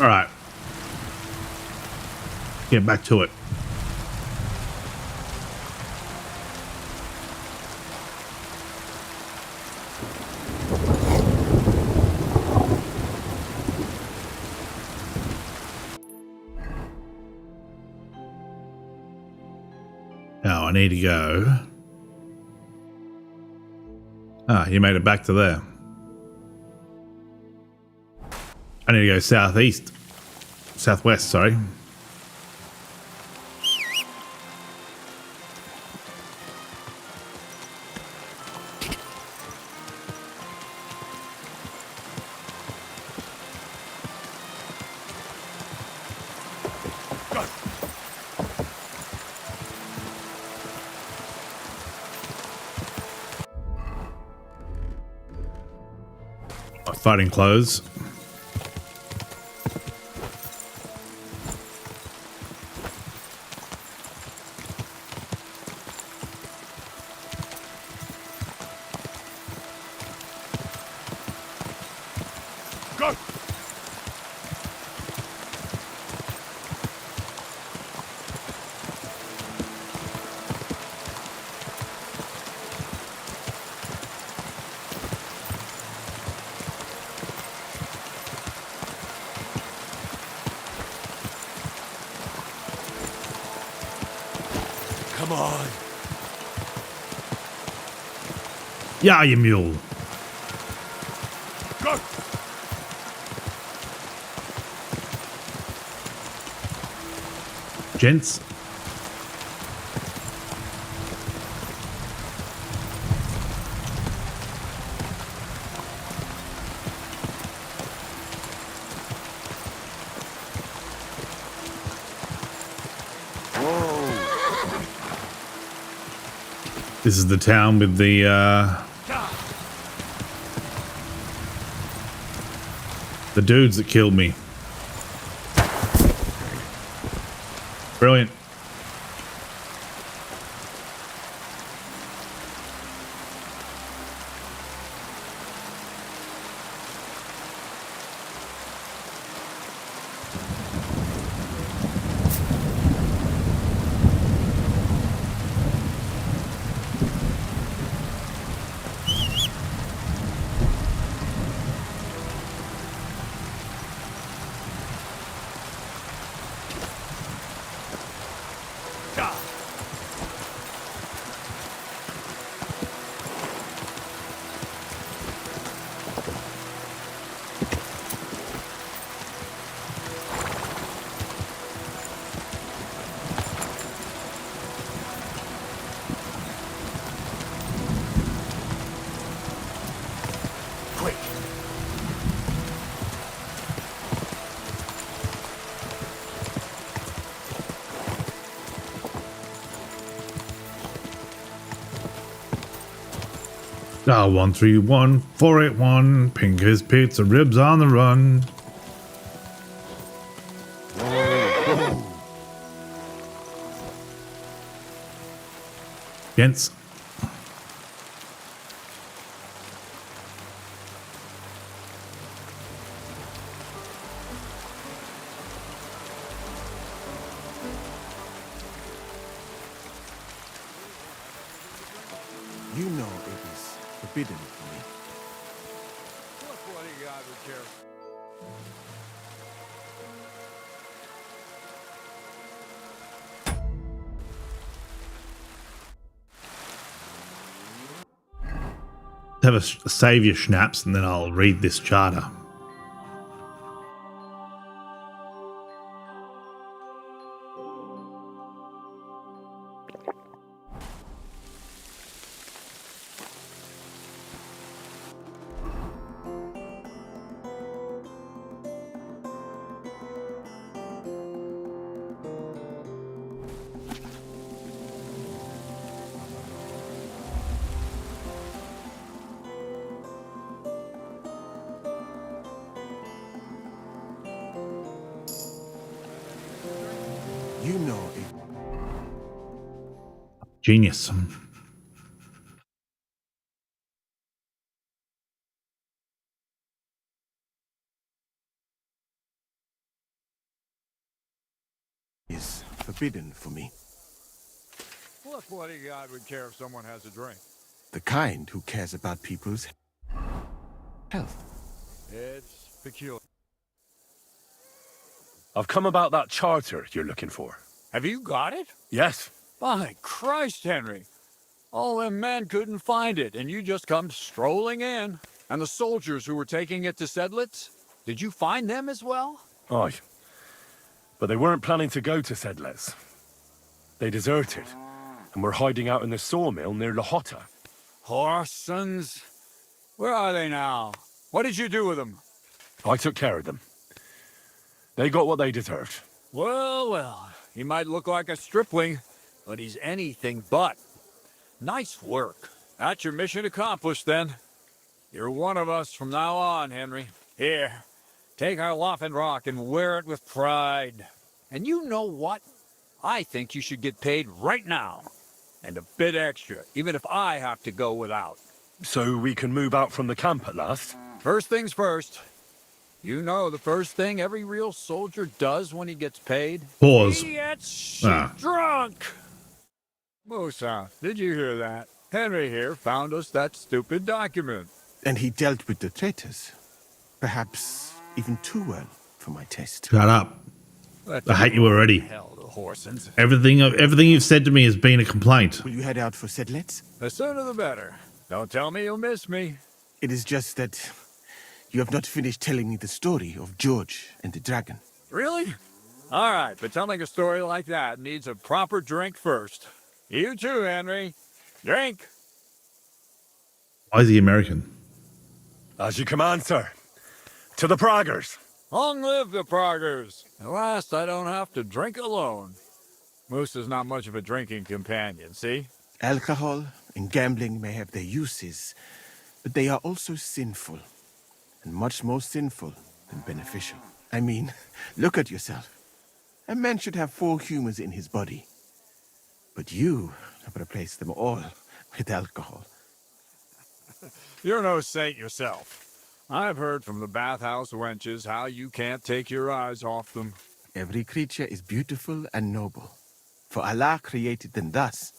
All right. Get back to it. Now I need to go. Ah, you made it back to there. I need to go southeast. Southwest, sorry. Fighting clothes. Go! Come on. Yeah, you mule. Go! Gents. This is the town with the dudes that killed me. Brilliant. Ah, 131 481 Pinker's Pizza Ribs on the run. Gents. You know it is forbidden for me. Have a save your schnapps and then I'll read this charter. You know it. Genius. is forbidden for me. What bloody god would care if someone has a drink? The kind who cares about people's health. It's peculiar. I've come about that charter you're looking for. Have you got it? Yes. By Christ, Henry. All them men couldn't find it, and you just come strolling in. And the soldiers who were taking it to Sedlitz, did you find them as well? Aye. But they weren't planning to go to Sedlitz. They deserted, and were hiding out in the sawmill near Lahota. Horsons? Where are they now? What did you do with them? I took care of them. They got what they deserved. Well, well, he might look like a stripling, but he's anything but. Nice work. That's your mission accomplished, then. You're one of us from now on, Henry. Here, take our Loffen Rock and wear it with pride. And you know what? I think you should get paid right now. And a bit extra, even if I have to go without. So we can move out from the camp at last? First things first. You know the first thing every real soldier does when he gets paid? Pause. He gets drunk! Musa, did you hear that? Henry here found us that stupid document. And he dealt with the traitors. Perhaps even too well for my taste. Shut up. I hate you already. Hell, the Horsons. Everything you've said to me has been a complaint. Will you head out for Sedlitz? The sooner the better. Don't tell me you'll miss me. It is just that you have not finished telling me the story of George and the dragon. Really? All right, but telling a story like that needs a proper drink first. You too, Henry. Drink. Why is he American? As you command, sir. To the Praggers. Long live the Praggers. At last, I don't have to drink alone. Moose is not much of a drinking companion, see? Alcohol and gambling may have their uses, but they are also sinful. And much more sinful than beneficial. I mean, look at yourself. A man should have 4 humors in his body. But you have replaced them all with alcohol. You're no saint yourself. I've heard from the bathhouse wenches how you can't take your eyes off them. Every creature is beautiful and noble. For Allah created them thus.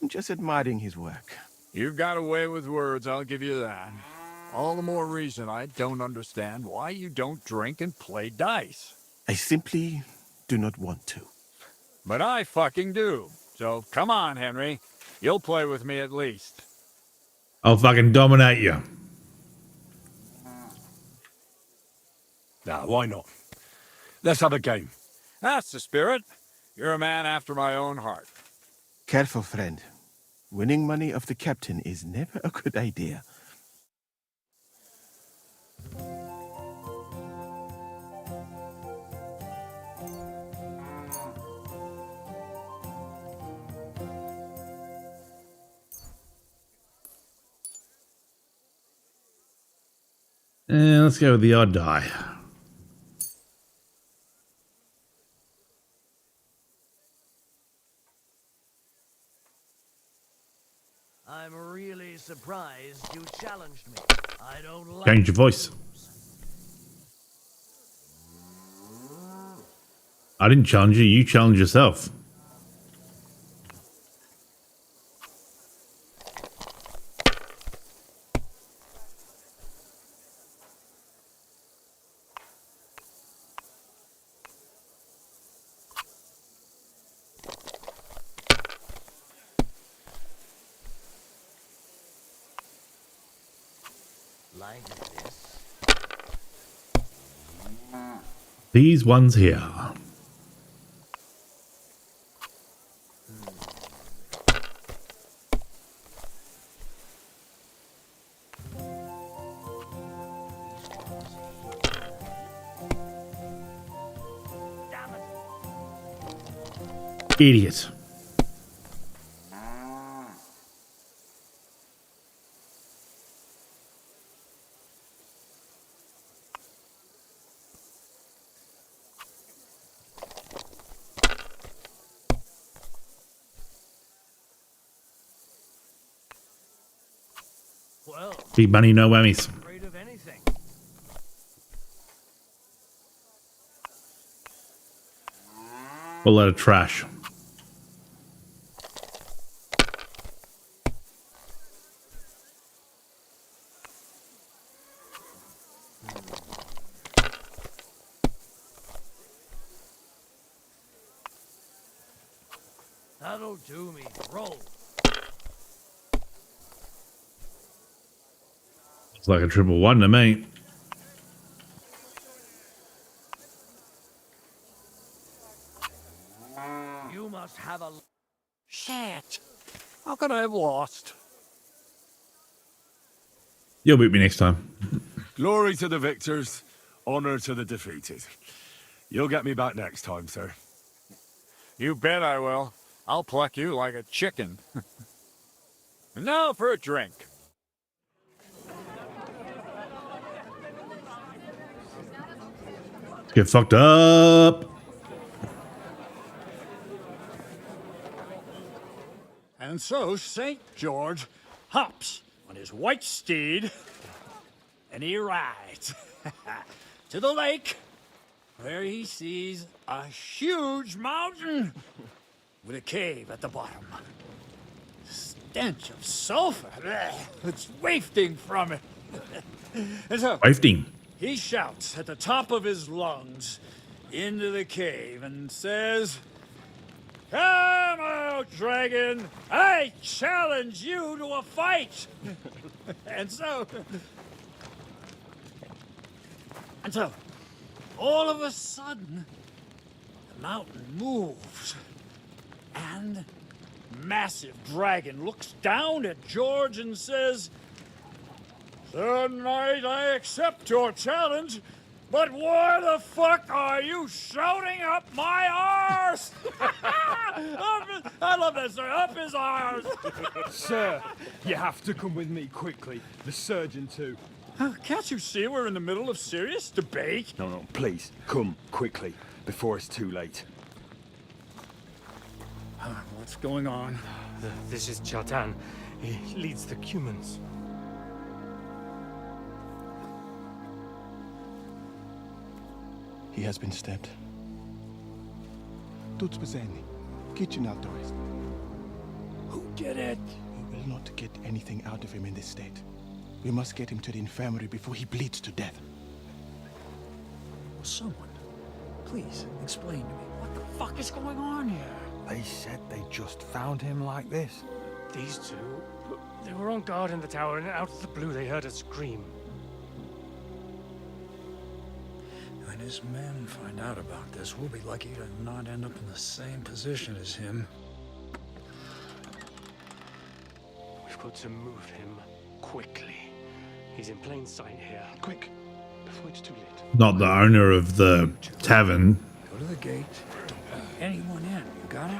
I'm just admiring his work. You've got a way with words, I'll give you that. All the more reason I don't understand why you don't drink and play dice. I simply do not want to. But I fucking do. So come on, Henry. You'll play with me at least. I'll fucking dominate you. Nah, why not? Let's have a game. That's the spirit. You're a man after my own heart. Careful, friend. Winning money of the captain is never a good idea. Let's go with the odd die. I'm really surprised you challenged me. I don't like Change your voice. I didn't challenge you. You challenged yourself. like this. These ones here. Idiot. Well, Big money, no whammies. afraid of anything. A lot of trash. That'll do me. Roll. It's like a triple one to me. You must have a... Shit. How could I have lost? You'll beat me next time. Glory to the victors, honor to the defeated. You'll get me back next time, sir. You bet I will. I'll pluck you like a chicken. And now for a drink. Let's get fucked up. And so St. George hops on his white steed and he rides to the lake where he sees a huge mountain with a cave at the bottom. Stench of sulfur. It's wafting from it. And so Wafting. he shouts at the top of his lungs into the cave and says, "Come out, dragon! I challenge you to a fight!" And so, all of a sudden, the mountain moves, and massive dragon looks down at George and says, "Sir Knight, I accept your challenge, but why the fuck are you shouting up my arse?" I love that, sir. Up his arse. Sir, you have to come with me quickly. The surgeon too. Can't you see we're in the middle of serious debate? No, please, come quickly, before it's too late. What's going on? This is Chatan. He leads the Cumans. He has been stabbed. Tuts bezeni. Kitchen outdoors. Who did it? We will not get anything out of him in this state. We must get him to the infirmary before he bleeds to death. Someone, please explain to me what the fuck is going on here. They said they just found him like this. These two, they were on guard in the tower, and out of the blue they heard a scream. When his men find out about this, we'll be lucky to not end up in the same position as him. We've got to move him quickly. He's in plain sight here. Quick, before it's too late. Not the owner of the tavern. Go to the gate. Don't let anyone in. You got it?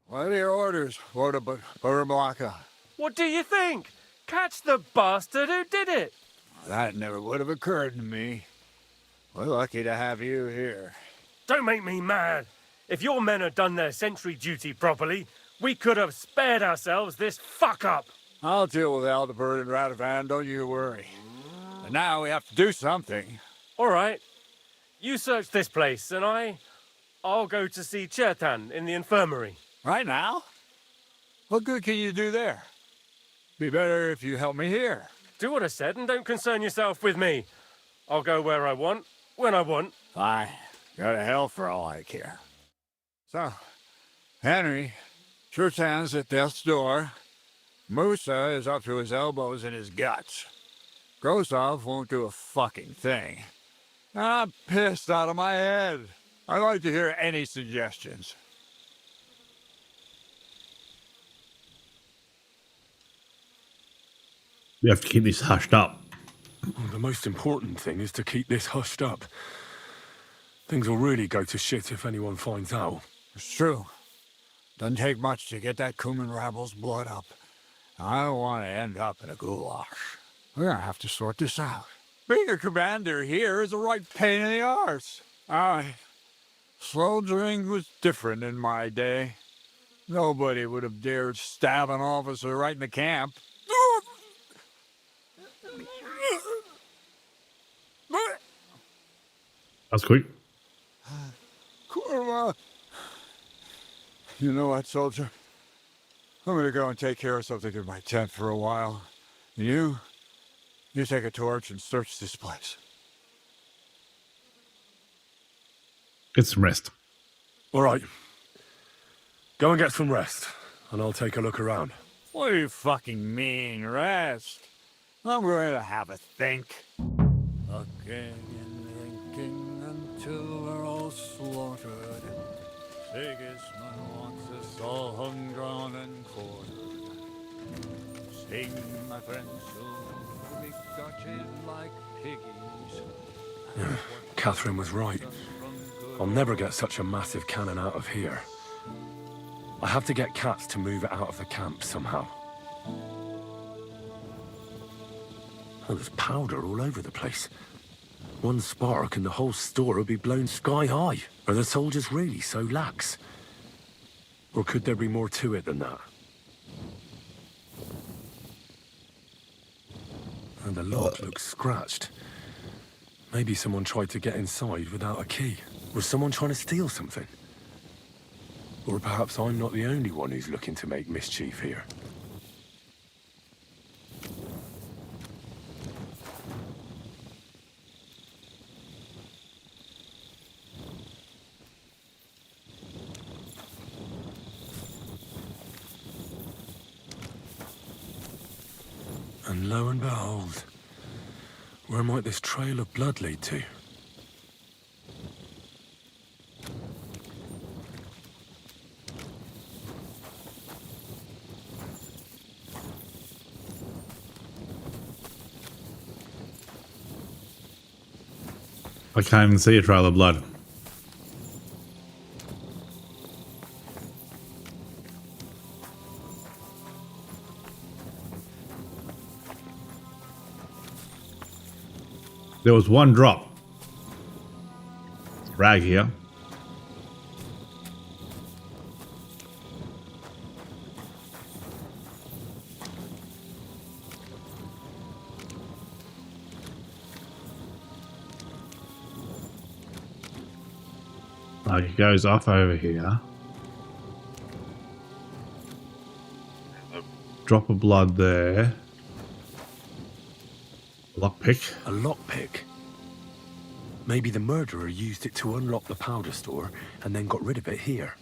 What are your orders, Lord of Burmlaka? What do you think? Catch the bastard who did it! That never would have occurred to me. We're lucky to have you here. Don't make me mad. If your men had done their sentry duty properly, we could have spared ourselves this fuck-up. I'll deal with Aldebert and Radovan, don't you worry. And now we have to do something. All right. You search this place, and I'll go to see Chertan in the infirmary. Right now? What good can you do there? Be better if you help me here. Do what I said and don't concern yourself with me. I'll go where I want, when I want. Fine. Go to hell for all I care. So, Henry, Chertan's at death's door. Musa is up to his elbows in his guts. Grosov won't do a fucking thing. I'm pissed out of my head. I'd like to hear any suggestions. We have to keep this hushed up. Well, the most important thing is to keep this hushed up. Things will really go to shit if anyone finds out. It's true. Doesn't take much to get that Cuman rabble's blood up. I don't want to end up in a goulash. We're gonna have to sort this out. Being a commander here is a right pain in the arse. Soldiering was different in my day. Nobody would have dared stab an officer right in the camp. That's quick. Kurwa. You know what, soldier? I'm gonna go and take care of something in my tent for a while. You take a torch and search this place. Get some rest. All right. Go and get some rest, and I'll take a look around. What do you fucking mean, rest? I'm going to have a think. Looking and thinking until we're all slaughtered. Sigismund wants us all hung, drawn, and quartered. Sing, my friends, so we got you like piggies. Yeah, Catherine was right. I'll never get such a massive cannon out of here. I have to get Cats to move it out of the camp somehow. Oh, there's powder all over the place. One spark and the whole store would be blown sky high. Are the soldiers really so lax? Or could there be more to it than that? And the lock looks scratched. Maybe someone tried to get inside without a key. Was someone trying to steal something? Or perhaps I'm not the only one who's looking to make mischief here. And lo and behold, where might this trail of blood lead to? I can't even see a trail of blood. There was one drop. Rag here. Like it goes off over here. A drop of blood there. Lockpick. A lockpick? Maybe the murderer used it to unlock the powder store and then got rid of it here.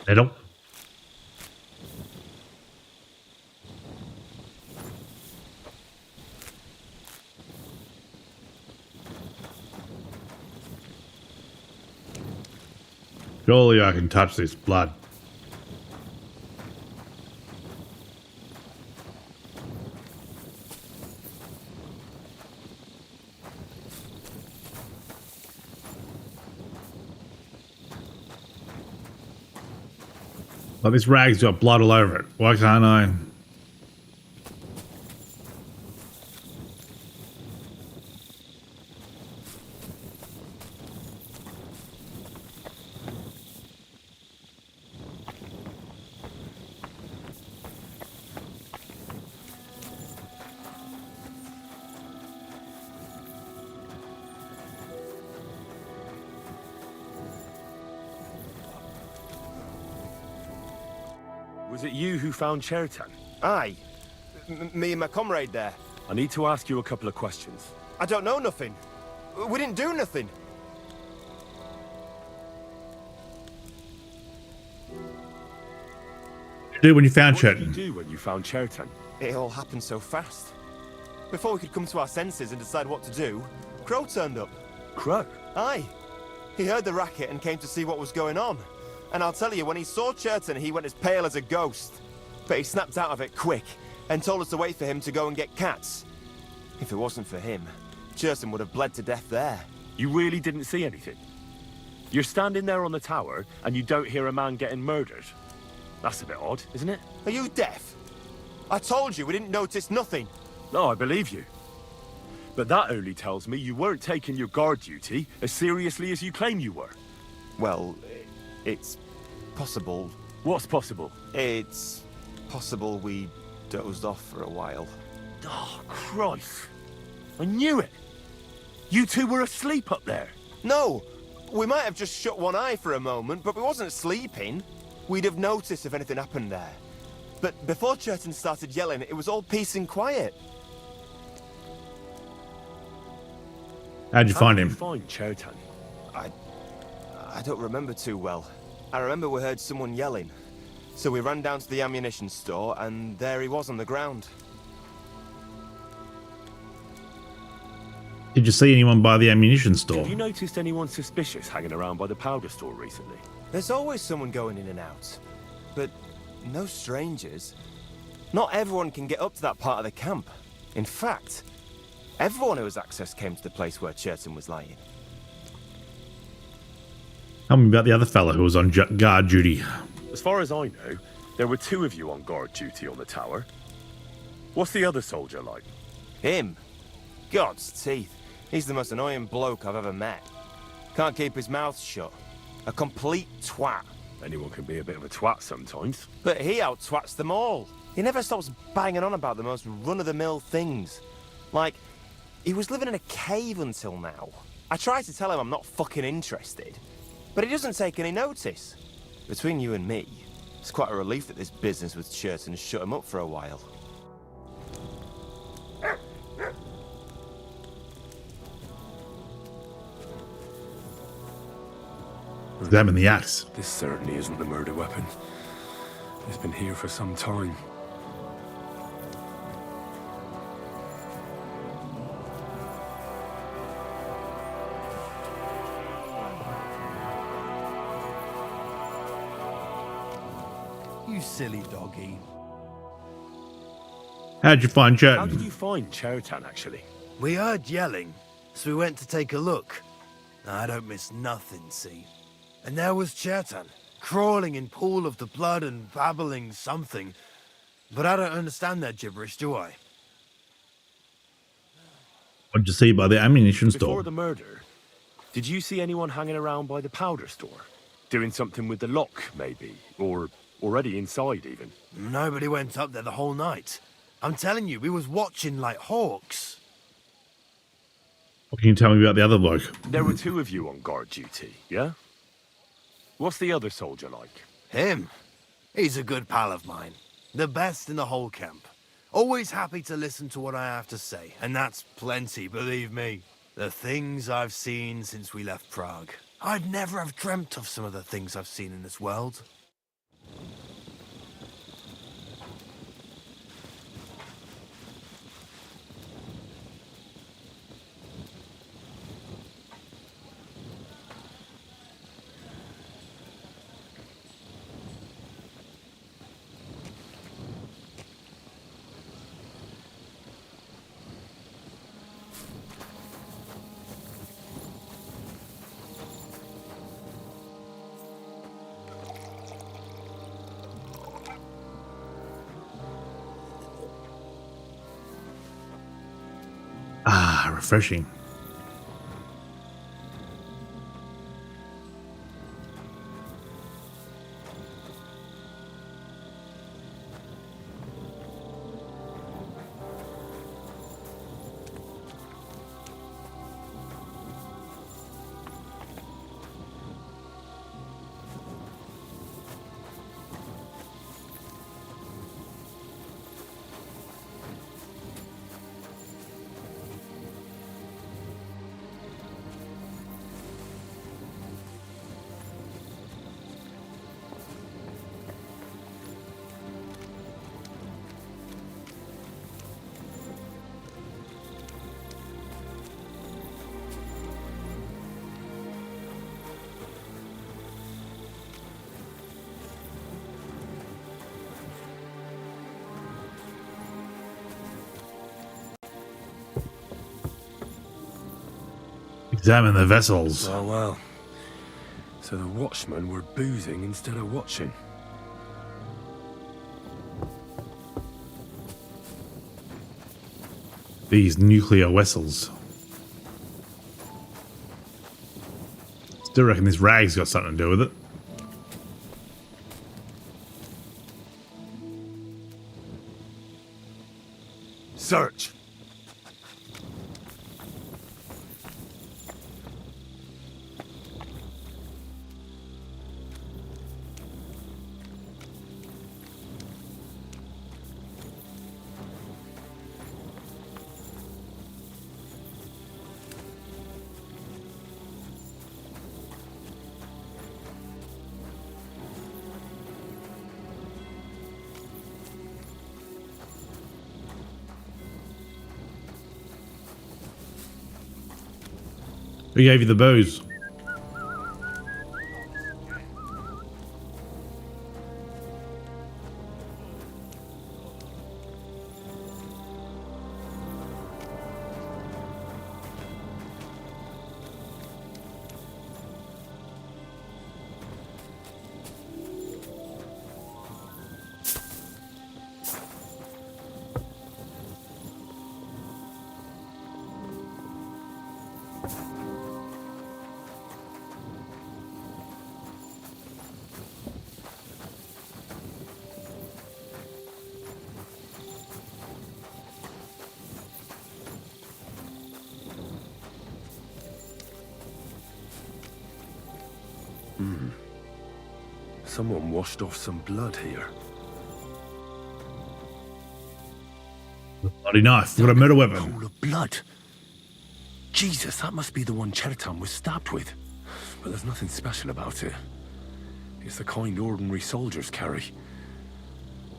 Hello. Surely I can touch this blood. But this rag's got blood all over it. Why can't I? Was it you who found Chertan? Aye. Me and my comrade there. I need to ask you a couple of questions. I don't know nothing. We didn't do nothing. What did you do when you found Chertan? What did Chertan? you do when you found Chertan? It all happened so fast. Before we could come to our senses and decide what to do, Crow turned up. Crow? Aye. He heard the racket and came to see what was going on. And I'll tell you, when he saw Chertan, he went as pale as a ghost. But he snapped out of it quick and told us to wait for him to go and get Cats. If it wasn't for him, Chertan would have bled to death there. You really didn't see anything? You're standing there on the tower and you don't hear a man getting murdered? That's a bit odd, isn't it? Are you deaf? I told you we didn't notice nothing. No, I believe you. But that only tells me you weren't taking your guard duty as seriously as you claim you were. Well, it's possible. What's possible? It's possible we dozed off for a while. Oh, Christ. I knew it. You two were asleep up there. No, we might have just shut one eye for a moment, but we wasn't sleeping. We'd have noticed if anything happened there. But before Churton started yelling, it was all peace and quiet. How'd you find him? Find Churton. I don't remember too well. I remember we heard someone yelling. So we ran down to the ammunition store, and there he was on the ground. Did you see anyone by the ammunition store? Have you noticed anyone suspicious hanging around by the powder store recently? There's always someone going in and out. But no strangers. Not everyone can get up to that part of the camp. In fact, everyone who has access came to the place where Churton was lying. Tell me about the other fella who was on guard duty. As far as I know, there were 2 of you on guard duty on the tower. What's the other soldier like? Him? God's teeth. He's the most annoying bloke I've ever met. Can't keep his mouth shut. A complete twat. Anyone can be a bit of a twat sometimes. But he out-twats them all. He never stops banging on about the most run-of-the-mill things. Like, he was living in a cave until now. I try to tell him I'm not fucking interested, but he doesn't take any notice. Between you and me, it's quite a relief that this business with Churton has shut him up for a while. Examine the axe. This certainly isn't the murder weapon. It's been here for some time. You silly doggy. How'd you find Churton? How did you find Churton, actually? We heard yelling, so we went to take a look. I don't miss nothing, see? And there was Churton, crawling in pool of the blood and babbling something. But I don't understand that gibberish, do I? What'd you see by the ammunition store? Before the murder, did you see anyone hanging around by the powder store? Doing something with the lock, maybe? Or already inside, even? Nobody went up there the whole night. I'm telling you, we was watching like hawks. What can you tell me about the other bloke? There were 2 of you on guard duty, yeah? What's the other soldier like? Him? He's a good pal of mine. The best in the whole camp. Always happy to listen to what I have to say, and that's plenty, believe me. The things I've seen since we left Prague. I'd never have dreamt of some of the things I've seen in this world. Ah, refreshing. Examine the vessels. Oh, well. So the watchmen were boozing instead of watching. these nuclear vessels. Still reckon this rag's got something to do with it. Search. Who gave you the booze? Someone washed off some blood here. Bloody knife. What a murder weapon. Pool of blood. Jesus, that must be the one Chertan was stabbed with. But there's nothing special about it. It's the kind ordinary soldiers carry.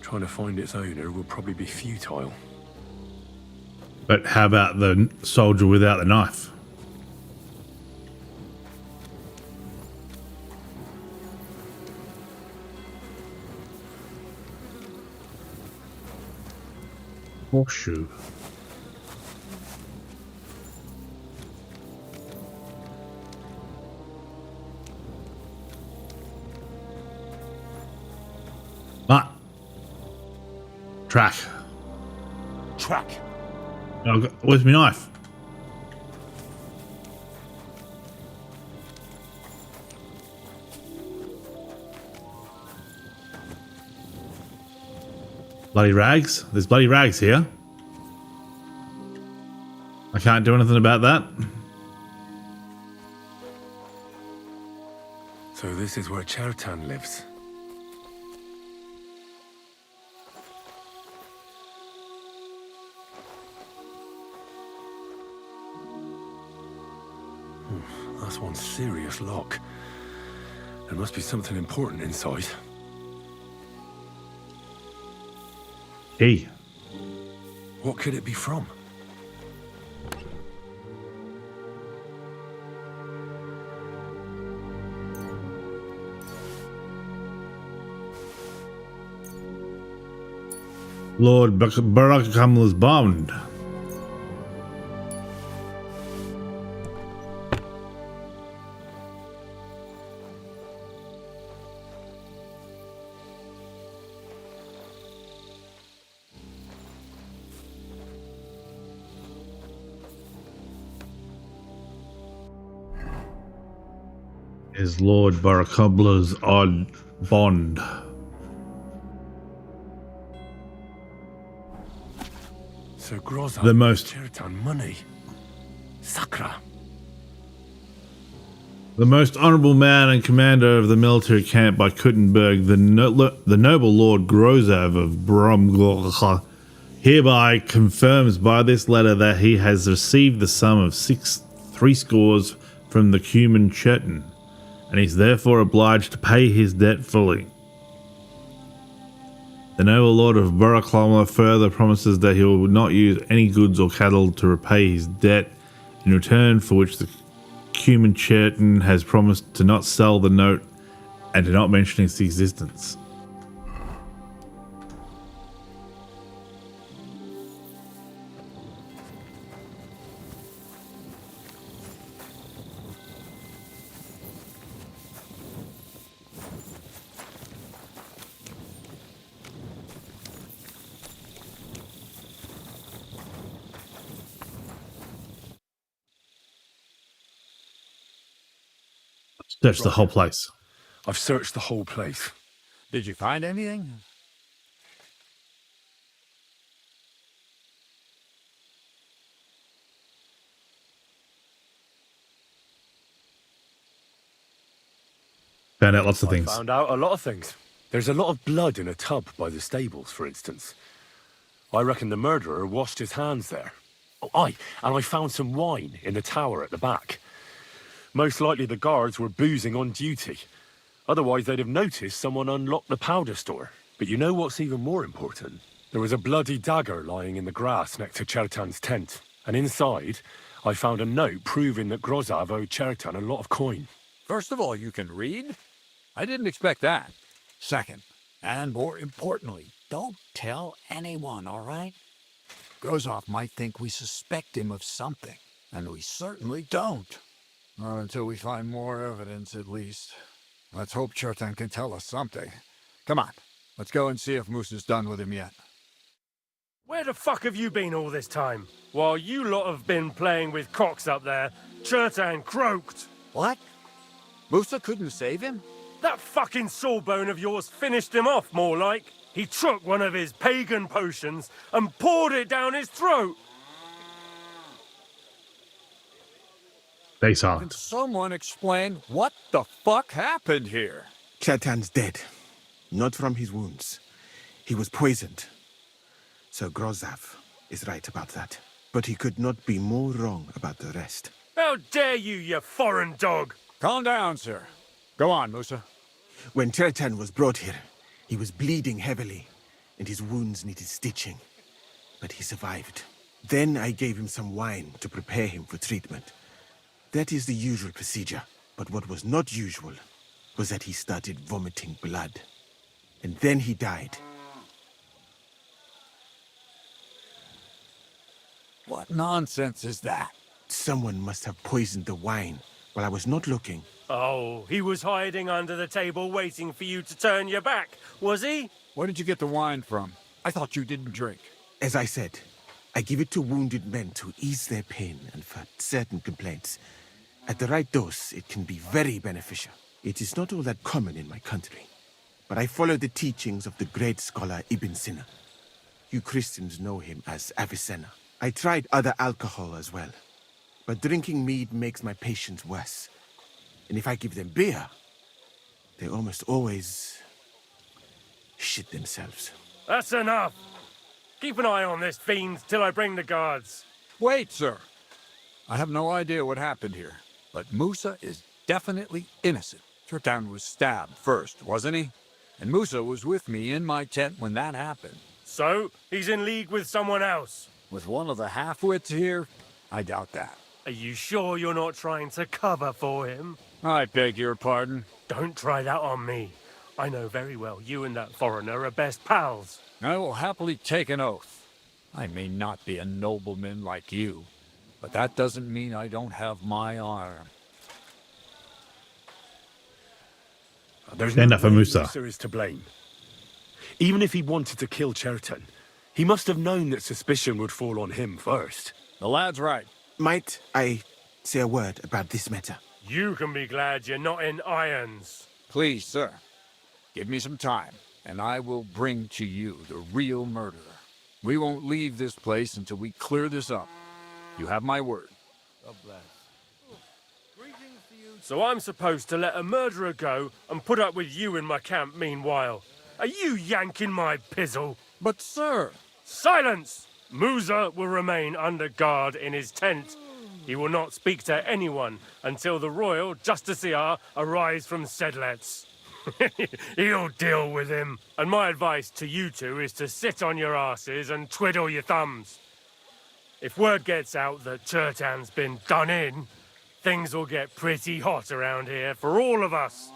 Trying to find its owner will probably be futile. But how about the soldier without the knife? Horseshoe. Ah. Track. Track. Oh, where's my knife? Bloody rags. There's bloody rags here. I can't do anything about that. So this is where Chertan lives. That's one serious lock. There must be something important inside. Hey. What could it be from? Lord Barakamla's bound. Is Lord Barakabla's odd bond. So Groza, The most- Chertan money. Sakra. The most honourable man and commander of the military camp by Kuttenberg, the noble Lord Grozav of Bromgorcha, hereby confirms by this letter that he has received the sum of 3 scores from the Cuman Chertan, and is therefore obliged to pay his debt fully. The noble Lord of Baraklama further promises that he will not use any goods or cattle to repay his debt, in return for which the Cuman Chertan has promised to not sell the note and to not mention its existence. Search the whole place. I've searched the whole place. Did you find anything? Found out lots of I things. found out a lot of things. There's a lot of blood in a tub by the stables, for instance. I reckon the murderer washed his hands there. Oh, aye, and I found some wine in the tower at the back. Most likely the guards were boozing on duty. Otherwise they'd have noticed someone unlocked the powder store. But you know what's even more important? There was a bloody dagger lying in the grass next to Chertan's tent. And inside, I found a note proving that Grozav owed Chertan a lot of coin. First of all, you can read? I didn't expect that. Second, and more importantly, don't tell anyone, all right? Grozov might think we suspect him of something, and we certainly don't. Not until we find more evidence, at least. Let's hope Chertan can tell us something. Come on, let's go and see if Moose is done with him yet. Where the fuck have you been all this time? While you lot have been playing with cocks up there, Chertan croaked. What? Musa couldn't save him? That fucking sawbone of yours finished him off, more like. He took one of his pagan potions and poured it down his throat. They saw Can it. someone explain what the fuck happened here? Chertan's dead. Not from his wounds. He was poisoned. So Grozav is right about that. But he could not be more wrong about the rest. How dare you foreign dog! Calm down, sir. Go on, Musa. When Chertan was brought here, he was bleeding heavily, and his wounds needed stitching. But he survived. Then I gave him some wine to prepare him for treatment. That is the usual procedure. But what was not usual was that he started vomiting blood. And then he died. What nonsense is that? Someone must have poisoned the wine while I was not looking. Oh, he was hiding under the table waiting for you to turn your back, was he? Where did you get the wine from? I thought you didn't drink. As I said, I give it to wounded men to ease their pain and for certain complaints. At the right dose, it can be very beneficial. It is not all that common in my country. But I follow the teachings of the great scholar Ibn Sina. You Christians know him as Avicenna. I tried other alcohol as well. But drinking mead makes my patients worse. And if I give them beer, they almost always shit themselves. That's enough. Keep an eye on this fiend till I bring the guards. Wait, sir. I have no idea what happened here, but Musa is definitely innocent. Chertan was stabbed first, wasn't he? And Musa was with me in my tent when that happened. So, he's in league with someone else? With one of the half-wits here? I doubt that. Are you sure you're not trying to cover for him? I beg your pardon. Don't try that on me. I know very well you and that foreigner are best pals. I will happily take an oath. I may not be a nobleman like you, but that doesn't mean I don't have my honor. There's Stand no up for way Musa. Musa is to blame. Even if he wanted to kill Chertan, he must have known that suspicion would fall on him first. The lad's right. Might I say a word about this matter? You can be glad you're not in irons. Please, sir. Give me some time, and I will bring to you the real murderer. We won't leave this place until we clear this up. You have my word. God bless. So I'm supposed to let a murderer go and put up with you in my camp meanwhile. Are you yanking my pizzle? But, sir... Silence! Musa will remain under guard in his tent. He will not speak to anyone until the royal justiciar arrives from Sedlets. He'll deal with him. And my advice to you two is to sit on your asses and twiddle your thumbs. If word gets out that Chertan's been done in, things will get pretty hot around here for all of us.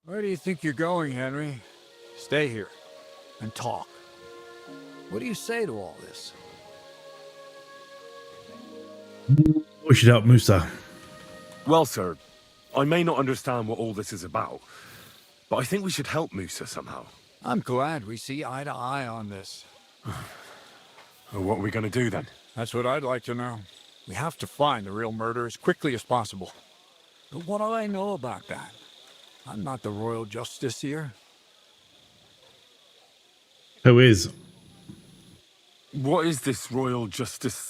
Where do you think you're going, Henry? Stay here and talk. What do you say to all this? We should help Musa. Well, sir, I may not understand what all this is about, but I think we should help Musa somehow. I'm glad we see eye to eye on this. Well, what are we going to do then? That's what I'd like to know. We have to find the real murderer as quickly as possible. But what do I know about that? I'm not the royal justiciar. Who is? What is this royal justiciar?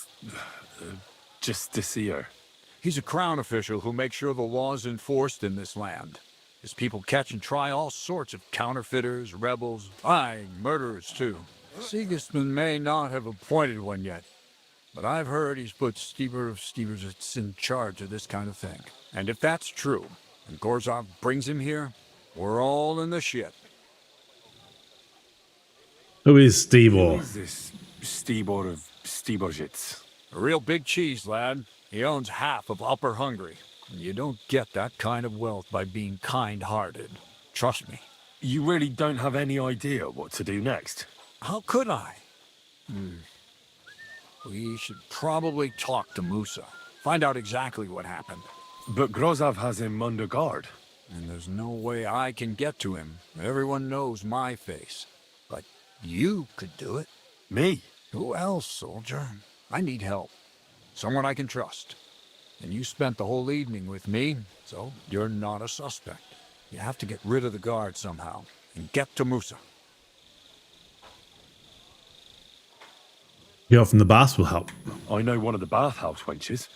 He's a crown official who makes sure the law's enforced in this land. His people catch and try all sorts of counterfeiters, rebels, aye, murderers too. Sigismund may not have appointed one yet, but I've heard he's put Stever of Steversitz in charge of this kind of thing. And if that's true, and Gorzov brings him here, we're all in the shit. Who is Stebor? Who is this Stebor of Steversitz? A real big cheese, lad. He owns half of Upper Hungary. And you don't get that kind of wealth by being kind-hearted. Trust me. You really don't have any idea what to do next? How could I? We should probably talk to Musa. Find out exactly what happened. But Grozov has him under guard. And there's no way I can get to him. Everyone knows my face. But you could do it. Me? Who else, soldier? I need help. Someone I can trust. And you spent the whole evening with me, so you're not a suspect. You have to get rid of the guard somehow, and get to Musa. Girl from the baths will help. I know one of the bathhouse wenches.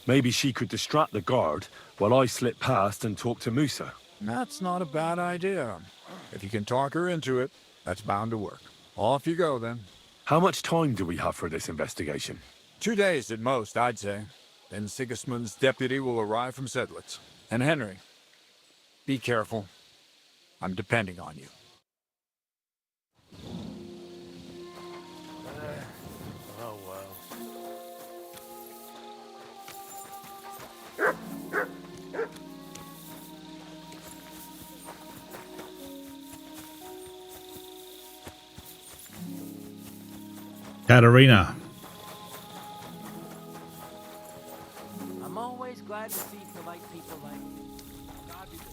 Maybe she could distract the guard while I slip past and talk to Musa. That's not a bad idea. If you can talk her into it, that's bound to work. Off you go, then. How much time do we have for this investigation? 2 days at most, I'd say. Then Sigismund's deputy will arrive from Sedlitz. And Henry, be careful. I'm depending on you. Oh, well. Katarina. I'm always glad to see polite people like you. God be with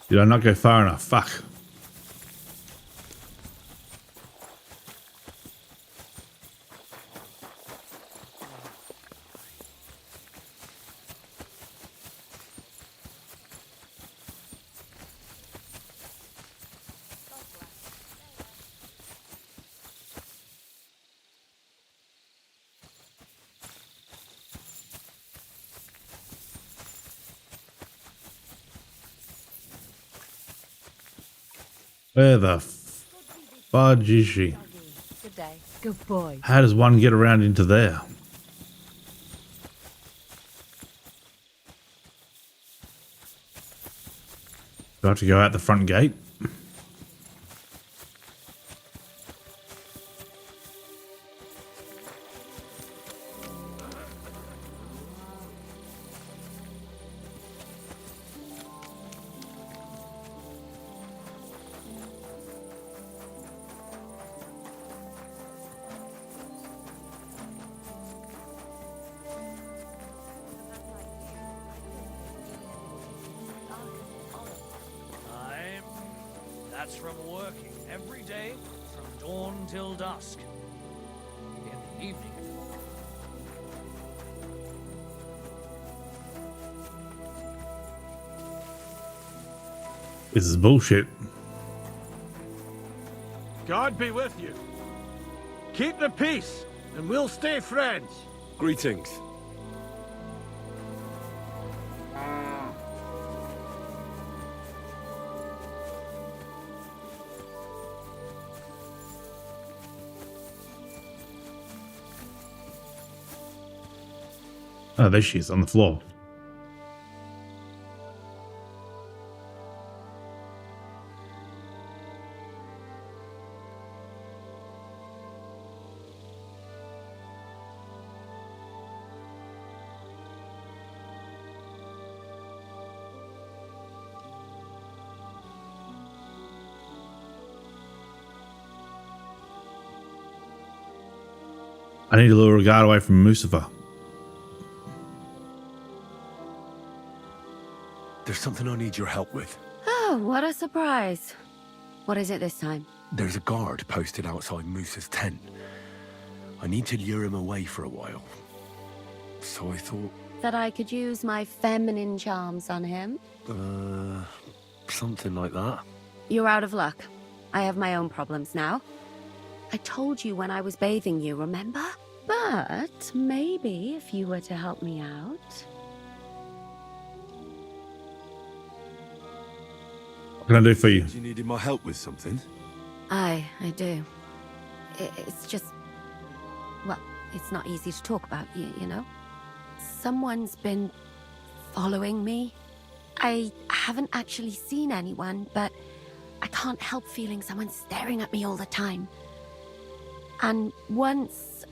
you. Did I not go far enough? Fuck. Where the fudge is she? Good day. Good boy. How does one get around into there? Do I have to go out the front gate? That's from working every day from dawn till dusk. In the evening. This is bullshit. God be with you. Keep the peace, and we'll stay friends. Greetings. Oh, there she is on the floor. I need to lure a guard away from Mustafa. There's something I need your help with. Oh, what a surprise. What is it this time? There's a guard posted outside Moose's tent. I need to lure him away for a while. So I thought... That I could use my feminine charms on him? Something like that. You're out of luck. I have my own problems now. I told you when I was bathing you, remember? But maybe if you were to help me out... What can I do for you? You needed my help with something? I do. It's just... Well, it's not easy to talk about, you know? Someone's been following me. I haven't actually seen anyone, but I can't help feeling someone staring at me all the time. And once,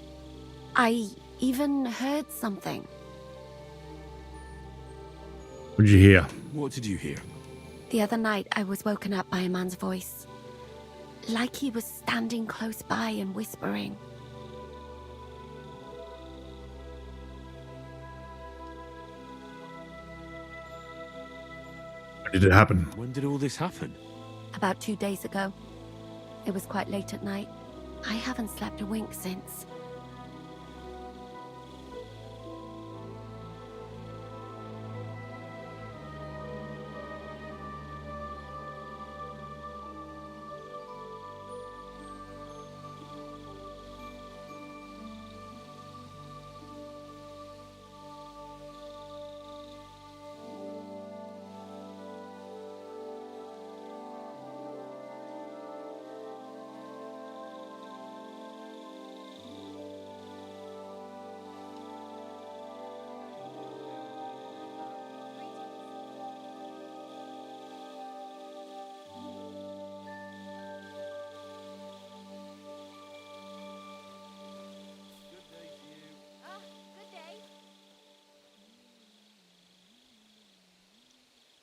I even heard something. What did you hear? What did you hear? The other night, I was woken up by a man's voice. Like he was standing close by and whispering. When did it happen? When did all this happen? About 2 days ago. It was quite late at night. I haven't slept a wink since.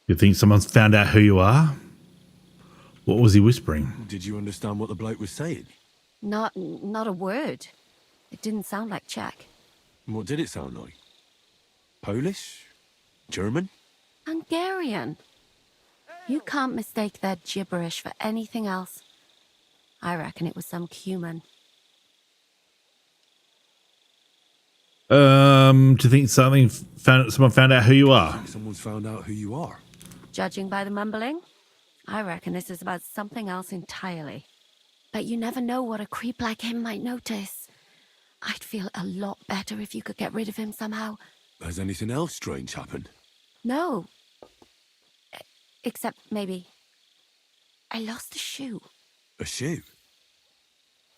You think someone's found out who you are? What was he whispering? Did you understand what the bloke was saying? Not a word. It didn't sound like Czech. What did it sound like? Polish? German? Hungarian. You can't mistake their gibberish for anything else. I reckon it was some Cuman. Do you think someone found out who you are? Someone's found out who you are. Judging by the mumbling, I reckon this is about something else entirely. But you never know what a creep like him might notice. I'd feel a lot better if you could get rid of him somehow. Has anything else strange happened? No. Except maybe... I lost a shoe. A shoe?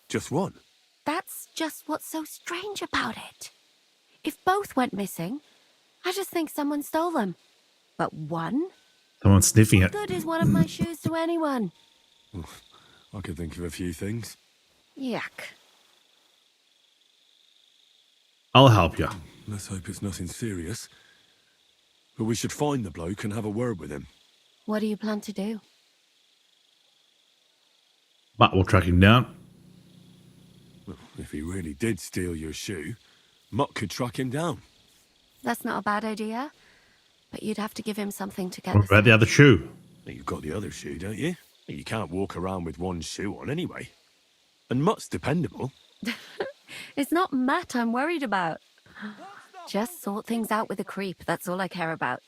Just one? That's just what's so strange about it. If both went missing, I just think someone stole them. But one? Someone's sniffing it. What good is one of my shoes to anyone? I could think of a few things. Yuck. I'll help you. Let's hope it's nothing serious. But we should find the bloke and have a word with him. What do you plan to do? But we'll track him down. Well, if he really did steal your shoe, Mutt could track him down. That's not a bad idea. But you'd have to give him something to get What about the other shoe? You've got the other shoe, don't you? You can't walk around with one shoe on anyway. And Mutt's dependable. It's not Matt I'm worried about. Just sort things out with a creep. That's all I care about.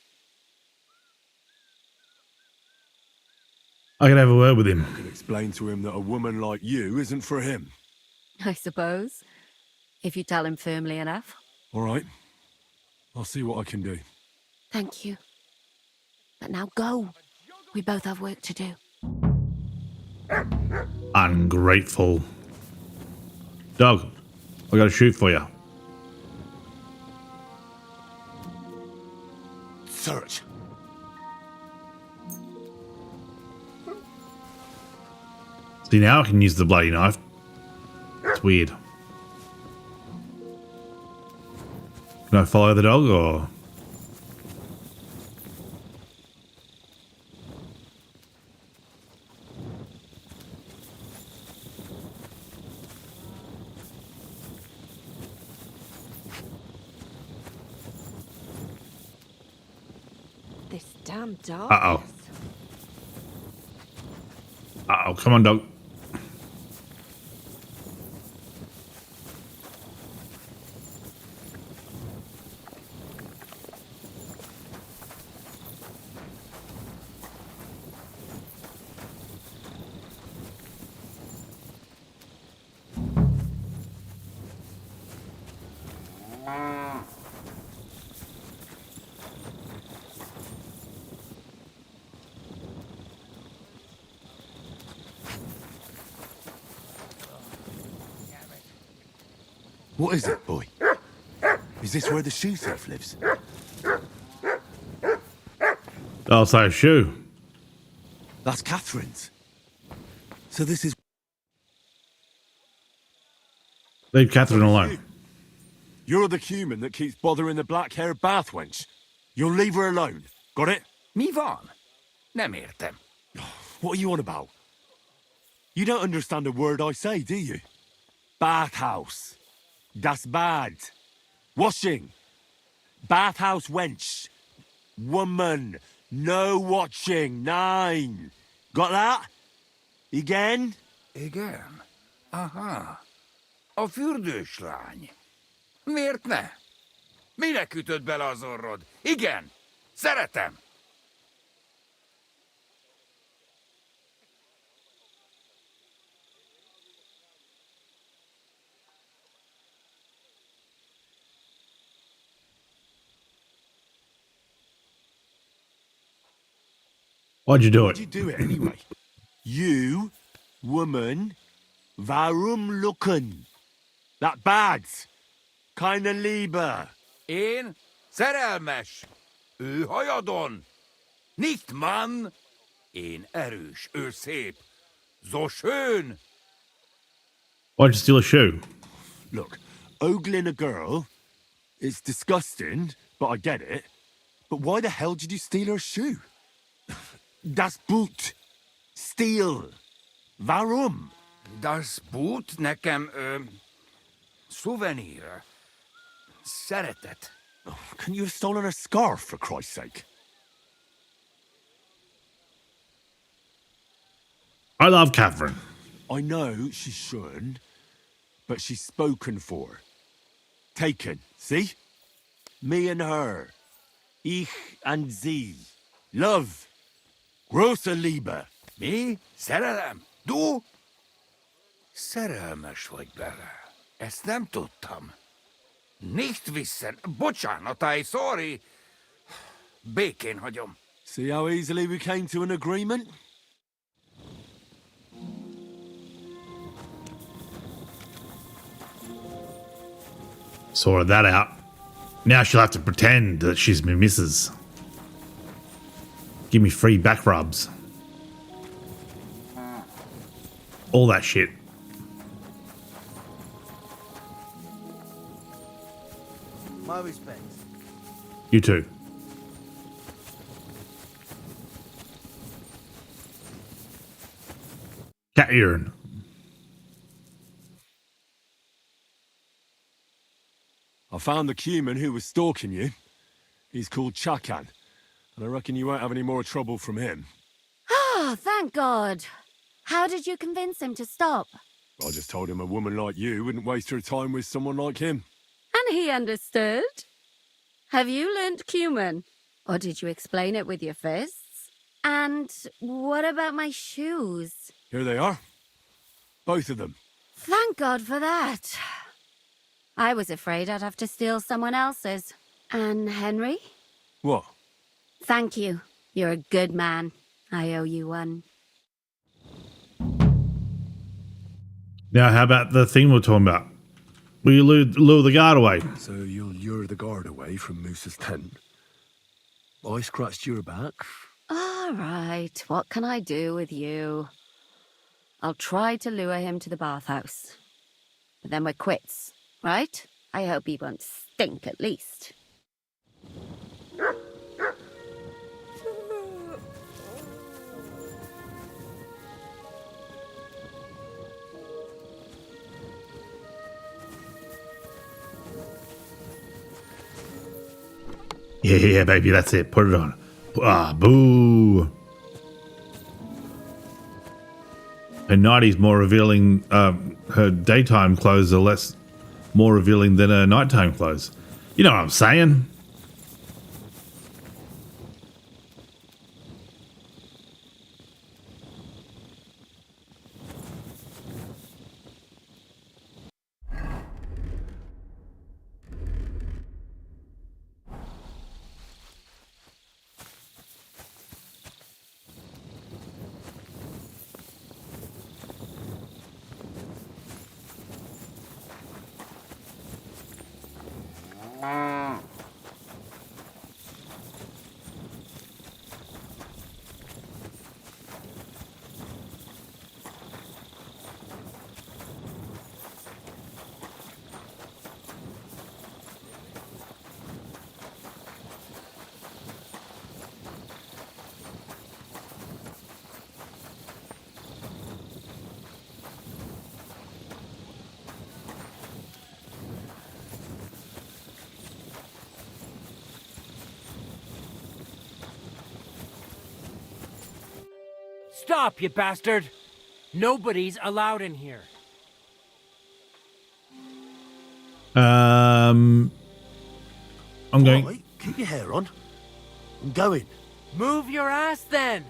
I can have a word with him. I can explain to him that a woman like you isn't for him. I suppose. If you tell him firmly enough. All right. I'll see what I can do. Thank you. But now go. We both have work to do. Ungrateful. Dog, I got a shoe for you. Search. See, now I can use the bloody knife. It's weird. Can I follow the dog or? This damn dark. Uh-oh. Uh-oh, come on, dog. What is it, boy? Is this where the shoe thief lives? Oh, so shoe. That's Catherine's. So this is... Leave Catherine alone. You're the human that keeps bothering the black-haired bath wench. You'll leave her alone. Got it? Mi van. Nem értem. What are you on about? You don't understand a word I say, do you? Bathhouse. Das Bad. Washing. Bathhouse wench. Woman. No watching. 9. Got that? Igen? Igen? Aha. A fürdős lány. Miért ne? Minek ütöd bele az orrod? Igen. Szeretem. Why'd you do it? Why'd you do it anyway? You, woman, warum lucken? That bad. Keine Liebe. Én szerelmes. Ő hajadon. Nicht Mann. Én erős, ő szép. So schön. Why'd you steal a shoe? Look, ogling a girl, it's disgusting, but I get it. But why the hell did you steal her shoe? Das Boot. Steal. Warum? Das Boot nekem, souvenir. Szeretet. Oh, couldn't you have stolen her scarf, for Christ's sake? I love Catherine. I know she shouldn't, but she's spoken for. Taken, see? Me and her. Ich and sie. Love. Große Liebe. Mi? Szerelem? Du? Szerelmes vagy bele. Ezt nem tudtam. Nicht wissen. Bocsánat, sorry. Békén hagyom. See how easily we came to an agreement? Sorted that out. Now she'll have to pretend that she's my missus. Give me free back rubs. All that shit. My respects. You too. Cat urine. I found the human who was stalking you. He's called Chakan, and I reckon you won't have any more trouble from him. Oh, thank God. How did you convince him to stop? I just told him a woman like you wouldn't waste her time with someone like him. And he understood? Have you learnt Cuman? Or did you explain it with your fists? And what about my shoes? Here they are. Both of them. Thank God for that. I was afraid I'd have to steal someone else's. And Henry? What? Thank you. You're a good man. I owe you one. Now, how about the thing we're talking about? Will you lure the guard away? So you'll lure the guard away from Moose's tent? I scratched your back. All right. What can I do with you? I'll try to lure him to the bathhouse. But then we're quits, right? I hope he won't stink at least. Yeah, baby, that's it. Put it on. Ah, boo. Her nighty's more revealing. Her daytime clothes are more revealing than her nighttime clothes. You know what I'm saying? Stop, you bastard! Nobody's allowed in here. I'm going. Right, keep your hair on. I'm going. Move your ass then!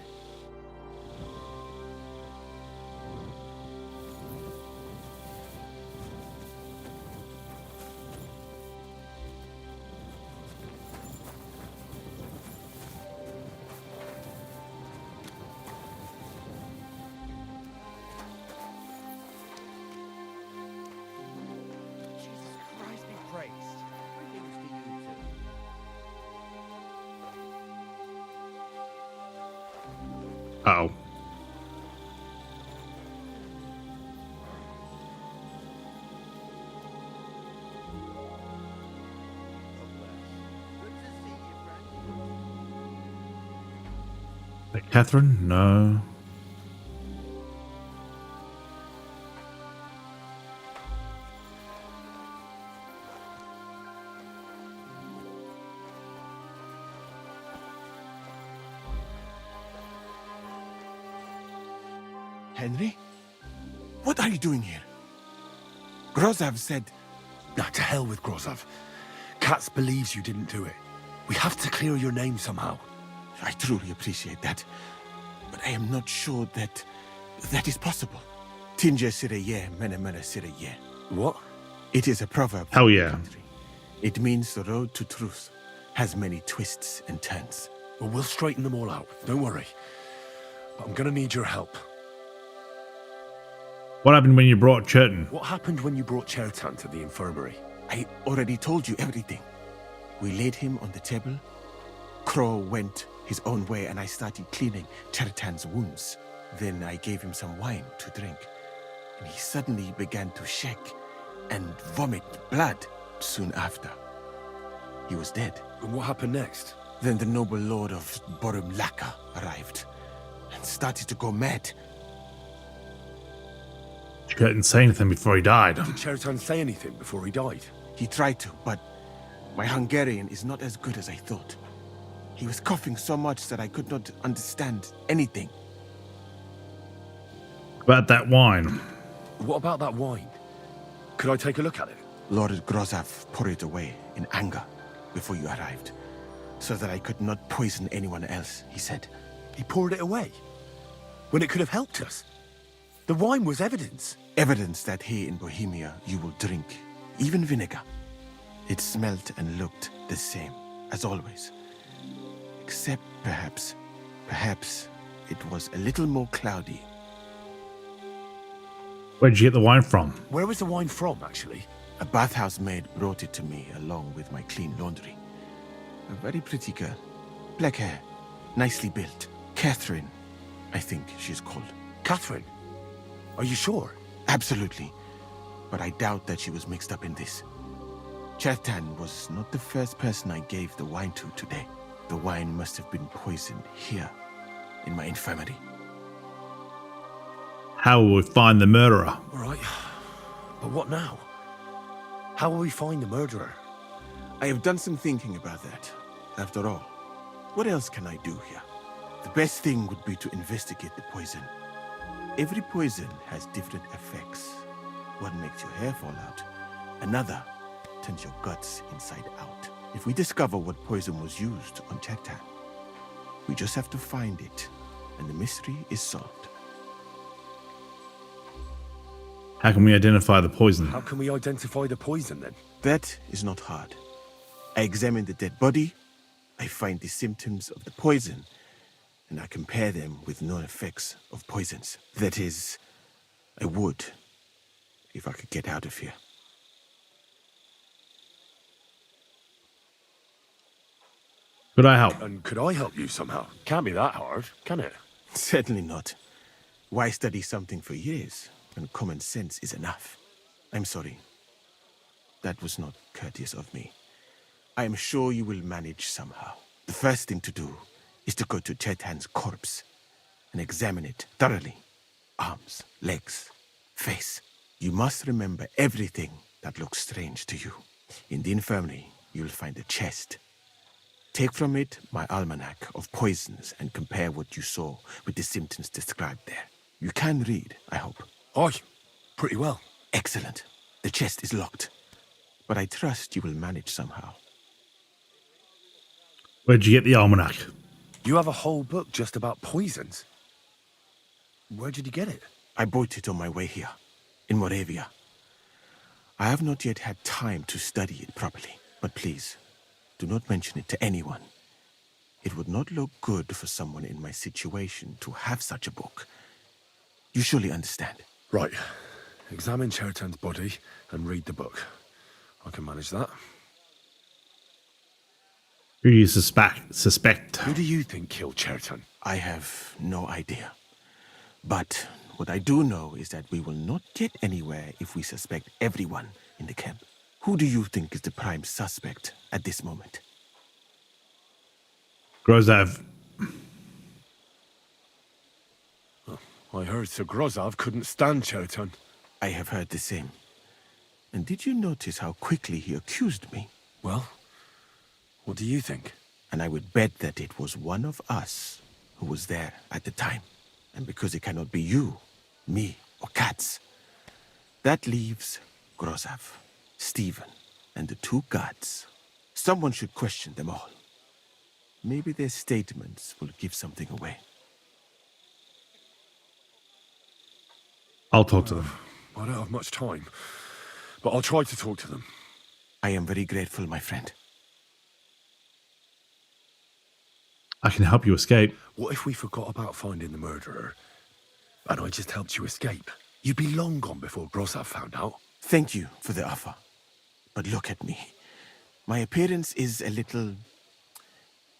Uh-oh. Catherine? No. Henry? What are you doing here? Grozov said... Nah, to hell with Grozov. Katz believes you didn't do it. We have to clear your name somehow. I truly appreciate that. But I am not sure that is possible. Tinja sireye, mene mene sireye. What? It is a proverb. Hell yeah. Country. It means the road to truth has many twists and turns. Well, we'll straighten them all out. Don't worry. But I'm gonna need your help. What happened when you brought Churton? What happened when you brought Chertan to the infirmary? I already told you everything. We laid him on the table. Crow went his own way and I started cleaning Chertan's wounds. Then I gave him some wine to drink. And he suddenly began to shake and vomit blood soon after. He was dead. And what happened next? Then the noble lord of Borumlaka arrived and started to go mad. She couldn't say anything before he died. Did Chertan say anything before he died? He tried to, but my Hungarian is not as good as I thought. He was coughing so much that I could not understand anything. About that wine. What about that wine? Could I take a look at it? Lord Grozov poured it away in anger before you arrived, so that I could not poison anyone else, he said. He poured it away? When it could have helped us? The wine was evidence. Evidence that here in Bohemia you will drink, even vinegar. It smelt and looked the same, as always. Except perhaps it was a little more cloudy. Where'd you get the wine from? Where was the wine from, actually? A bathhouse maid brought it to me along with my clean laundry. A very pretty girl. Black hair, nicely built. Catherine, I think she's called. Catherine? Are you sure? Absolutely. But I doubt that she was mixed up in this. Chertan was not the first person I gave the wine to today. The wine must have been poisoned here, in my infirmary. How will we find the murderer? All right. But what now? How will we find the murderer? I have done some thinking about that. After all, What else can I do here? The best thing would be to investigate the poison. Every poison has different effects. One makes your hair fall out. Another turns your guts inside out. If we discover what poison was used on Chetan, we just have to find it, and the mystery is solved. How can we identify the poison? How can we identify the poison then? That is not hard. I examine the dead body, I find the symptoms of the poison, and I compare them with known effects of poisons. That is, I would, if I could get out of here. Could I help? And could I help you somehow? Can't be that hard, can it? Certainly not. Why study something for years when common sense is enough? I'm sorry. That was not courteous of me. I am sure you will manage somehow. The first thing to do is to go to Chetan's corpse and examine it thoroughly. Arms, legs, face. You must remember everything that looks strange to you. In the infirmary, you'll find a chest. Take from it my almanac of poisons and compare what you saw with the symptoms described there. You can read, I hope. Aye, pretty well. Excellent. The chest is locked, but I trust you will manage somehow. Where'd you get the almanac? You have a whole book just about poisons. Where did you get it? I bought it on my way here, in Moravia. I have not yet had time to study it properly, but please, do not mention it to anyone. It would not look good for someone in my situation to have such a book. You surely understand. Right. Examine Chetan's body and read the book. I can manage that. Who do you suspect? Who do you think killed Chetan? I have no idea. But what I do know is that we will not get anywhere if we suspect everyone in the camp. Who do you think is the prime suspect at this moment? Grozov. I heard Sir Grozov couldn't stand Chetan. I have heard the same. And did you notice how quickly he accused me? Well, what do you think? And I would bet that it was one of us who was there at the time. And because it cannot be you, me, or Katz, that leaves Grozov, Stephen, and the two guards. Someone should question them all. Maybe their statements will give something away. I'll talk to them. I don't have much time, but I'll try to talk to them. I am very grateful, my friend. I can help you escape. What if we forgot about finding the murderer, and I just helped you escape? You'd be long gone before Grozov found out. Thank you for the offer. But look at me. My appearance is a little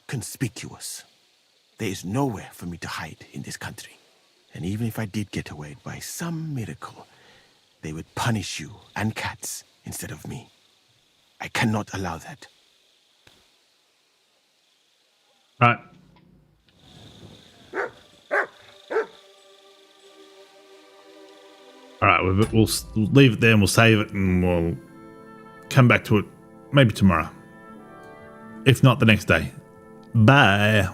conspicuous. There is nowhere for me to hide in this country. And even if I did get away by some miracle, they would punish you and Katz instead of me. I cannot allow that. Right. All right, we'll leave it there and we'll save it and we'll come back to it maybe tomorrow. If not, the next day. Bye.